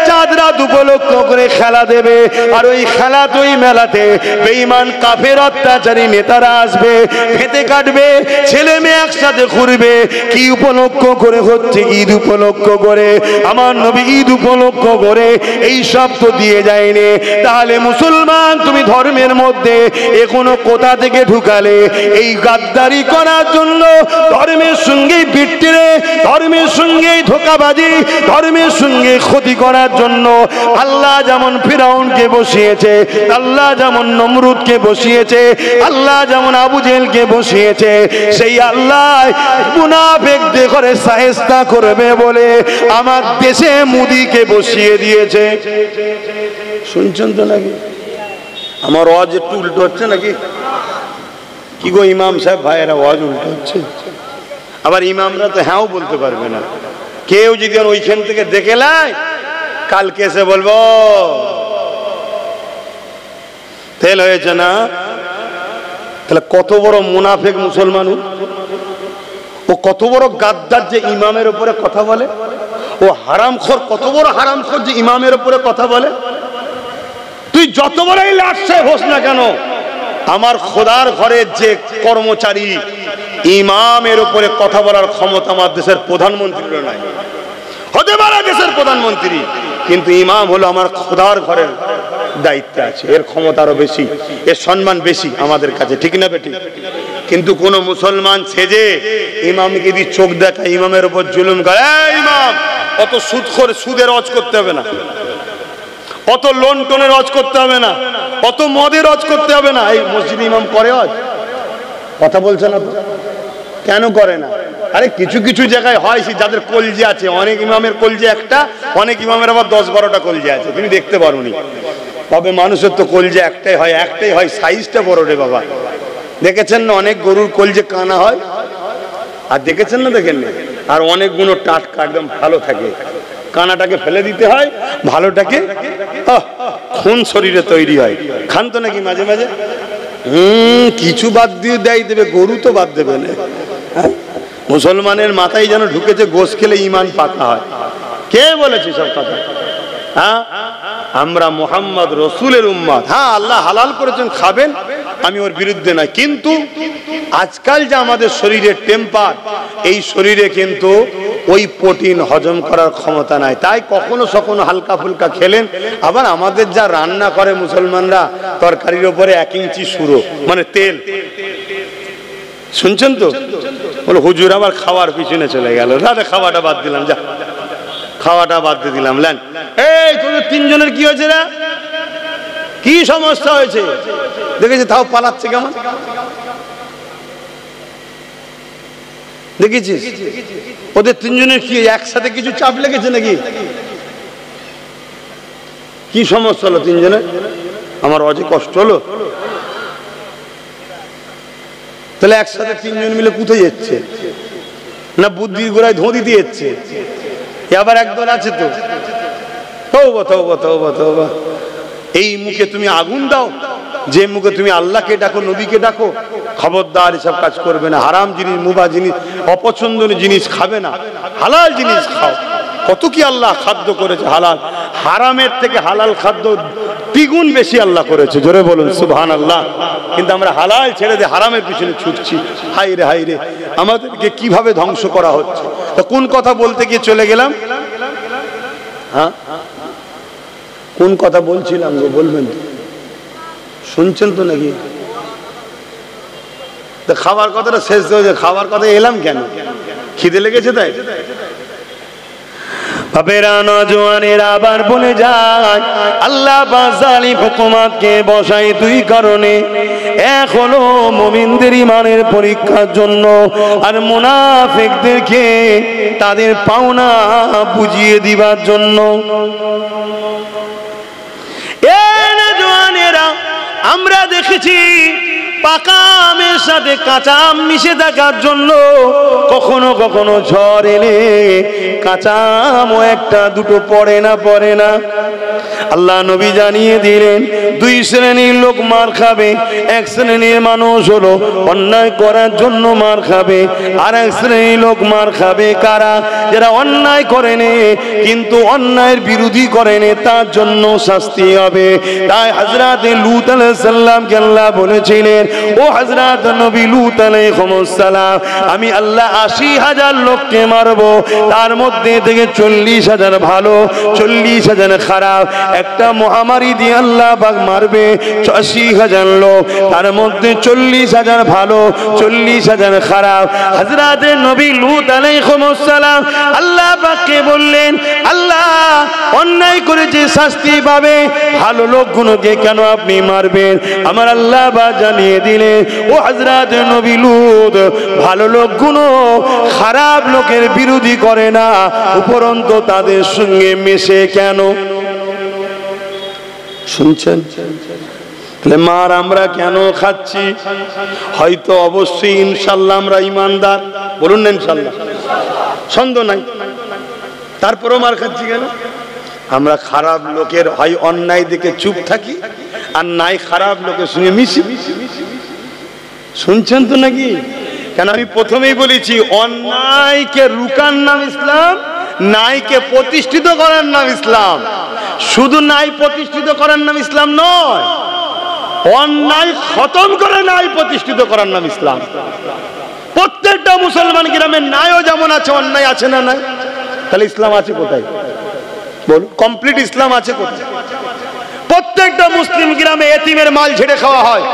চাঁদ রাত উপলক্ষ করে খেলা দেবে, আর ওই খেলাতে, ওই মেলাতে বেঈমান কাফের অত্যাচারী নেতারা আসবে, ফেতে কাটবে, ছেলে মেয়ে একসাথে ঘুরবে। কি উপলক্ষ করে হচ্ছে? ঈদ উপলক্ষ করে। আমার নবী ঈদ উপলক্ষ করে এই সব তো দিয়ে যায়নি। তাহলে মুসলমান, তুমি ধর্মের মধ্যে এখনো কোথা থেকে ঢুকালে? এই গাদ্দারি করার জন্য, ধর্মের সঙ্গে বিট্টিরে, ধর্মের সঙ্গে ধোঁকাবাজি, ধর্মের সঙ্গে ক্ষতি করার জন্য আল্লাহ যেমন ফিরাউনকে বসিয়েছে, আল্লাহ যেমন নমরুদকে বসিয়েছে, আল্লাহ যেমন আবু জেহেলকে বসিয়েছে, সেই আল্লাহ মুনাফিকদের করে শায়েস্তা করবে বলে আমার দেশে মোদিকে বসিয়ে দিয়েছে। শুনছেন তো নাকি? আমার ওয়াজ একটু উল্টো হচ্ছে নাকি? কি গো ইমাম সাহেব ভাইয়েরা, ওয়াজ উল্টো হচ্ছে? আবার ইমামরা তো হ্যাঁও বলতে পারবে না। কেউ যদি ওইখান থেকে দেখে লাই, কালকে এসে বলবো তেল হয়েছে না। তাহলে কত বড় মুনাফিক মুসলমান, ও কত বড় গাদ্দার যে ইমামের উপরে কথা বলে, ও হারামখোর, কত বড় হারামখোর যে ইমামের উপরে কথা বলে। তুই যত বড়ই লাট সাহেব হোস না কেন, আমার খোদার ঘরের যে কর্মচারী, ইমামের উপরে কথা বলার ক্ষমতা আমার দেশের প্রধানমন্ত্রীর নাই। হতে পারে দেশের প্রধানমন্ত্রী, কিন্তু ইমাম হলো আমার খোদার ঘরের দায়িত্বে আছে, এর ক্ষমতা আরো বেশি, এর সম্মান বেশি আমাদের কাছে, ঠিক না বেটি? কিন্তু কোন মুসলমান সেজে ইমামকে দিয়ে চোখ দেখায়, ইমামের উপর জুলুম করে। ইমাম অত সুদ করে, সুদের রজ করতে হবে না, অত লোন টোনের রজ করতে হবে না, অত মদের রজ করতে হবে না। এই মসজিদ ইমাম করে রজ? কথা বলছে না তো, কেন করে না? আরে কিছু কিছু জায়গায় হয়, যাদের কলজে আছে, অনেক ইমামের কলজে একটা, অনেক ইমামের আবার 10-12টা কলজে আছে, তুমি দেখতে পারোনি। তবে মানুষের তো কলজে একটাই হয়, একটাই হয়, সাইজটা বড় রে বাবা। দেখেছেন না অনেক গরুর কলজে কানা হয়? আর দেখেছেন না, দেখেন না? আর অনেকগুলো টাটকা একদম ভালো থাকে, কানাটাকে ফেলে দিতে হয়, ভালোটাকে খুন শরীরে তৈরি হয়। খান তো নাকি মাঝে মাঝে? কিছু বাদ দিয়ে দেবে, গরু তো বাদ দেবে না। মুসলমানের মাথায় যেন ঢুকেছে গোশ খেলে ইমান পাকা হয়। কে বলেছে সব কথা? হ্যাঁ, আমরা মুহাম্মদ রসুলের উম্মত। হ্যাঁ, আল্লাহ হালাল করেছেন, খাবেন, আমি ওর বিরুদ্ধে নাই। কিন্তু আজকাল যে আমাদের শরীরের টেম্পার, এই শরীরে কিন্তু ওই প্রোটিন হজম করার ক্ষমতা নাই। তাই কখনো সখনো হালকা ফুলকা খেলেন। আবার আমাদের যা রান্না করে মুসলমানরা, তরকারির উপরে 1 ইঞ্চি সুরো, মানে তেল। শুনছেন তো? বলো হুজুর আবার খাওয়ার পিছনে চলে গেল। দাদা খাওয়াটা বাদ দিলাম, যা খাওয়াটা বাদ দিয়ে দিলাম। লেন, এই তোদের 3 জনের কি হয়েছে রে? কি সমস্যা হয়েছে দেখেছি, তাও পালাচ্ছে কেমন দেখেছিস? ওদের তিনজনের কি একসাথে কিছু চাপ লেগেছে নাকি? কি সমস্যা হলো তিনজনের? আমার অজে কষ্ট হলো। তাহলে একসাথে তিনজন মিলে কোথায় যাচ্ছে? না বুদ্ধির গোড়ায় ধোঁ দিতে যাচ্ছে? আবার একদল আছে তো তওবা তওবা তওবা তওবা, এই মুখে তুমি আগুন দাও, যে মুখে তুমি আল্লাহকে ডাকো, নবীকে ডাকো। খবরদার এসব কাজ করবে না। হারাম জিনিস, মুবা জিনিস, অপছন্দনীয় জিনিস খাবে না, হালাল জিনিস খাও। কত কি আল্লাহ খাদ্য করেছে হালাল, হারামের থেকে হালাল খাদ্য দ্বিগুণ বেশি আল্লাহ করেছে। জোরে বলুন সুবহানাল্লাহ। কিন্তু আমরা হালাল ছেড়ে দিয়ে হারামের পিছনে ছুটছি। হাই রে হাই রে, আমাদেরকে কিভাবে ধ্বংস করা হচ্ছে। তো কোন কথা বলতে গিয়ে চলে গেলাম? হ্যাঁ, কোন কথা বলছিলাম গো? বলবেন শুনছেন তো নাকি? খাবার কথাটা শেষ হয়েছে। খাবার কথা এলাম কেন? খিদে লেগেছে তাই। বাপেরা নওজোয়ানেরা আবার বলে যায়, আল্লাহ পাক জালিম হুকুমাতকে বসাই দুই কারণে। এক হলো মুমিনদের ঈমানের পরীক্ষার জন্য, আর মুনাফিকদেরকে তাদের পাওনা বুঝিয়ে দিবার জন্য। আমরা দেখেছি পাকা আমের সাথে কাঁচা আম মিশে থাকার জন্য কখনো কখনো ঝড় এলে কাঁচা আমও একটা দুটো পড়ে না। আল্লাহ নবী জানিয়ে দিলেন, দুই শ্রেণীর লোক মার খাবে। এক শ্রেণীর মানুষ হলো অন্যায় করার জন্য মার খাবে, আর এক শ্রেণীর লোক মার খাবে কারা? যারা অন্যায় করেনি কিন্তু অন্যায়ের বিরোধী করেনি, তার জন্য শাস্তি হবে। তাই হযরত লূত আলাইহিস সালামকে আল্লাহ বলেছিলেন, ও হযরত নবী লূত আলাইহিস সালাম, আমি আল্লাহ ৮০,০০০ লোককে মারবো, তার মধ্যে থেকে ৪০,০০০ ভালো, ৪০,০০০ খারাপ। একটা মহামারী দিয়ে আল্লাহ পাক মারবে ৮০,০০০ লোক, তার মধ্যে ৪০,০০০ ভালো, ৪০,০০০ খারাপ। হযরত নবী লূত আলাইহিস সালাম আল্লাহ পাককে বললেন, আল্লাহ অন্যায় করেছে শাস্তি পাবে, ভালো লোকগুলোকে কেন আপনি মারবেন? আমার আল্লাহ পাক জানিয়ে দিলেন, ও হযরত নবী লূত, ভালো লোকগুলো খারাপ লোকের বিরোধী করে না, উপরন্তু তাদের সঙ্গে মেশে কেন? শুনছেন? তাহলে মার আমরা কেন খাচ্ছি? হয়তো অবশ্যই ইনশাআল্লাহ আমরা ঈমানদার, বলুন না ইনশাআল্লাহ, সন্দেহ নাই। তারপরেও মার খাচ্ছি কেন? আমরা খারাপ লোকের হয় অন্যায় দেখে চুপ থাকি, আর নাই খারাপ লোকের সঙ্গে মিশি। শুনছেন তো নাকি? কেন আমি প্রথমেই বলেছি, অন্যায়কে রুকার নাম ইসলাম, নাইকে প্রতিষ্ঠিত করার নাম ইসলাম। শুধু নাই প্রতিষ্ঠিত করার নাম ইসলাম নয়, অন্যায় খতম করে নাই প্রতিষ্ঠিত করার নাম ইসলাম। প্রত্যেকটা মুসলমান গ্রামে ন্যায়ও যেমন আছে, অন্যায় আছে না নাই? তাহলে ইসলাম আছে কোথায়? বলুন, কমপ্লিট ইসলাম আছে কোথায়? প্রত্যেকটা মুসলিম গ্রামে এতিমের মাল ছেড়ে খাওয়া হয়,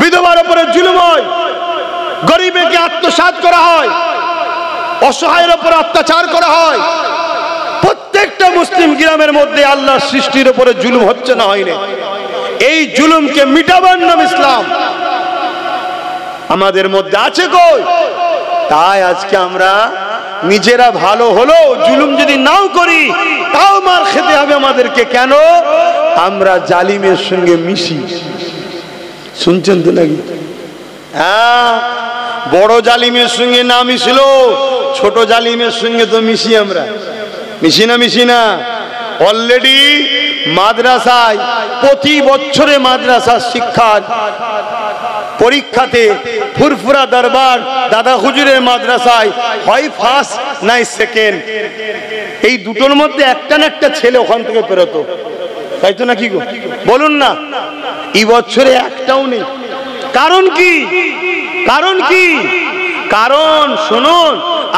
বিধবার উপরে জুলুম হয়, গরিবকে আত্মসাৎ করা হয়, অসহায়ের উপর অত্যাচার করা হয়। প্রত্যেকটা মুসলিম গ্রামের মধ্যে আল্লাহর সৃষ্টির উপরে জুলুম হচ্ছে না হয়নি? এই জুলুমকে মিটাবার নাম ইসলাম। আমাদের মধ্যে আছে কই? তাই আজকে আমরা নিজেরা ভালো হলো জুলুম যদি নাও করি, তাও মার খেতে হবে আমাদেরকে। কেন? আমরা জালিমের সঙ্গে মিশি। শুনছেন তো নাকি? হ্যাঁ, বড় জালিমের সঙ্গে না মিশলো ছোট জালিমের সঙ্গে তো মিশি। আমরা মিশি না? অলরেডি মাদ্রাসায় প্রতি বছরে মাদ্রাসার শিক্ষার পরীক্ষাতে ফুরফুরা দরবার দাদা হুজুরের মাদ্রাসায় হয় ফার্স্ট নাই সেকেন্ড, এই দুটোর মধ্যে একটা না একটা ছেলে ওখান থেকে বেরোতো, তাই তো নাকি গো? বলুন না। এই বছরে একটাও নেই। কারণ কি? কারণ শুনুন,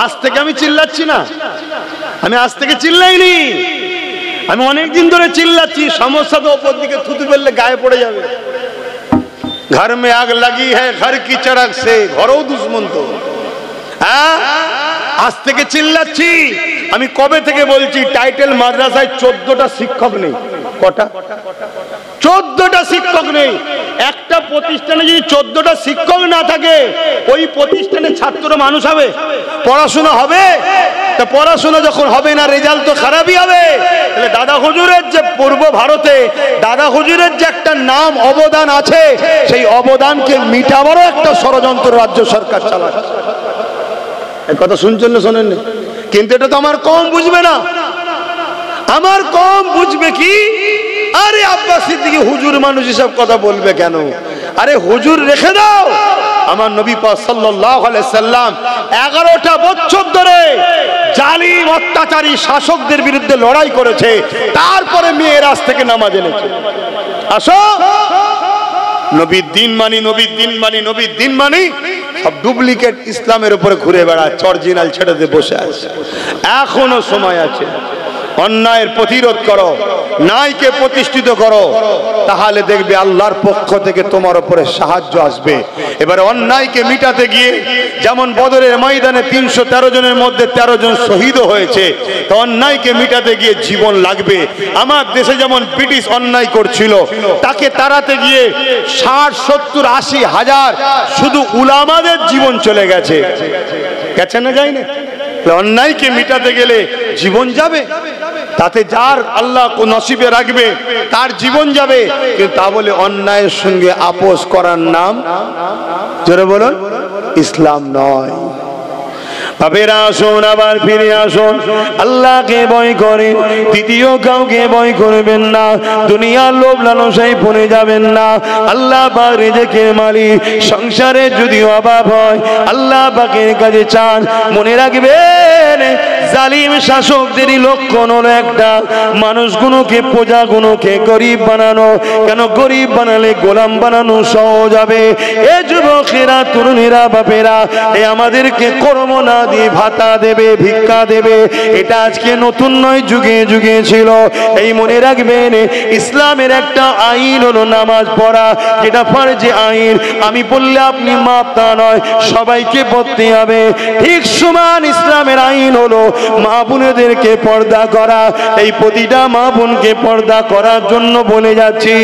আজ থেকে আমি চিল্লাচ্ছি না, আমি আজ থেকে চিল্লাইনি, আমি অনেকদিন ধরে চিল্লাচ্ছি। সমস্যা তো ওপর দিকে থুতু ফেললে গায়ে পড়ে যাবে। ঘর মে আগ লাগি হ্যায় ঘর কি চড়ক সে, ঘরেও দুশ্মন তো। হ্যাঁ, আজ থেকে চিল্লাচ্ছি। আমি কবে থেকে বলছি, টাইটেল মাদ্রাসায় 14টা শিক্ষক নেই। কটা? 14টা শিক্ষক নেই। একটা প্রতিষ্ঠানে যদি 14টা শিক্ষক না থাকে, ওই প্রতিষ্ঠানে ছাত্র মানুষ হবে? পড়াশোনা হবে? তা পড়াশোনা যখন হবে না, রেজাল্ট তো খারাপই হবে। তাহলে দাদা হুজুরের যে পূর্ব ভারতে দাদা হুজুরের যে একটা নাম অবদান আছে, সেই অবদানকে মিটাবারও একটা ষড়যন্ত্র রাজ্য সরকার চালাচ্ছে। এই কথা শুনছেন না শোনেন? কিন্তু এটা তো আমার কম বুঝবে না। আমার কম বুঝবে কি? আরে আব্বাস সিদ্দিকী হুজুর মানুষ এসব কথা বলবে কেন? আরে হুজুর রেখে দাও। আমার নবী পাক সাল্লাল্লাহু আলাইহি সাল্লাম 11টা বছর ধরে জালিম অত্যাচারী শাসকদের বিরুদ্ধে লড়াই করেছে, তারপরে মেয়েরাজ থেকে নামাজ এনেছে। আসো, নবীর দিন মানি, নবীর দিন মানি, নবীর দিন মানি। সব ডুপ্লিকেট ইসলামের উপরে ঘুরে বেড়াচ্ছে, অরিজিনাল ছেড়ে দিয়ে বসে আছে। এখনো সময় আছে। অন্যায়ের প্রতিরোধ করো, ন্যায়কে প্রতিষ্ঠিত করো, তাহলে দেখবে আল্লাহর পক্ষ থেকে তোমার উপরে সাহায্য আসবে। এবারে অন্যায়কে মিটাতে গিয়ে যেমন বদরের ময়দানে 313 জনের মধ্যে 13 জন শহীদ হয়েছে, তো অন্যায়কে মিটাতে গিয়ে জীবন লাগবে। আমার দেশে যেমন ব্রিটিশ অন্যায় করছিল, তাকে তাড়াতে গিয়ে 60, 70, 80 হাজার শুধু উলামাদের জীবন চলে গেছে। গেছে না, যায় না? অন্যায়কে মিটাতে গেলে জীবন যাবে, তাতে যার আল্লাহ নসিবে রাখবে তার জীবন যাবে। কিন্তু তা বলে অন্যায়ের সঙ্গে আপোষ করার নাম, জোরে বলুন, ইসলাম নয়। বাপেরা আসুন, আবার ফিরে আসুন, আল্লাহকে ভয় করে তৃতীয় কাউকে ভয় করবেন না। দুনিয়ার লোভ লালসায় পড়ে যাবেন না। আল্লাহ পাক রিজেকের মালিক। সংসারে যদি অভাব হয়, আল্লাহ পাকের কাছে চান। মনে রাখবেন, জালিম শাসকদেরই লক্ষণ হলো একটা, মানুষগুলোকে, প্রজাগুলোকে গরিব বানানো। কেন গরিব বানালে গোলাম বানানো সহজ হবে। এ যুবকেরা, তরুণীরা, বাপেরা, এ আমাদেরকে কর্ম না দিয়ে ভাতা দেবে, ভিক্ষা দেবে, এটা আজকে নতুন নয়, যুগে যুগে ছিল। এই মনে রাখবেন, ইসলামের একটা আইন হলো নামাজ পড়া, যেটা ফরজে আইন। আমি বললে আপনি মাপ, তা নয়, সবাইকে পড়তে হবে। ঠিক সমান ইসলামের আইন হলো মা বোনেদেরকে পর্দা করা। এই প্রতিটা মা বোনকে পর্দা করার জন্য বলে যাচ্ছি,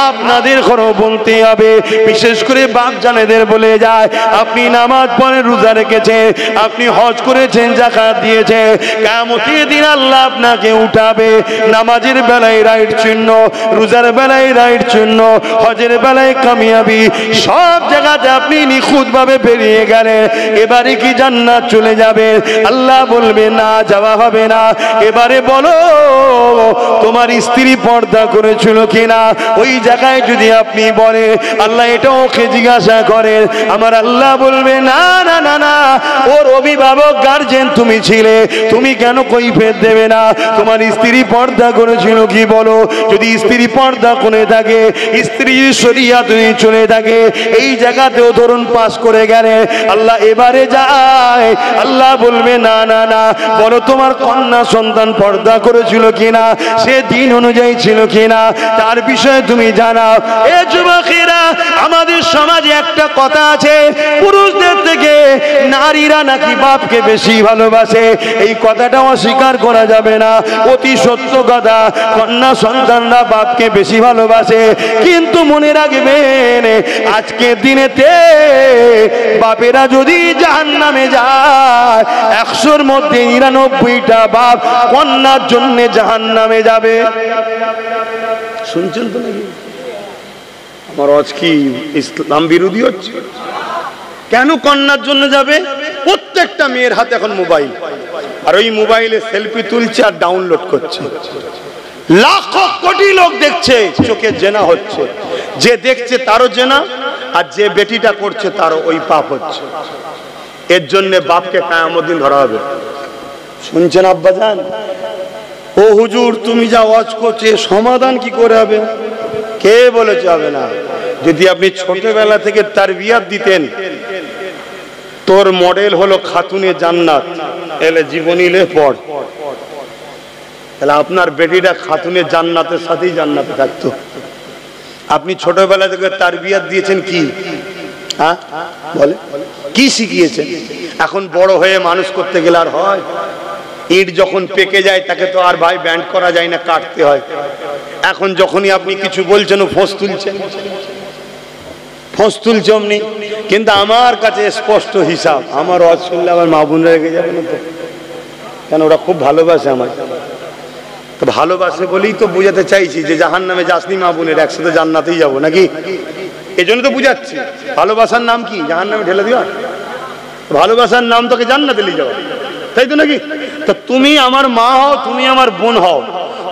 আপনাদের ঘরও বলতে হবে। বিশেষ করে বাপ জানেদের বলে যায়, আপনি নামাজ পড়ে, রোজা রেখেছে, আপনি হজ করেছেন, যাকাত দিয়েছে, কিয়ামতের দিন আল্লাহ আপনাকে উঠাবে। নামাজের বেলায় রাইট চিহ্ন, রোজার বেলায় রাইট চিহ্ন, হজের বেলায় কামিয়াবি, সব জায়গাতে আপনি নিখুঁত ভাবে বেরিয়ে গেলেন। এবারে কি জান্নাত চলে যাবে? আল্লাহ বলবে না, যাওয়া হবে না। এবারে বলো, তোমার স্ত্রী পর্দা করেছিল কিনা? ওই জায়গায় যদি আপনি বলে, আল্লাহ এটা ওকে জিজ্ঞাসা করেন, আমার আল্লাহ বলবে না না না না, ওর অভিভাবক গার্জেন তুমি ছিলে, তুমি কেন কৈফিয়ত দেবে না? তোমার স্ত্রী পর্দা করেছিল কি বলো? যদি স্ত্রী পর্দা করে থাকে, স্ত্রী শরিয়াত চলে থাকে, এই জায়গাতেও ধরুন পাস করে গেলে, আল্লাহ এবারে যায়, আল্লাহ বলবে না না না, বলো তোমার কন্যা সন্তান পর্দা করেছিল কিনা, সে দিন অনুযায়ী ছিল কিনা, তার বিষয়ে তুমি জানাও। এ যুবকেরা, আমাদের সমাজে একটা কথা আছে, পুরুষদের থেকে নারীরা নাকি বাপকে বেশি ভালোবাসে। এই কথাটা অস্বীকার করা যাবে না, অতি সত্য কথা। কন্যা সন্তানরা বাপকে বেশি ভালোবাসে, কিন্তু মনে রাখবেন, আজকের দিনেতে বাপেরা যদি জাহান্নামে যায়, 100-র মধ্যে 99টা বাপ কন্যার জন্য জাহান্নামে যাবে। শুনছেন তো নাকি? আমার আজ কি ইসলাম বিরোধী হচ্ছে? কেন কন্যার জন্য যাবে? প্রত্যেকটা মেয়ের হাতে এখন মোবাইল, আর ওই মোবাইলে সেলফি তুলছে আর ডাউনলোড করছে। লাখো কোটি লোক দেখছে, চোখে জেনা হচ্ছে। যে দেখছে তারও জেনা, আর যে বেটিটা করছে তারও ওই পাপ হচ্ছে। এর জন্য বাপকে কিয়ামত দিন ধরা হবে। শুনছেন আব্বাজান? ও হুজুর, তুমি যা ওয়াজ করছে, সমাধান কি করে হবে? কে বলেছে হবে না? যদি আপনি ছোটবেলা থেকে তারবিয়াত দিতেন, তোর মডেল হলো খাতুনে জান্নাত, এলে জীবনী লে পড়, তাহলে আপনার বেটিটা খাতুনে জান্নাতের সাথেই জান্নাতে থাকতো। আপনি ছোটবেলা থেকে তারবিয়াত দিয়েছেন কি? হ্যাঁ বলে, কি শিখিয়েছেন? এখন বড় হয়ে মানুষ করতে গেলে আর হয়? ইট যখন পেকে যায়, তাকে তো আর ভাই ব্যান্ড করা যায় না, কাটতে হয়। এখন যখনই আপনি কিছু বলছেন ও ফোঁস তুলছেন, ফোঁস তুলছে অমনি। কিন্তু আমার কাছে স্পষ্ট হিসাব, আমার ওয়াজ শুনলে আমার মা বোনরা রেখে যাবে না তো? কেন? ওরা খুব ভালোবাসে আমার, তো ভালোবাসে বলেই তো বুঝাতে চাইছি যে জাহান্নামে যাসনি মা বোনের, একসাথে জান্নাতেই যাবো নাকি? এই জন্য তো বুঝাচ্ছি। ভালোবাসার নাম কি? জাহান্নামে ঢেলে দেওয়া? ভালোবাসার নাম তোকে জান্নাতে নিয়ে যাওয়া, তাই তো নাকি? তো তুমি আমার মা হও, তুমি আমার বোন হও,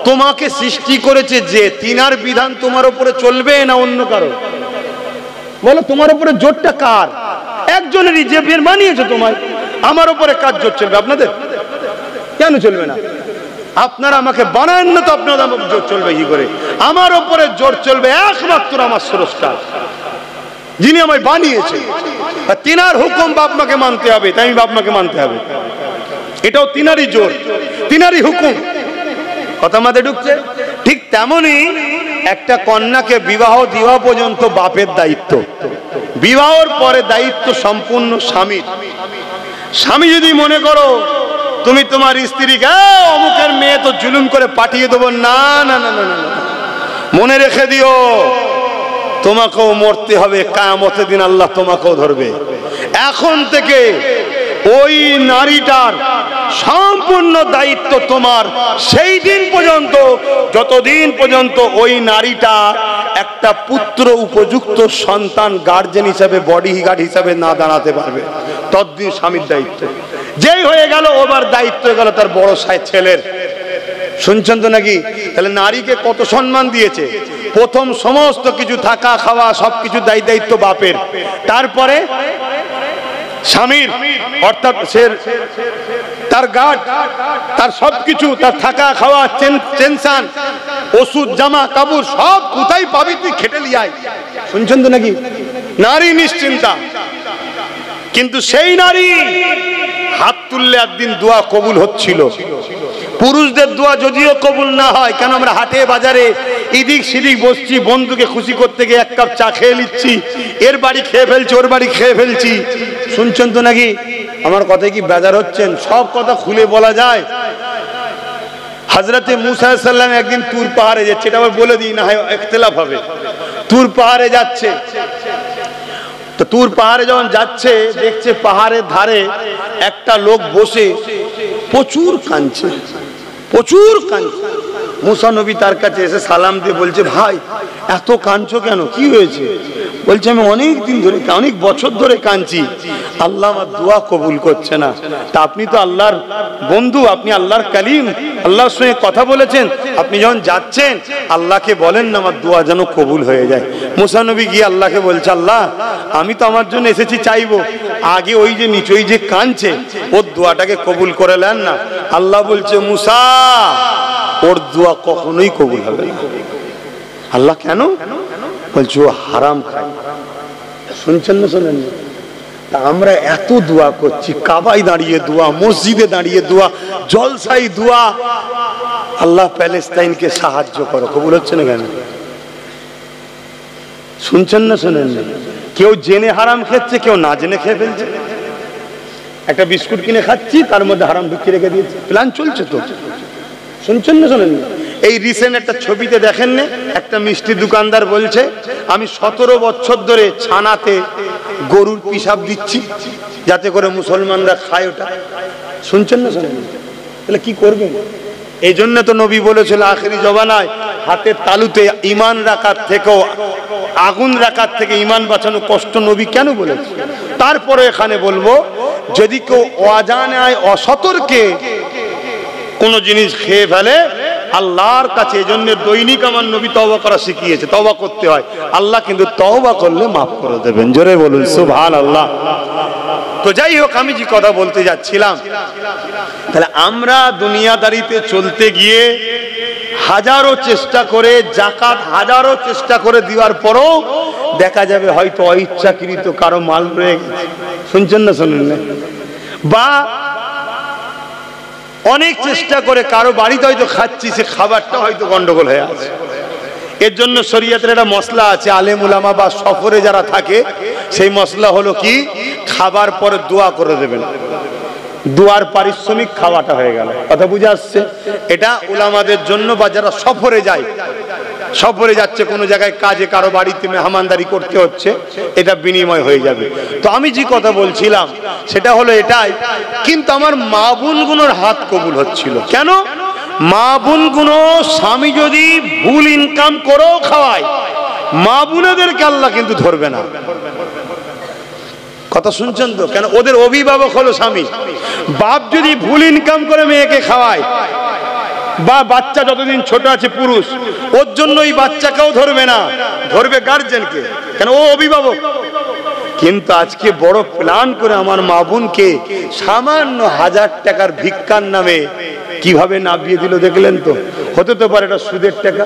তোমাকে সৃষ্টি করেছে যে, তিনার বিধান তোমার উপরে চলবে না অন্য কারো? বলো, তোমার উপরে জোরটা কার? একজনেরই, যে বের বানিয়েছে তোমায়। আমার উপরে কার জোর চলবে? আপনাদের? কেন চলবে না? আপনারা আমাকে বানান না, তো আপনাদের জোর চলবে কি করে? আমার উপরে জোর চলবে একমাত্র আমার স্রষ্টা, যিনি আমায় বানিয়েছে। তিনার হুকুম বাপ মাকে মানতে হবে, তাই আমি বাপ মাকে মানতে হবে। এটাও তিনারই জোর, তিনারই হুকুম। কথা মাথায় ঢুকছে? ঠিক তেমনি একটা কন্যাকে বিবাহ দেওয়া পর্যন্ত বাপের দায়িত্ব, বিবাহের পরে দায়িত্ব সম্পূর্ণ স্বামীর। স্বামী যদি মনে করো তুমি তোমার স্ত্রীকে অমুকের মেয়ে তো জুলুম করে পাঠিয়ে দেবো, না না না না না, মনে রেখে দিও তোমাকেও মরতে হবে, কিয়ামতের দিন আল্লাহ তোমাকেও ধরবে। এখন থেকে ওই নারীটার সম্পূর্ণ দায়িত্ব তোমার, সেই দিন পর্যন্ত, যতদিন পর্যন্ত ওই নারীটা একটা পুত্র উপযুক্ত সন্তান গার্জেন হিসাবে, বডি গার্ড হিসাবে না দাঁড়াতে পারবে, ততদিন স্বামীর দায়িত্ব। যেই হয়ে গেল ওবার দায়িত্ব হয়ে গেল তার বড় ছেলের। শুনছেন তো নাকি? তাহলে নারীকে কত সম্মান দিয়েছে। প্রথম সমস্ত কিছু, থাকা খাওয়া সবকিছু দায়িত্ব বাপের, তারপরে স্বামীর, অর্থাৎ তার গার্ড, তার সবকিছু, তার থাকা খাওয়া, টেনশন, ওষুধ, জামা কাপড় সব কোথায় পাবি তুই, খেটে লিয়াই। শুনছেন তো নাকি? নারী নিশ্চিন্তা। কিন্তু সেই নারী হাত তুললে একদিন দোয়া কবুল হচ্ছিল। পুরুষদের দোয়া যদিও কবুল না হয়, কেন আমরা হাটে বাজারে এদিক সেদিক বসছি, বন্ধুকে খুশি করতে গিয়ে এক কাপ চা খেয়ে নিচ্ছি, এর বাড়ি খেয়ে ফেলছি, ওর বাড়ি খেয়ে ফেলছি। শুনছেন তো নাকি? আমার কথায় কি বেজার হচ্ছেন? সব কথা খুলে বলা যায়। হযরতে মুসা আলাইহিস সালাম একদিন তুর পাহাড়ে যাচ্ছে, এটা আবার বলে দিই, না হয় ইখতিলাফ হবে। তুর পাহাড়ে যাচ্ছে, তো তুর পাহাড়ে যখন যাচ্ছে দেখছে পাহাড়ের ধারে একটা লোক বসে প্রচুর কাঁদছে, প্রচুর কাঁদছে। মুসা নবী তার কাছে এসে সালাম দিয়ে বলছে, ভাই এত কাঁদছো কেন, কি হয়েছে? বলছে, আমি অনেক দিন ধরে, অনেক বছর ধরে কাঁদছি, আল্লাহ আমার দোয়া কবুল করছে না। তা আপনি তো আল্লাহর বন্ধু, আপনি আল্লাহর কালিম, আল্লাহর সঙ্গে কথা বলেছেন, আপনি যখন যাচ্ছেন আল্লাহকে বলেন না আমার দোয়া যেন কবুল হয়ে যায়। মুসা নবী গিয়ে আল্লাহকে বলছে, আল্লাহ আমি তো আমার জন্য এসেছি চাইবো, আগে ওই যে নিচে ওই যে কাঁদছে ওর দোয়াটাকে কবুল করে নেন না। আল্লাহ বলছে, মুসা ওর দোয়া কখনোই কবুল হবে না। আল্লাহ কেন? বলছে ও হারাম খায়। শুনছেন না? শোনেন না? তা আমরা এত দোয়া করছি, কাবায় দাঁড়িয়ে দোয়া, মসজিদে দাঁড়িয়ে দোয়া, জলসাই দোয়া, আল্লাহ প্যালেস্তাইনকে সাহায্য করো, কবুল হচ্ছে না কেন? শুনছেন না? শোনেন না? কেউ জেনে হারাম খেচ্ছে, কেউ না জেনে খেয়ে ফেলছে। একটা বিস্কুট কিনে খাচ্ছি, তার মধ্যে হারাম ঢুকিয়ে রেখে দিয়েছে, প্ল্যান চলছে তো। শুনছেন না? শোনেন না? এই রিসেন্ট একটা ছবিতে দেখেন না, একটা মিষ্টি দোকানদার বলছে, আমি 17 বছর ধরে ছানাতে গরুর পিসাব দিচ্ছি যাতে করে মুসলমানরা খায় ওটা। শুনছেন না? শোনেন? তাহলে কি করবেন? এই জন্য তো নবী বলেছিল আখেরি জমানায় হাতের তালুতে ঈমান রাখার থেকেও, আগুন রাখার থেকে ঈমান বাঁচানো কষ্ট। নবী কেন বলেছে? তারপরে এখানে বলবো, যদি কেউ অজানায় অসতর্কে কোন জিনিস খেয়ে ফেলে, আল্লাহর কাছে, এই জন্য দৈনিক আমার নবী তওবা করা শিখিয়েছে, তওবা করতে হয়। আল্লাহ কিন্তু তওবা করলে মাফ করে দেবেন। জোরে বলুন সুবহানাল্লাহ। তো যাই হোক, আমি যে কথা বলতে যাচ্ছিলাম, তাহলে আমরা দুনিয়াদারিতে চলতে গিয়ে হাজারো চেষ্টা করে, যাকাত হাজারো চেষ্টা করে দেওয়ার পরও দেখা যাবে হয়তো অইচ্ছাকৃত কারো মাল রয়ে গেছে। শুনছেন না? শোনেন না? বা অনেক চেষ্টা করে কারো বাড়িতে হয়তো খাচ্ছি, সে খাবারটা হয়তো গন্ডগোল হয়ে আছে। এর জন্য শরীয়তের একটা মসলা আছে, আলেম উলামা বা সফরে যারা থাকে, সেই মসলা হলো কি, খাবার পরে দোয়া করে দেবেন, দোয়ার পারিশ্রমিক খাওয়াটা হয়ে গেল। কথা বুঝে আসছে? এটা উলামাদের জন্য বা যারা সফরে যায় সফরে যাচ্ছে, কোনো জায়গায় কাজে কারো বাড়িতে মেহমানদারি করতে হচ্ছে, এটা বিনিময় হয়ে যাবে। তো আমি যে কথা বলছিলাম সেটা হলো এটাই, কিন্তু আমার মা বোনগুলোর হাত কবুল হচ্ছিল কেন? মা বোনগুলো স্বামী যদি ভুল ইনকাম করেও খাওয়ায়, মা বোনেদেরকে আল্লাহ কিন্তু ধরবে না। কথা শুনছেন তো? কেন? ওদের অভিভাবক হলো স্বামী। বাপ যদি ভুল ইনকাম করে মেয়েকে খাওয়ায়, বা বাচ্চা যতদিন ছোট আছে পুরুষ, ওর জন্য ওই বাচ্চাকেও ধরবে না, ধরবে গার্জেনকে, কেন ও অভিভাবক। কিন্তু আজকে বড় প্ল্যান করে আমার মা বোনকে সামান্য 1000 টাকার ভিক্ষার নামে কিভাবে নামিয়ে দিল দেখলেন তো? হতে তো পারে এটা সুদের টাকা,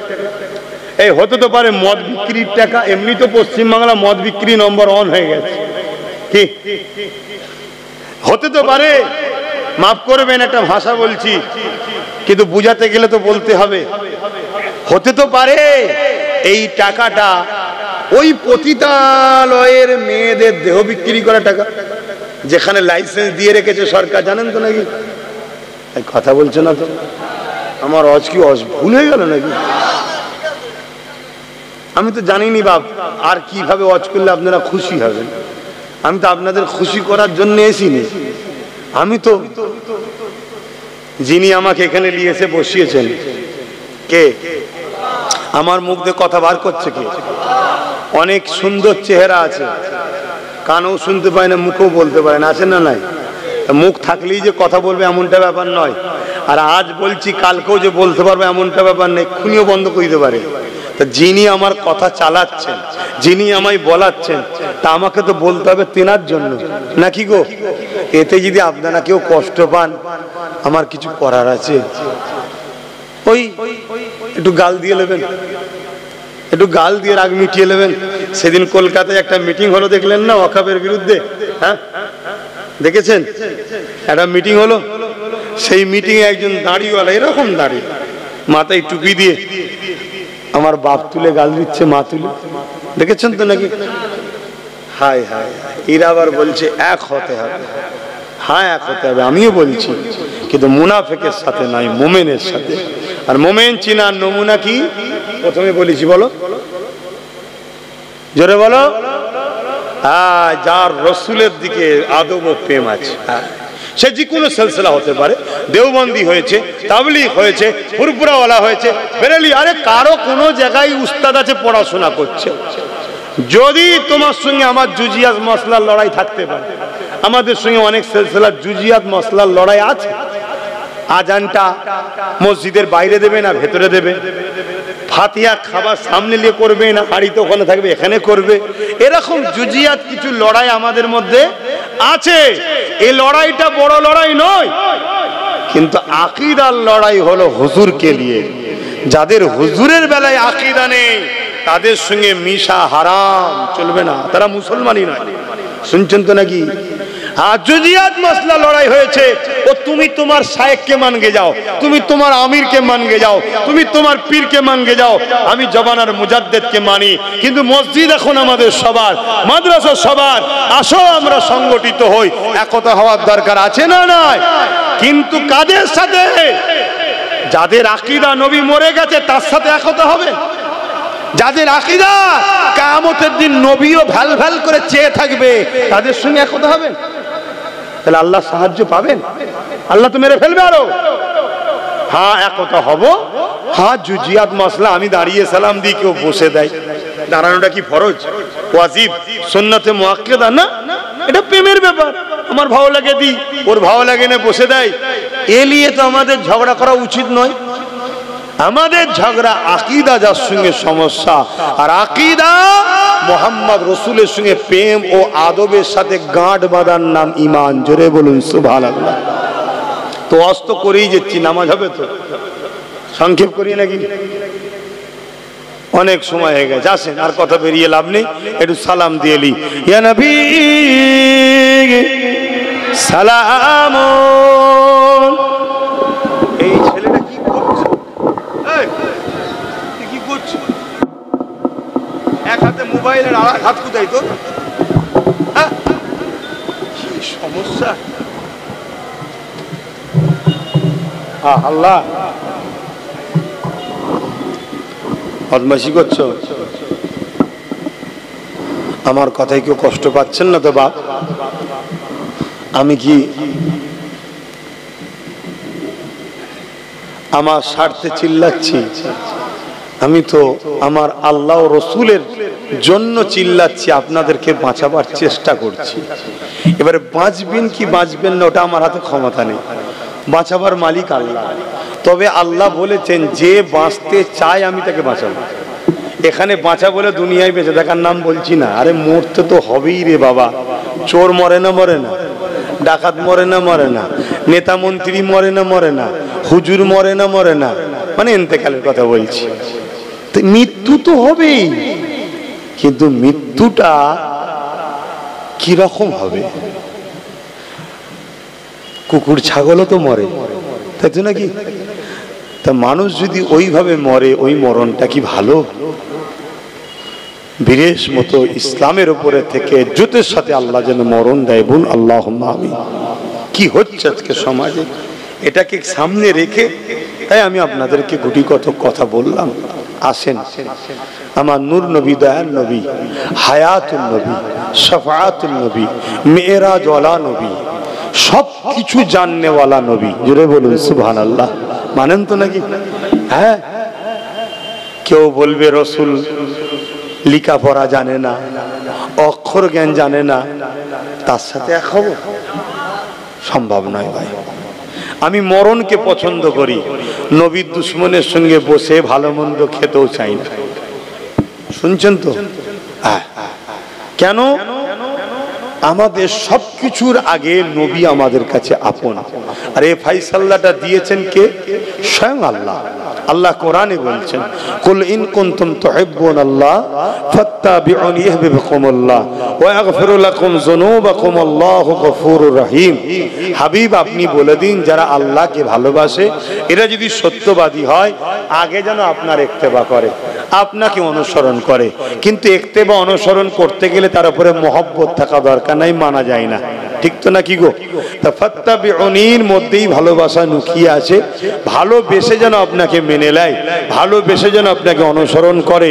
এই হতে তো পারে মদ বিক্রির টাকা। এমনি তো পশ্চিমবাংলা মদ বিক্রি নম্বর 1 হয়ে গেছে, কি হতে তো পারে? মাফ করবেন একটা ভাষা বলছি, কিন্তু বুঝাতে গেলে তো বলতে হবে। হতে তো পারে এই টাকাটা ওই পতিতালয়ের মেয়েদের দেহ বিক্রি করা টাকা, যেখানে লাইসেন্স দিয়ে রেখেছে সরকার, জানেন তো নাকি? কথা বলছে না তো? আমার কি ভুল হয়ে গেল নাকি? আমি তো জানিনি বাপ, আর কিভাবে ওয়াজ করলে আপনারা খুশি হবেন। আমি তো আপনাদের খুশি করার জন্য এসিনি। আমি তো, যিনি আমাকে এখানে নিয়ে এসে বসিয়েছেন, কে? আমার মুখ দিয়ে কথা বার করছে কে? অনেক সুন্দর চেহারা আছে, কানও শুনতে পায় না, মুখও বলতে পারে না, আছে না নাই? মুখ থাকলেই যে কথা বলবে এমনটা ব্যাপার নয়, আর আজ বলছি কালকেও যে বলতে পারবে এমনটা ব্যাপার নেই, খুনিও বন্ধ করে দিতে পারে। তা যিনি আমার কথা চালাচ্ছেন, যিনি আমায় বলাচ্ছেন, তা আমাকে তো বলতে হবে তেনার জন্য, নাকি গো? এতে যদি আপনারা কেউ কষ্ট পান, আমার কিছু করার আছে? ওই একটু গাল দিয়ে নেবেন, একটু গাল দিয়ে রাগ মিটিয়ে নেবেন। সেদিন কলকাতায় একটা মিটিং হলো, দেখলেন না? ওয়াকফের বিরুদ্ধে, হ্যাঁ দেখেছেন? একটা মিটিং হলো, সেই মিটিংয়ে একজন দাড়িওয়ালা, এরকম দাড়ি, মাথায় টুপি দিয়ে আমার বাপ তুলে গাল দিচ্ছে, মা তুলে, দেখেছেন তো নাকি? হায় হায়, এরা আবার বলছে এক হতে হবে। হ্যাঁ এক হতে হবে, আমিও বলছি, কিন্তু মুনাফিকের সাথে নয়, মুমিনের সাথে। আর মুমিন চিনার নমুনা কি? প্রথমে বলেছি, বলো জোরে বলো। যার রসুলের দিকে আদব ও প্রেম আছে, সে যে কোনো সিলসিলা হতে পারে, দেওবন্দি হয়েছে, তাবলীগ হয়েছে, ফুরফুরাওয়ালা হয়েছে, বেরেলি, আরে কারো কোনো জায়গায় উস্তাদ আছে, পড়াশোনা করছে। যদি তোমার সঙ্গে আমার জুজিয়াত মসলার লড়াই থাকতে পারে, আমাদের সঙ্গে অনেক সিলসিলার জুজিয়াত মসলার লড়াই আছে। আজানটা মসজিদের বাইরে দেবে না ভেতরে দেবে, ফাতিহা খাবার সামনে নিয়ে করবে না হাড়িতে ওখানে থাকবে এখানে করবে, এরকম জুজিয়াত কিছু লড়াই আমাদের মধ্যে আছে। এই লড়াইটা বড় লড়াই নয়, কিন্তু আকীদার লড়াই হলো হুজুরকে নিয়ে। যাদের হুজুরের বেলায় আকীদা নেই, তাদের সঙ্গে মিশা হারাম, চলবে না, তারা মুসলমানই নয়। শুনছেন তো নাকি? জুজিয়াত মাসলা লড়াই হয়েছে, ও তুমি তোমার শায়েখকে মানগে যাও, তুমি তোমার আমিরকে মানগে যাও, তুমি তোমার পীরকে মানগে যাও, আমি জবানার মুজাদ্দেদকে মানি। কিন্তু মসজিদ এখন আমাদের সবার, মাদ্রাসা সবার। আসো আমরা সংগঠিত হই, একতা হওয়ার দরকার আছে না নাই? কিন্তু কাদের সাথে? যাদের আকীদা নবী মরে গেছে তার সাথে একতা হবে। যাদের আকীদা কিয়ামতের দিন নবীও ভ্যাল ভ্যাল করে চেয়ে থাকবে, তাদের সঙ্গে একতা হবেন। তাহলে আল্লাহ সাহায্য পাবেন? আল্লাহ তো মেরে ফেলবে আরো। হ্যাঁ একতা হব। হ্যাঁ জুজিয়াত মাসলা আমি দাঁড়িয়ে সালাম দিই, কেউ বসে দেয়, দাঁড়ানোটা কি ফরজ, ওয়াজিব, সুন্নতে মুআক্কাদা না? এটা প্রেমের ব্যাপার, আমার ভালো লাগে দিই, ওর ভালো লাগে না বসে দেয়। এ নিয়ে তো আমাদের ঝগড়া করা উচিত নয়। আমাদের ঝগড়া আকীদা যার সঙ্গে সমস্যা, আর আকীদা মুহাম্মদ রাসূলের সঙ্গে প্রেম ও আদবের সাথে গাঁট বাঁধার নাম ঈমান। জোরে বলুন সুবহানাল্লাহ। তো অস্ত করেই যাচ্ছি, নামাজ হবে তো, সংক্ষেপ করি নাকি? অনেক সময় হয়ে গেছে, আসেন আর কথা বেরিয়ে লাভ নেই, একটু সালাম দিয়ে লি। ইয়া নবী সালাম। এই ছেলেটা কি করছে? কি করছে? এক হাতে মোবাইলের আর এক হাত কোথায় তো? কি সমস্যা? আল্লাহ বদমাশি করছো? আমার কথায় কেউ কষ্ট পাচ্ছেন না তো বাপ? আমি কি আমার স্বার্থে চিল্লাচ্ছি? আমি তো আমার আল্লাহ ও রসুলের জন্য চিল্লাচ্ছি, আপনাদেরকে বাঁচাবার চেষ্টা করছি। এবারে বাঁচবেন কি বাঁচবেন না ওটা আমার হাতে ক্ষমতা নেই, বাঁচাবার মালিক আল্লাহ। তবে আল্লাহ বলেছেন যে বাঁচতে চায় আমি তাকে বাঁচাবো। এখানে বাঁচা বলে দুনিয়ায় বেঁচে থাকার নাম বলছি না। আরে মরতে তো হবেই রে বাবা। চোর মরে না মরে না, ডাকাত মরে না মরে না, নেতা মন্ত্রী মরে না মরে না, হুজুর মরে না মরে না, মানে ইন্তেকালের কথা বলছি। তো মৃত্যু তো হবেই, কিন্তু মৃত্যুটা কিরকম হবে? কুকুর ছাগলও তো মরে, তাই তো নাকি? তা মানুষ যদি ওইভাবে মরে, ওই মরণটা কি ভালো? বীরের মতো ইসলামের উপরে থেকে জুতের সাথে আল্লাহ যেন মরণ দেয়, বল আল্লাহুম্মা আমিন। কি হচ্ছে আজকে সমাজে, এটাকে সামনে রেখে তাই আমি আপনাদেরকে গুটি কত কথা বললাম। আসেন, আমার নূর নবী, দয়াল নবী, হায়াতুল নবী, শাফাআতুল নবী, মেরাজ ওয়ালা নবী, সব কিছু জাননেওয়ালা নবী, জোরে বলুন সুবহানাল্লাহ। মানেন তো নাকি? হ্যাঁ, কেউ বলবে রসুল লেখাপড়া জানে না, অক্ষর জ্ঞান জানে না, তার সাথে এক হব? সম্ভব নয় ভাই। আমি মরণকে পছন্দ করি, নবীর দুশ্মনের সঙ্গে বসে ভালো মন্দ খেতেও চাই না। শুনছেন তো? কেন? আমাদের সবকিছুর আগে নবী আমাদের কাছে আপন। আর এই ফায়সালাটা দিয়েছেন কে? স্বয়ং আল্লাহ। আল্লাহ কোরআনে বলছেন, কুল ইন কুনতুম তুহিব্বুনাল্লাহ ফাত্তাবিউনি ইহবিবকুমুল্লাহ ওয়া ইয়াগফিরু লাকুম যুনুবাকুম আল্লাহু গফুরুর রহিম। হাবিব, আপনি বলে দিন, যারা আল্লাহকে ভালোবাসে এরা যদি সত্যবাদী হয়, আগে যেন আপনার ইত্তেবা করে, আপনাকে অনুসরণ করে। কিন্তু ইত্তেবা অনুসরণ করতে গেলে তার উপরে মহব্বত থাকা দরকার, নাই মানা যায় না। ঠিক তো নাকি গো? তা ফাত্তাবিউনির মধ্যেই ভালোবাসা লুকিয়ে আছে। ভালোবেসে যেন আপনাকে মেনে নেয়, ভালোবেসে যেন আপনাকে অনুসরণ করে।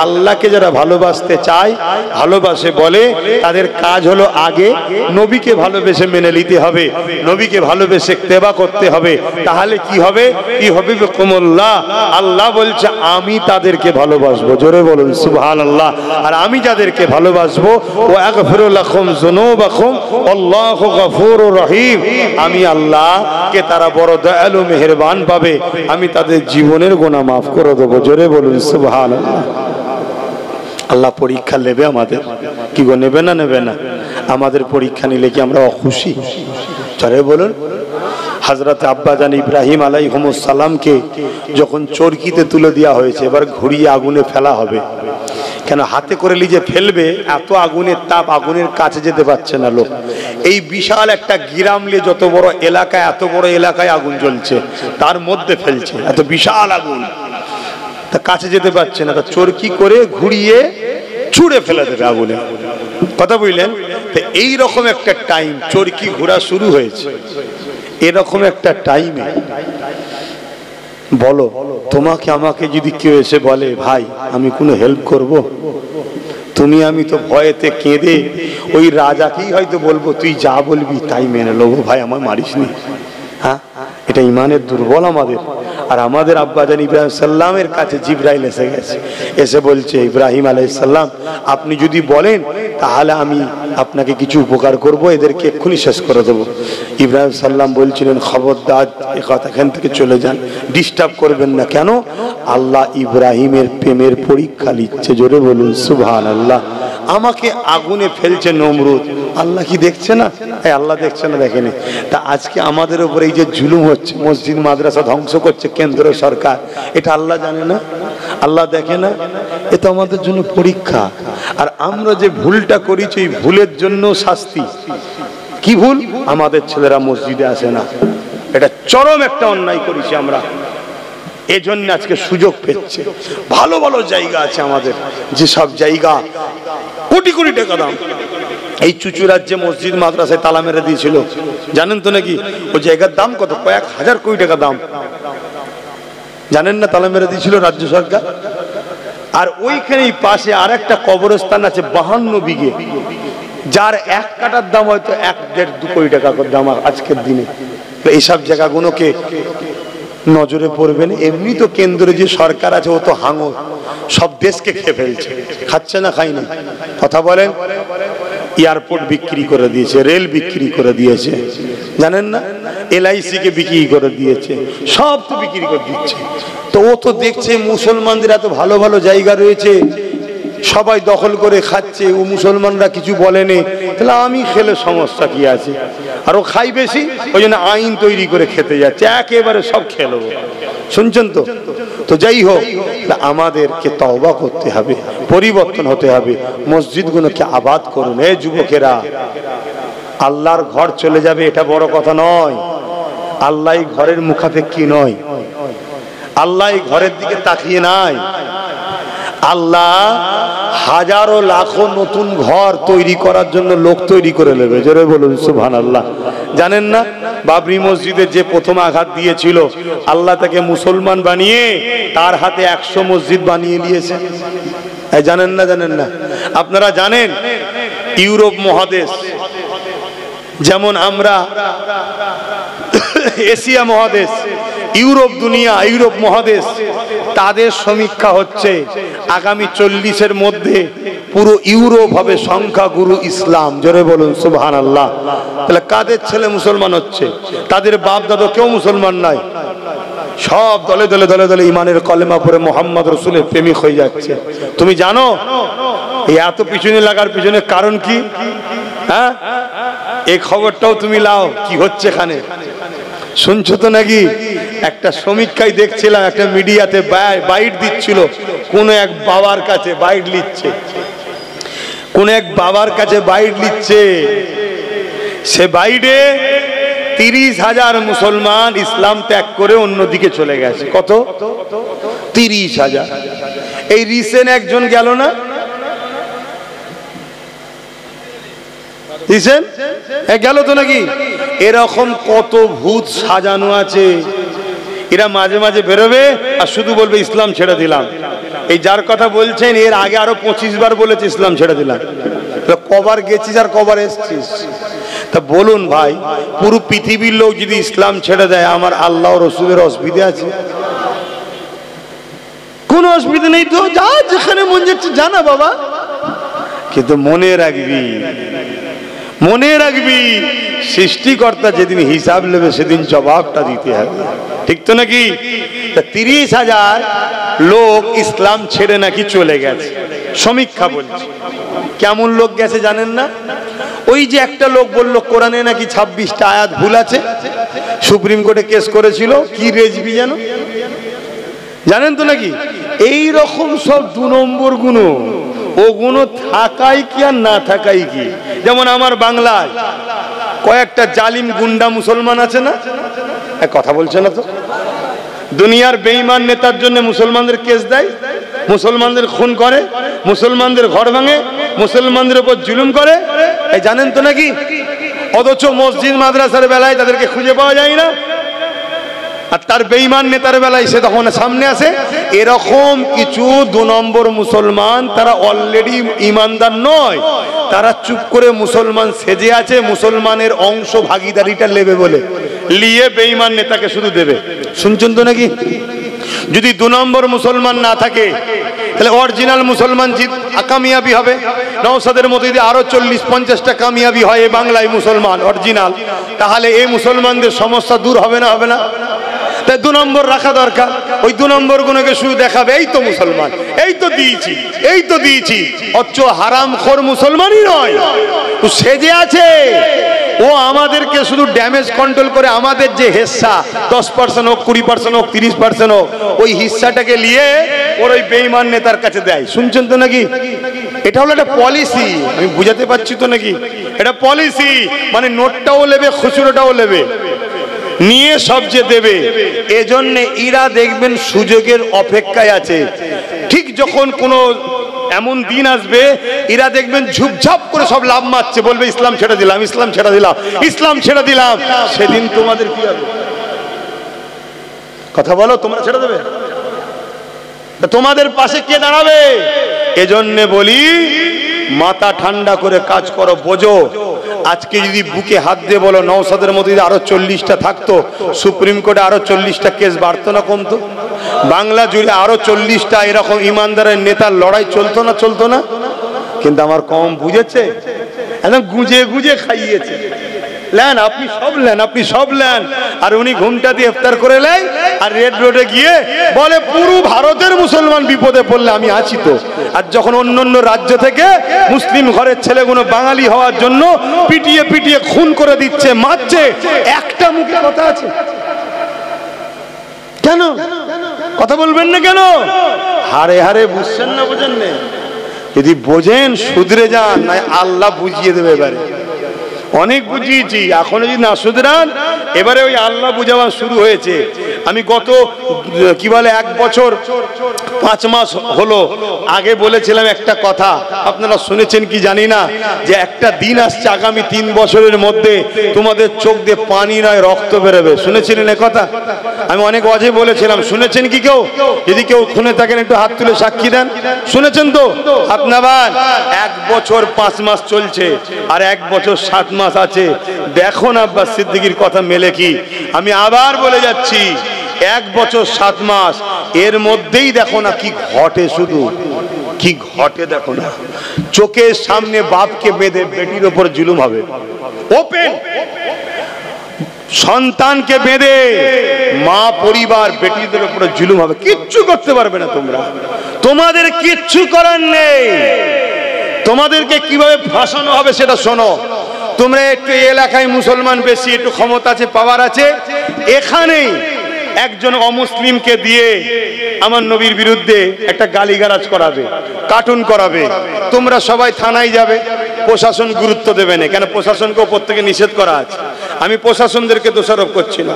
আল্লাহকে যারা ভালোবাসতে চায়, ভালোবাসে বলে, তাদের কাজ হলো আগে নবীকে ভালোবেসে মেনে নিতে হবে, নবীকে ভালোবেসে ইত্তেবা করতে হবে। তাহলে কি হবে? ইহবিবকুমুল্লাহ, আল্লাহ বলছে আমি তাদেরকে ভালোবাসবো, জোরে বলুন সুবহানাল্লাহ। আর আমি যাদেরকে ভালোবাসবো, ওয়া ইয়াগফিরু লাকুম যুনুবাকুম আল্লাহু গফুরুর রহিম, আমি আল্লাহকে তারা বড় দয়ালু মেহেরবান পাবে, আমি তাদের জীবনের গুনাহ মাফ করে দেবো, জোরে বলুন সুবহানাল্লাহ। আল্লাহ পরীক্ষা নেবে আমাদের, কি গো নেবে না নেবে না? আমাদের পরীক্ষা নিলে কি আমরা অখুশি? জোরে বলুন। হযরত আব্বাজান ইব্রাহিম আলাইহিস সালামকে যখন চরকিতে তুলে দেওয়া হয়েছে, এবার ঘুরিয়ে আগুনে ফেলা হবে, কেন হাতে করে লিজে ফেলবে, এত আগুনের তাপ, আগুনের কাছে যেতে পারছে না লোক। এই বিশাল একটা গ্রাম নিয়ে যত বড় এলাকায়, এত বড় এলাকায় আগুন জ্বলছে, তার মধ্যে ফেলছে, এত বিশাল আগুন, তা কাছে যেতে পারছে না, তা চরকি করে ঘুরিয়ে ছুঁড়ে ফেলে দেবে আগুনে। কথা বুঝলেন? তো এইরকম একটা টাইম, চরকি ঘোরা শুরু হয়েছে, এরকম একটা টাইমে বলো, তোমাকে আমাকে যদি কেউ এসে বলে ভাই আমি কোনো হেল্প করব, তুমি আমি তো ভয়েতে কেঁদে ওই রাজাকেই হয়তো বলবো তুই যা বলবি তাই মেনে নেবো, ভাই আমার মারিস নি। হ্যাঁ, এটা ইমানের দুর্বল আমাদের। আর আমাদের আব্বাজান ইব্রাহিম সাল্লামের কাছে জিবরাইল এসে গেছে, এসে বলছে ইব্রাহিম আলাইহিস সালাম আপনি যদি বলেন তাহলে আমি আপনাকে কিছু উপকার করব, এদেরকে এক্ষুনি শেষ করে দেবো। ইব্রাহিম সাল্লাম বলছিলেন খবরদার এখান থেকে চলে যান, ডিস্টার্ব করবেন না। কেন? আল্লাহ ইব্রাহিমের প্রেমের পরীক্ষা নিচ্ছে, জোরে বলুন সুবহানাল্লাহ। আমাকে আগুনে ফেলছে নমরুদ, আল্লাহ কি দেখছে না? আল্লাহ দেখছে না, দেখেনি? তা আজকে আমাদের উপরে এই যে জুলুম হচ্ছে, মসজিদ মাদ্রাসা ধ্বংস করছে কেন্দ্র সরকার, এটা আল্লাহ জানে না? আল্লাহ দেখে না? এটা আমাদের জন্য পরীক্ষা। আর আমরা যে ভুলটা করেছি, এই ভুলের জন্য শাস্তি। কি ভুল? আমাদের ছেলেরা মসজিদে আসে না, এটা চরম একটা অন্যায় করেছি আমরা, এজন্য আজকে সুযোগ পেচ্ছে। ভালো ভালো জায়গা আছে আমাদের, যেসব জায়গা কোটি কোটি টাকা দাম, এই চুচুড়ার যে মসজিদ মাদ্রাসায় তালা মেরে দিয়েছিল, জানেন তো নাকি? ওই জায়গার দাম কত? কয়েক হাজার কোটি টাকা দাম, জানেন না? তালা মেরে দিয়েছিল রাজ্য সরকার। আর ওইখানেই পাশে আর একটা কবরস্থান আছে 52 বিঘে, যার 1 কাঠার দাম হয়তো 1-1.5-2 কোটি টাকা দাম আজকের দিনে। এইসব জায়গাগুলোকে নজরে পড়বে না। এমনি তো কেন্দ্রে যে সরকার আছে ও তো হাঙর, সব দেশকে খেয়ে ফেলছে। খাচ্ছে না খাই না? কথা বলেন। এয়ারপোর্ট বিক্রি করে দিয়েছে, রেল বিক্রি করে দিয়েছে, জানেন না? LIC কে বিক্রি করে দিয়েছে, সব তো বিক্রি করে দিচ্ছে। তো ও তো দেখছে মুসলমানদের এত ভালো ভালো জায়গা রয়েছে, সবাই দখল করে খাচ্ছে, ও মুসলমানরা কিছু বলেনি, তাহলে আমি খেলে সমস্যা কি আছে? আর ও খাই বেশি, ওই জন্য আইন তৈরি করে খেতে যাচ্ছে, একেবারে সব খেয়ে নেবো। শুনছেন তো? তো যাই হোক, আমাদেরকে তওবা করতে হবে, পরিবর্তন হতে হবে। মসজিদগুলোকে আবাদ করুন। এই যুবকেরা, আল্লাহর ঘর চলে যাবে এটা বড় কথা নয়। আল্লাহ ঘরের মুখাপেক্ষী নয়, আল্লাহ ঘরের দিকে তাকিয়ে নাই। আল্লাহ হাজারো লাখো নতুন ঘর তৈরি করার জন্য লোক তৈরি করে নেবে। জোরে বলুন সুবহানাল্লাহ। জানেন না, বাবরি মসজিদে যে প্রথম আঘাত দিয়েছিল, আল্লাহ তাকে মুসলমান বানিয়ে তার হাতে 100 মসজিদ বানিয়ে দিয়েছে। জানেন না? জানেন না? আপনারা জানেন ইউরোপ মহাদেশ, যেমন আমরা এশিয়া মহাদেশ, ইউরোপ দুনিয়া, ইউরোপ মহাদেশ, তাদের সমীক্ষা হচ্ছে আগামী 40-এর মধ্যে পুরো ইউরোপ হবে সংখ্যাগুরু ইসলাম। জোরে বলুন সুবহানাল্লাহ। তাহলে কাদের ছেলে মুসলমান হচ্ছে? তাদের বাপ দাদা কেউ মুসলমান নাই, সব দলে দলে দলে দলে ইমানের কলেমা পড়ে মোহাম্মদ রসুলের প্রেমিক হয়ে যাচ্ছে। তুমি জানো এই এত পিছনে লাগার পিছনে কারণ কি? হ্যাঁ, এই খবরটাও তুমি লাও, কি হচ্ছে এখানে শুনছো তো নাকি? একটা সমীক্ষায় দেখছিলাম, একটা মিডিয়াতে বাইট দিচ্ছিল, কোন এক বাবার কাছে বাইট লিখছে, কোন এক বাবার কাছে বাইট লিখছে। সে বাইটে 30,000 মুসলমান ইসলাম ত্যাগ করে অন্যদিকে চলে গেছে। কত? 30,000। এই রিসেন্ট একজন গেল না, গেল তো নাকি? এরকম কত ভূত সাজানো আছে, এরা মাঝে মাঝে বেরোবে আর শুধু বলবে ইসলাম ছেড়ে দিলাম। এই যার কথা বলছেন এর আগে আরো 25 বার বলেছে ইসলাম ছেড়ে দিলাম। কবার গেছিস আর কবার এসছিস? তা বলুন ভাই, পুরো পৃথিবীর লোক যদি ইসলাম ছেড়ে দেয়, আমার আল্লাহ রসুলের অসুবিধা আছে? কোন অসুবিধা নেই তো, যা যেখানে মন যাচ্ছে জানা বাবা। কিন্তু মনে রাখবি, মনে রাখবি, সৃষ্টিকর্তা যেদিন হিসাব নেবে সেদিন জবাবটা দিতে হবে। ঠিক তো নাকি? 30,000 লোক ইসলাম ছেড়ে নাকি চলে গেছে, সমীক্ষা বলছে। কেমন লোক গেছে জানেন না? ওই যে একটা লোক বলল কোরআনে নাকি 26টা আয়াত ভুল আছে, সুপ্রিম কোর্টে কেস করেছিল, কি রেজবি যেন, জানেন তো নাকি? এই রকম সব 2 নম্বর গুণ, ও গুণ থাকাই কি আর না থাকাই কি। যেমন আমার বাংলায় কয়েকটা জালিম গুন্ডা মুসলমান আছে না? কথা বলছে না তো? দুনিয়ার বেঈমান নেতার জন্য মুসলমানদের কেস দেয়, মুসলমানদের খুন করে, মুসলমানদের ঘর ভাঙে, মুসলমানদের উপর জুলুম করে। এই জানেন তো নাকি? অথচ মসজিদ মাদ্রাসার বেলায় তাদেরকে খুঁজে পাওয়া যায় না, আর তার বেঈমান নেতার বেলায় সে তখন সামনে আসে। এরকম কিছু 2 নম্বর মুসলমান, তারা অলরেডি ইমানদার নয়, তারা চুপ করে মুসলমান সেজে আছে, মুসলমানের অংশ ভাগিদারিটা নেবে বলে, নিয়ে বেঈমান নেতাকে শুধু দেবে। শুনছেন তো নাকি? যদি 2 নম্বর মুসলমান না থাকে, তাহলে অরিজিনাল মুসলমান কামিয়াবি হবে। নওশাদের মতো যদি আরো 40-50টা কামিয়াবি হয় এই বাংলায় মুসলমান অরিজিনাল, তাহলে এই মুসলমানদের সমস্যা দূর হবে না? হবে না? তাই 2 নম্বর রাখা দরকার। ওই 2 নম্বর গুণকে শুধু দেখাবে, এই তো মুসলমান, এই তো দিয়েছি, এই তো দিয়েছি। অথচ হারামখোর মুসলমানই নয়, ও সেজে আছে। ও আমাদেরকে শুধু ড্যামেজ কন্ট্রোল করে, আমাদের যে হিস্সা 10% হোক, 20% হোক, 30% হোক, ওই হিস্সাটাকে নিয়ে ওর ওই বেঈমান নেতার কাছে দেয়। শুনছেন তো নাকি? এটা হলো একটা পলিসি। আমি বুঝাতে পারছি তো নাকি? এটা পলিসি, মানে নোটটাও নেবে, খুচরোটাও নেবে, নিয়ে সব যে দেবে। এজন্য এরা দেখবেন সুযোগের অপেক্ষায় আছে। ঠিক যখন কোনো এমন দিন আসবে, এরা দেখবেন ঝুপঝাপ করে সব লাভ মারছে, বলবে ইসলাম ছেড়ে দিলাম, ইসলাম ছেড়ে দিলাম, ইসলাম ছেড়ে দিলাম। সেদিন তোমাদের কি হবে? কথা বলো, তোমরা ছেড়ে দেবে? তোমাদের পাশে কে দাঁড়াবে? এজন্য বলি মাথা ঠান্ডা করে কাজ করো, বোঝো। আজকে যদি বুকে হাত দিয়ে বলো নওশাদের মতো যদি আরো 40টা থাকতো, সুপ্রিম কোর্টে আরো 40টা কেস বাড়তো না কমতো? বাংলা জুড়ে আরো 40টা এরকম ইমানদারের নেতার লড়াই চলতো না চলতো না? কিন্তু আমার কম বুঝেছে, একদম গুজে গুজে খাইয়েছে। লেন আপনি সব লেন, আপনি সব লেন, আর উনি ঘুমটা দিয়ে ইফতার করে নেয় আর রেড রোডে গিয়ে বলে পুরো ভারতের মুসলমান বিপদে পড়লে আমি আছি তো। আর যখন অন্য অন্য রাজ্য থেকে মুসলিম ঘরের ছেলেগুলো বাঙালি হওয়ার জন্য পিটিয়ে পিটিয়ে খুন করে দিচ্ছে, মারছে, একটা মুখে কথা আছে কেন? কথা বলবেন না কেন? হারে হারে বুঝছেন না, বোঝেন না? যদি বোঝেন শুধরে যান, না আল্লাহ বুঝিয়ে দেবে। এবারে অনেক বুঝিয়েছি, এখনো যদি না শুধরান, এবারে ওই আল্লাহ বুঝাওয়া শুরু হয়েছে। আমি গত কি বলে 1 বছর 5 মাস হলো আগে বলেছিলাম একটা কথা, আপনারা শুনেছেন কি জানি না, যে একটা দিন আসছে আগামী 3 বছরের মধ্যে তোমাদের চোখ দিয়ে পানি নয় রক্ত বেরোবে। শুনেছিলেন এ কথা? আমি অনেক অজে বলেছিলাম, শুনেছেন কি কেউ? যদি কেউ শুনে থাকেন একটু হাত তুলে সাক্ষী দেন। শুনেছেন তো? হাত নামান। 1 বছর 5 মাস চলছে আর 1 বছর 7 মাস আছে। দেখো না আব্বাস সিদ্দিকীর কথা মেলে কি? আমি আবার বলে যাচ্ছি, 1 বছর 7 মাস এর মধ্যেই দেখো না কি ঘটে, শুধু কি ঘটে দেখো না। চোখের সামনে বাপকে বেঁধে বেটির ওপর জুলুম হবে, ওপেন। সন্তানকে বেঁধে মা পরিবার বেটিদের উপরে জুলুম হবে, কিচ্ছু করতে পারবে না তোমরা। তোমাদের কিচ্ছু করার নেই। তোমাদেরকে কিভাবে ফাঁসানো হবে সেটা শোনো। তোমরা একটু এলাকায় মুসলমান বেশি, একটু ক্ষমতা আছে, পাওয়ার আছে, এখানেই একজন অমুসলিমকে দিয়ে আমার নবীর বিরুদ্ধে একটা গালিগালাজ করাবে, কার্টুন করাবে। তোমরা সবাই থানায় যাবে, প্রশাসন গুরুত্ব দেবে না। কেন? প্রশাসনকে ওপর থেকে নিষেধ করা আছে। আমি প্রশাসনদেরকে দোষারোপ করছি না,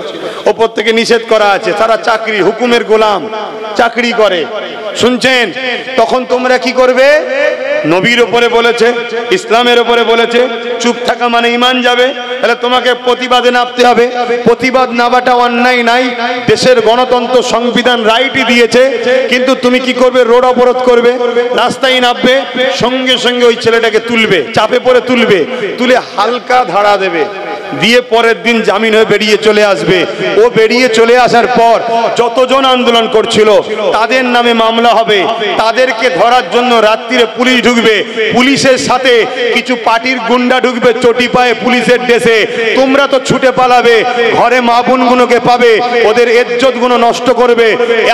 ওপর থেকে নিষেধ করা আছে। তারা চাকরি, হুকুমের গোলাম, চাকরি করে। শুনছেন? তখন তোমরা কি করবে? নবীর উপরে বলেছে, ইসলামের উপরে বলেছে, চুপ থাকা মানে ঈমান যাবে। তাহলে তোমাকে প্রতিবাদে নামতে হবে। প্রতিবাদ নামাটা অন্যায় নাই, দেশের গণতন্ত্র সংবিধান রাইটই দিয়েছে। কিন্তু তুমি কি করবে? রোড অবরোধ করবে, রাস্তায় নামবে, সঙ্গে সঙ্গে ওই ছেলেটাকে তুলবে, চাপে পড়ে তুলবে, তুলে হালকা ধারা দেবে, দিয়ে পরের দিন জামিন হয়ে বেরিয়ে চলে আসবে। ও বেরিয়ে চলে আসার পর যতজন আন্দোলন করছিল তাদের নামে মামলা হবে। তাদেরকে ধরার জন্য রাত্রিরে পুলিশ ঢুকবে, পুলিশের সাথে কিছু পার্টির গুন্ডা ঢুকবে চটি পায়ে পুলিশের ড্রেসে। তোমরা তো ছুটে পালাবে, ঘরে মা বোনগুলোকে পাবে, ওদের ইজ্জত গুলো নষ্ট করবে।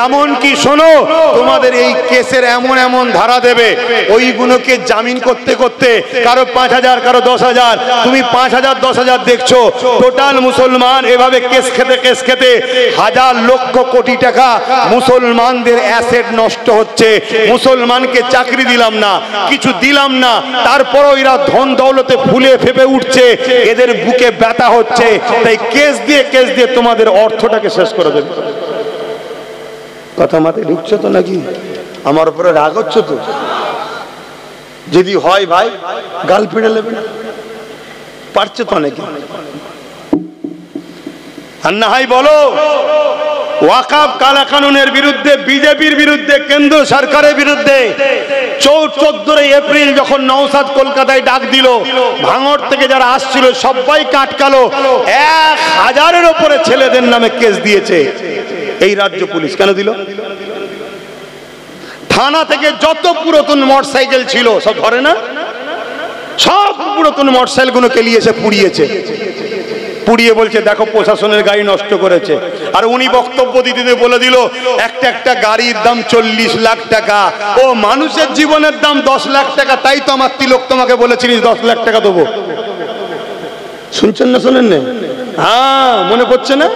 এমন কি শোনো, তোমাদের এই কেসের এমন এমন ধারা দেবে, ওইগুলোকে জামিন করতে করতে কারো 5,000 কারো 10,000, তুমি 5,000 10,000 দেখছো। টোটাল মুসলমান এভাবে কেস খেতে হাজার লক্ষ কোটি টাকা মুসলমানদের অ্যাসেট নষ্ট হচ্ছে। মুসলমানকে চাকরি দিলাম না, কিছু দিলাম না, তারপরও এরা ধন দৌলতে ফুলে ফেপে উঠছে, এদের বুকে ব্যথা হচ্ছে। তাই কেস দিয়ে তোমাদের অর্থটাকে শেষ করে দেবে। কথা মাথায় ঢুকছে তো নাকি? আমার উপরে রাগ হচ্ছে তো? যদি হয় ভাই গাল ফেড়ে নেবে না, পারছে তো নাকি? আর না হয় বলো ওয়াকফ কালা কানুনের বিরুদ্ধে, বিজেপির বিরুদ্ধে, কেন্দ্র সরকারের বিরুদ্ধে 14 এপ্রিল যখন নওশাদ কলকাতায় ডাক দিল, ভাঙড় থেকে যারা আসছিল সবাই কাটকালো। 1000-এর উপরে ছেলেদের নামে কেস দিয়েছে এই রাজ্য পুলিশ। কেন দিল? থানা থেকে যত পুরাতন মোটরসাইকেল ছিল সব ধরে না, সব পুরাতন মোটরসাইকেল গুলো কেলিয়েছে, পুড়িয়েছে। পুড়িয়ে বলছে দেখো প্রশাসনের গাড়ি নষ্ট করেছে। আর উনি বক্তব্য দিতে বলে দিল একটা গাড়ির দাম 40 লাখ টাকা। ও মানুষের জীবনের দাম 10 লাখ টাকা, তাই তো আমার তিলক তোমাকে বলেছিলিস 10 লাখ টাকা দেবো। শুনছেন না? শোনেন না? হ্যাঁ, মনে পড়ছে না?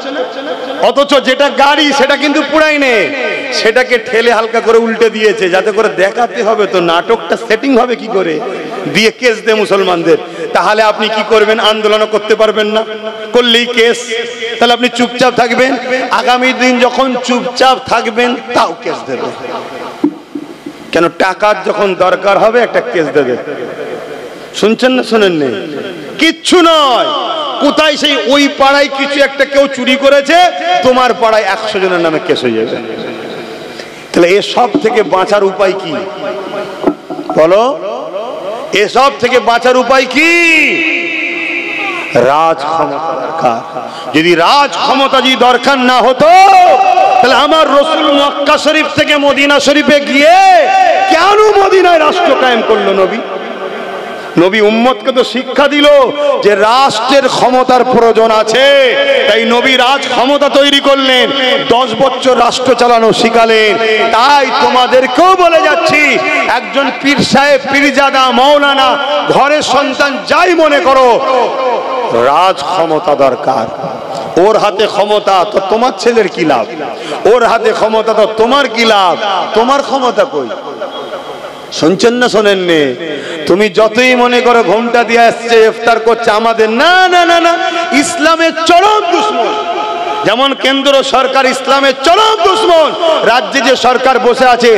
অথচ যেটা গাড়ি সেটা কিন্তু পুরাই নেই, সেটাকে ঠেলে হালকা করে উল্টে দিয়েছে, যাতে করে দেখাতে হবে তো নাটকটা সেটিং হবে কি করে, দিয়ে কেস দে মুসলমানদের। তাহলে আপনি কি করবেন? আন্দোলন করতে পারবেন না, করলেই কেস। তাহলে আপনি চুপচাপ থাকবেন। আগামী দিন যখন চুপচাপ থাকবেন তাও কেস দেবে। কেন? টাকার যখন দরকার হবে একটা কেস দেবে। শুনছেন না? শোনেন না? কিচ্ছু নয়। কোথায় সেই ওই পাড়ায় কিছু একটা কেউ চুরি করেছে, তোমার পাড়ায় 100 জনের নামে কেস হয়ে যাবে। তাহলে এসব থেকে বাঁচার উপায় কি বলো? এসব থেকে বাঁচার উপায় কি? রাজ ক্ষমতা দরকার। যদি রাজ ক্ষমতা যদি দরকার না হতো তাহলে আমার রাসূল মক্কা শরীফ থেকে মদিনা শরীফে গিয়ে কেন মদিনায় রাষ্ট্র কায়েম করলো? নবী উম্মতকে তো শিক্ষা দিল যে রাষ্ট্রের ক্ষমতার প্রয়োজন আছে, তাই নবী রাজ ক্ষমতা তৈরি করলেন, 10 বছর রাষ্ট্র চালানো শিখালেন। তাই তোমাদেরকেও বলে যাচ্ছি, একজন পীর সাহেব, পীরজাদা, মাওলানা, ঘরের সন্তান যাই মনে করো, রাজ ক্ষমতা দরকার। ওর হাতে ক্ষমতা তো তোমার ছেলের কি লাভ? ওর হাতে ক্ষমতা তো তোমার কি লাভ? তোমার ক্ষমতা কই? শুনছেন না শোনেননি? তুমি যতই মনে করো ঘোমটা দিয়ে আসছে, ইফতার করছে, আমাদের না না না না, ইসলামের চরম দুশমন। যেমন কেন্দ্র সরকার ইসলামের চরম দুশমন, রাজ্যে যে সরকার বসে আছে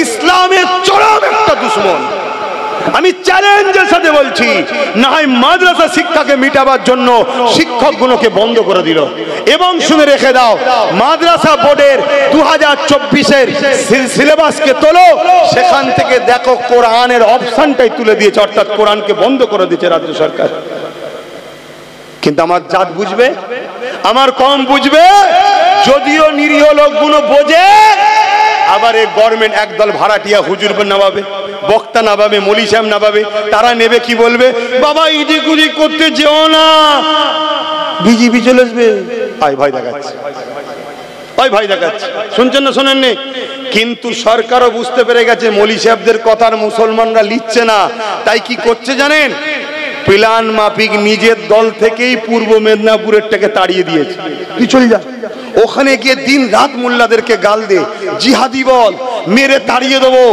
ইসলামের চরম একটা দুশমন। আমি চ্যালেঞ্জের সাথে বলছি, না হয় মাদ্রাসা শিক্ষাকে মিটাবার জন্য শিক্ষকগুলোকে বন্ধ করে দিল। এবং শুনে রেখে দাও, মাদ্রাসা বোর্ডের 2024-এর সিলেবাসকে তোলো, সেখান থেকে দেখো কোরআনের অপশনটাই তুলে দিয়েছে, অর্থাৎ কোরআনকে বন্ধ করে দিয়েছে রাজ্য সরকার। কিন্তু আমার জাত বুঝবে, আমার কম বুঝবে। যদিও নিরীহ লোকগুলো বোঝে, আবার এই গভর্নমেন্ট একদল ভাড়াটিয়া হুজুর নামাবে, বক্তা নামাবে, মৌলী সাহেব নামাবে, তারা নেবে কি বলবে? বাবা ইদিক উদিক করতে যেও না, বিজেপি চলে আসবে। ভয় দেখাচ্ছে, ভয় দেখাচ্ছে। শুনছেন না শোনেননি? কিন্তু সরকারও বুঝতে পেরে গেছে মৌলী সাহেবদের কথার মুসলমানরা লিখছে না, তাই কি করছে জানেন? প্ল্যান মাফিক নিজের দল থেকেই পূর্ব মেদিনীপুরেরটাকে তাড়িয়ে দিয়েছে। তুই চলে যা, ওখানে গিয়ে দিন রাত মোল্লাদেরকে গাল দে, জিহাদি বল, মেরে তাড়িয়ে দেবো,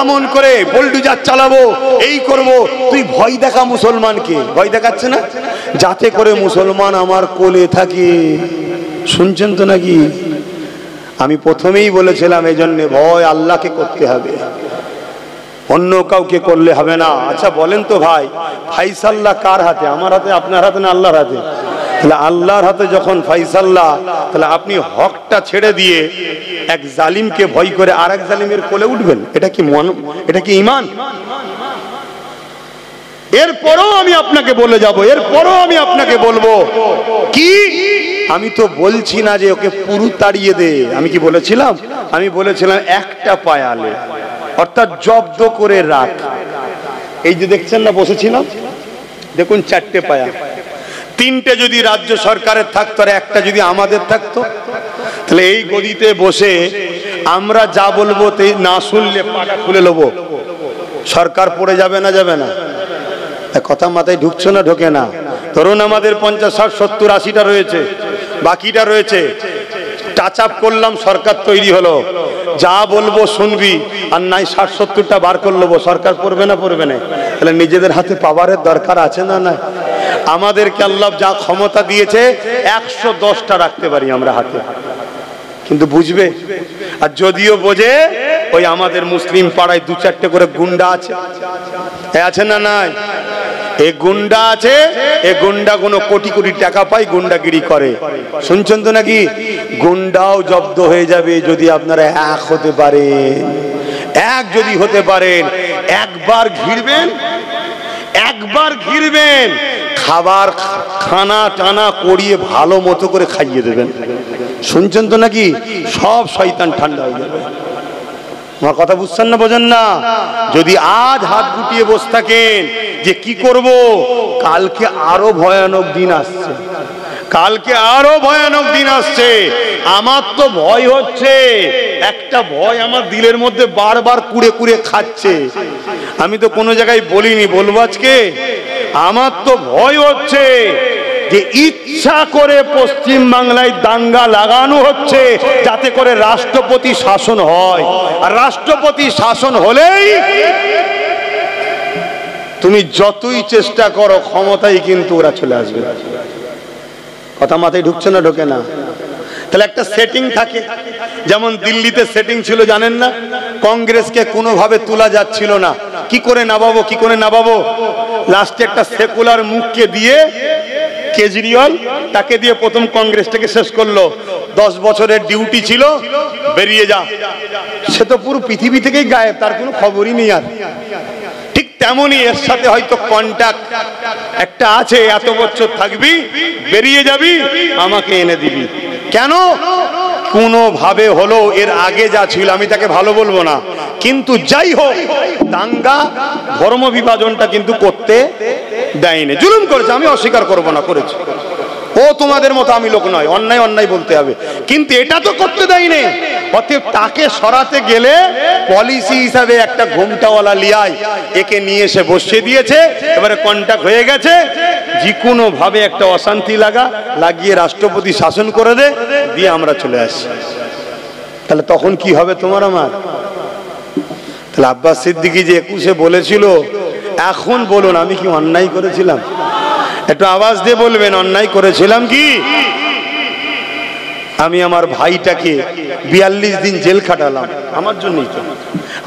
এমন করে বুলডোজার চালাবো, এই করব। তুই ভয় দেখা মুসলমানকে, ভয় দেখাচ্ছে না, যাতে করে মুসলমান আমার কোলে থাকে। শুনছেন তো নাকি? আমি প্রথমেই বলেছিলাম, এই জন্য ভয় আল্লাহকে করতে হবে, অন্য কাউকে করলে হবে না। আচ্ছা বলেন তো ভাই, ফাইসাল্লাহ কার হাতে? আমার হাতে, আপনার হাতে না আল্লাহর হাতে? তাহলে আল্লাহর হাতে যখন ফাইসাল্লাহ, তাহলে আপনি হকটা ছেড়ে দিয়ে এক জালিমকে ভয় করে আরেক জালিমের কোলে উঠবেন? এটা কি ঈমান? এরপরও আমি আপনাকে বলে যাব, এরপরও আমি আপনাকে বলবো কি, আমি তো বলছি না যে ওকে পুরো তাড়িয়ে দে। আমি কি বলেছিলাম? আমি বলেছিলাম একটা পায়ালে, অর্থাৎ জব্দ করে রাখ। এই যে দেখছেন না বসেছিলাম, দেখুন 4টে পায়া, 3টে যদি রাজ্য সরকারের থাকতো আর একটা যদি আমাদের থাকতো, তাহলে এই গদিতে বসে আমরা যা বলবো না শুনলে পাটা খুলে নেবো। সরকার পড়ে যাবে না? যাবে না? কথা মাথায় ঢুকছে না? ঢোকে না? ধরুন আমাদের 50, 60, 70, 80টা রয়েছে, বাকিটা রয়েছে, টাচ আপ করলাম, সরকার তৈরি হলো, যা বলবো শুনবি, আর নাই 60-70টা বার করে নেবো। সরকার পড়বে না? পড়বে না? তাহলে নিজেদের হাতে পাওয়ারের দরকার আছে না? না। আমাদেরকে আল্লাহ যা ক্ষমতা দিয়েছে 110টা রাখতে পারি আমরা হাতে, কিন্তু বুঝবে? আর যদিও বোঝে, ওই আমাদের মুসলিম পাড়ায় 2-4টে করে গুন্ডা আছে, আছে না? নাই? এই গুন্ডা আছে, এই গুন্ডা কোনো কোটি কোটি টাকা পায়, গুন্ডাগিরি করে। শুনছেন তো নাকি? গুন্ডাও জব্দ হয়ে যাবে যদি আপনারা এক হতে পারেন। এক যদি হতে পারেন, একবার ঘিরবেন, খাবার খানা টানা করিয়ে ভালো মতো করে খাইয়ে দেবেন। শুনছেন তো নাকি? সব শয়তান ঠান্ডা হয়ে যাবে। আমার কথা বুঝছেন না? বোঝেন না? যদি আজ হাত গুটিয়ে বসে থাকেন যে কি করব, কালকে আরো ভয়ানক দিন আসছে, কালকে আরো ভয়ানক দিন আসছে। আমার তো ভয় হচ্ছে, একটা ভয় আমার দিলের মধ্যে বারবার কুড়ে কুড়ে খাচ্ছে। আমি তো কোনো জায়গায় বলিনি, বলবো আজকে। আমার তো ভয় হচ্ছে যে ইচ্ছা করে পশ্চিম বাংলায় দাঙ্গা লাগানো হচ্ছে যাতে করে রাষ্ট্রপতি শাসন হয়, আর রাষ্ট্রপতি শাসন হলেই তুমি যতই চেষ্টা করো ক্ষমতায় কিন্তু ওরা চলে আসবে। কথা মাথায় ঢুকছে না? ঢোকে না? তাহলে একটা সেটিং থাকে, যেমন দিল্লিতে সেটিং ছিল জানেন না? কংগ্রেসকে কোনোভাবে তোলা যাচ্ছিল না, কি করে নামাবো। লাস্টে একটা সেকুলার মুখকে দিয়ে কেজরিওয়াল, তাকে দিয়ে প্রথম কংগ্রেসটাকে শেষ করলো। 10 বছরের ডিউটি ছিল, বেরিয়ে যা, সে তো পুরো পৃথিবী থেকেই গায়েব, তার কোনো খবরই নেই। আর ঠিক তেমনই এর সাথে হয়তো কন্টাক্ট একটা আছে, এত বছর থাকবি, বেরিয়ে যাবি, আমাকে এনে দিবি। কেন? কোনোভাবে হলো এর আগে যা ছিল, আমি তাকে ভালো বলবো না, কিন্তু যাই হোক দাঙ্গা ধর্ম বিভাজনটা কিন্তু করতে দেয়নি। জুলুম করেছে, আমি অস্বীকার করবো না, করেছে। ও তোমাদের মতো আমি লোক নয়, অন্যায় অন্যায় বলতে হবে, কিন্তু এটা তো করতে দেয়নি। অতএব তাকে সরাতে গেলে পলিসি হিসাবে একটা ঘোমটাওয়ালা লিয়াই একে নিয়ে এসে বসিয়ে দিয়েছে। এবারে কন্টাক্ট হয়ে গেছে, যে কোনো ভাবে একটা অশান্তি লাগিয়ে রাষ্ট্রপতি শাসন করে দে, দিয়ে আমরা চলে আসি। তাহলে তখন কি হবে তোমার আমার? তাহলে আব্বাস সিদ্দিকী যে 21-এ বলেছিল, এখন বলুন আমি কি অন্যায় করেছিলাম? একটু আওয়াজ দিয়ে বলবেন, অন্যায় করেছিলাম কি? আমি আমার ভাইটাকে 42 দিন জেল খাটালাম আমার জন্যই তো।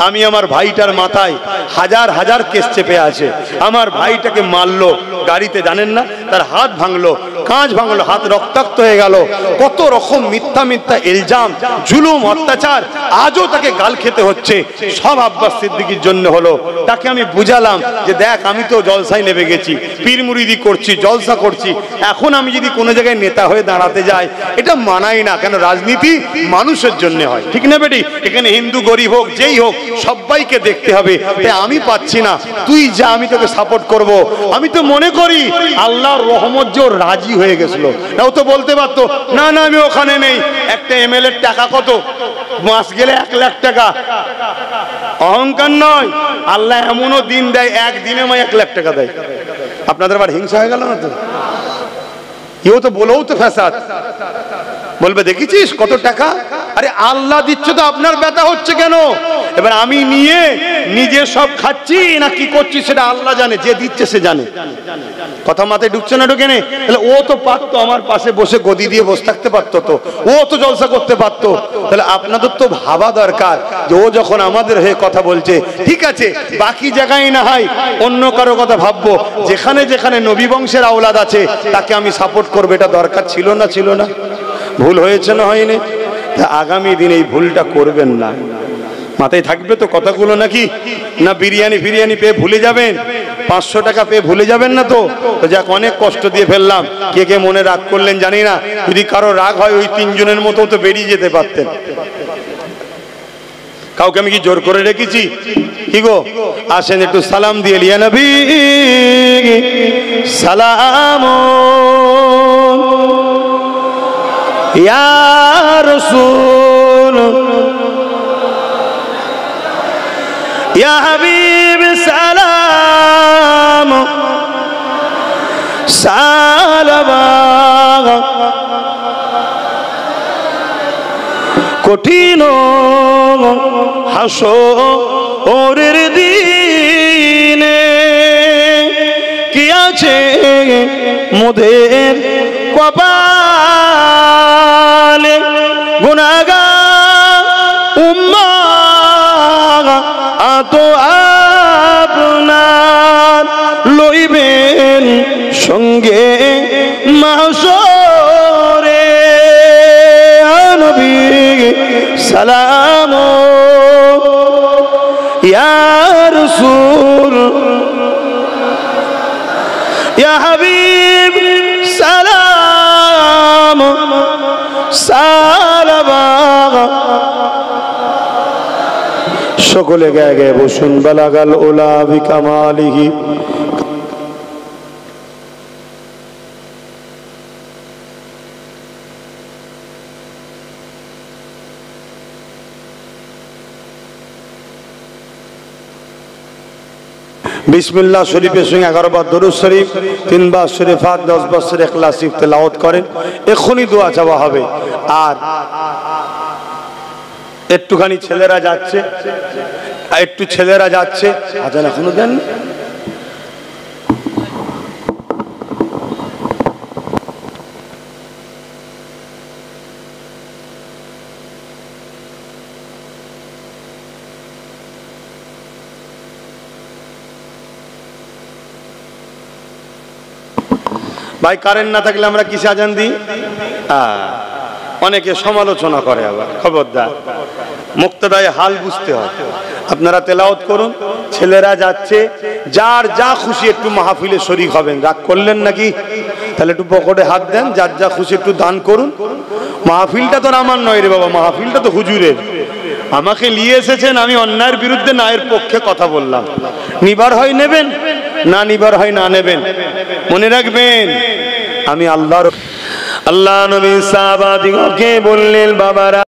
আমি আমার ভাইটার মাথায় হাজার হাজার কেস চেপে আছে। আমার ভাইটাকে মারলো গাড়িতে, জানেন না, তার হাত ভাঙলো, কাঁচ ভাঙলো, হাত রক্তাক্ত হয়ে গেল। কত রকম মিথ্যা মিথ্যা ইলজাম, জুলুম, অত্যাচার, আজও তাকে গাল খেতে হচ্ছে। সব আব্বাস সিদ্দিকীর জন্য হলো। তাকে আমি বুঝালাম যে দেখ, আমি তো জলসায় নেমে গেছি, পীর মুরিদি করছি, জলসা করছি, এখন আমি যদি কোনো জায়গায় নেতা হয়ে দাঁড়াতে যাই, এটা মানাই না। কেন? রাজনীতি মানুষের জন্য হয়, ঠিক না বেটি? এখানে হিন্দু গরিব হোক, যেই হোক, সবাইকে দেখতে হবে। তাই আমি পাচ্ছি না, তুই যা, আমি তোকে সাপোর্ট করব। আমি তো মনে করি আল্লাহর রহমত যে রাজি হয়ে গেছিল, ও তো বলতে পারতো না না আমি ওখানে নেই। একটা এমএলএ এর টাকা কত? মাস গেলে 1 লাখ টাকা। অহংকার নয়, আল্লাহ এমনও দিন দেয়, একদিনে 1 লাখ টাকা দেয়। আপনাদের আবার হিংসা হয়ে গেল না তো? কেউ তো বলেও তো ফ্যাসাদ বলবে, দেখেছিস কত টাকা? আরে আল্লাহ দিচ্ছে তো, আপনার ব্যথা হচ্ছে কেন? এবার আমি নিয়ে নিজে সব খাচ্ছি না কি করছি সেটা আল্লাহ জানে, যে দিচ্ছে সে জানে। কথা মাথায় ঢুকছে না? ঢুকে নেই? তাহলে ও তো পারতো আমার পাশে বসে গদি দিয়ে বসে থাকতে পারতো, তো ও তো জলসা করতে পারতো। তাহলে আপনাদের তো ভাবা দরকার যে ও যখন আমাদের হয়ে কথা বলছে, ঠিক আছে, বাকি জায়গায় না হয় অন্য কারো কথা ভাববো, যেখানে যেখানে নবী বংশের আওলাদ আছে তাকে আমি সাপোর্ট করবো। এটা দরকার ছিল না? ছিল না? ভুল হয়েছে না হয়নি? আগামী দিন এই ভুলটা করবেন না। মাথায় থাকবে তো কথাগুলো নাকি? না বিরিয়ানি ফিরিয়ানি পেয়ে ভুলে যাবেন? 500 টাকা পেয়ে ভুলে যাবেন না তো? যাক, অনেক কষ্ট দিয়ে ফেললাম, কে কে মনে রাগ করলেন জানি না। যদি কারো রাগ হয়, ওই 3 জনের মতো তো বেরিয়ে যেতে পারতেন। কাউকে আমি কি জোর করে রেখেছি? কি গো, আসেন একটু সালাম দিয়ে লিয়া নবী সালাম ইয়া রাসূল ইয়া হাবিব সালাম সালাম। কঠিন হাসরের দিনে কি আছে মোদের কপালে, গুনাহগার উম্মাহ তো আপনার লইবেন সঙ্গে মাহশরে। নবী সালাম ইয়া রাসূল ইয়া হাবিব সালাম সালাম। সকলে গায়ে গায়ে বসুন। বালাগাল উলা বিকামালিহি। বিসমিল্লাহ শরীফের সঙ্গে 11 বার দরুদ শরীফ, 3 বার সূরা ফাতিহা, 10 বার সূরা ইখলাস শরীফ তেলাওয়াত করেন। এখনই দোয়া চাওয়া হবে। আর একটুখানি ছেলেরা যাচ্ছে, একটু ছেলেরা যাচ্ছে, আজান এখনো দেন। ভাই কারেন্ট না থাকলে আমরা কিসে আজান দিই? অনেকে সমালোচনা করে, আবার খবরদার মুক্তাদায় হাল বুঝতে হয়। আপনারা তেলাওয়াত করুন, ছেলেরা যাচ্ছে, যার যা খুশি একটু মাহফিলে শরীক হবেন। রাগ করলেন নাকি? তাহলে একটু পকেটে হাত দেন, যার যা খুশি একটু দান করুন। মাহফিলটা তো আমার নয় রে বাবা, মাহফিলটা তো হুজুরের। আমাকে নিয়ে এসেছেন, আমি অন্যায়ের বিরুদ্ধে ন্যায়ের পক্ষে কথা বললাম। নিবার হয় নেবেন, না নিবার হয় না নেবেন। মনে রাখবেন আমি আল্লাহ নবী সাহাবাদিগকে বললেন, বাবারা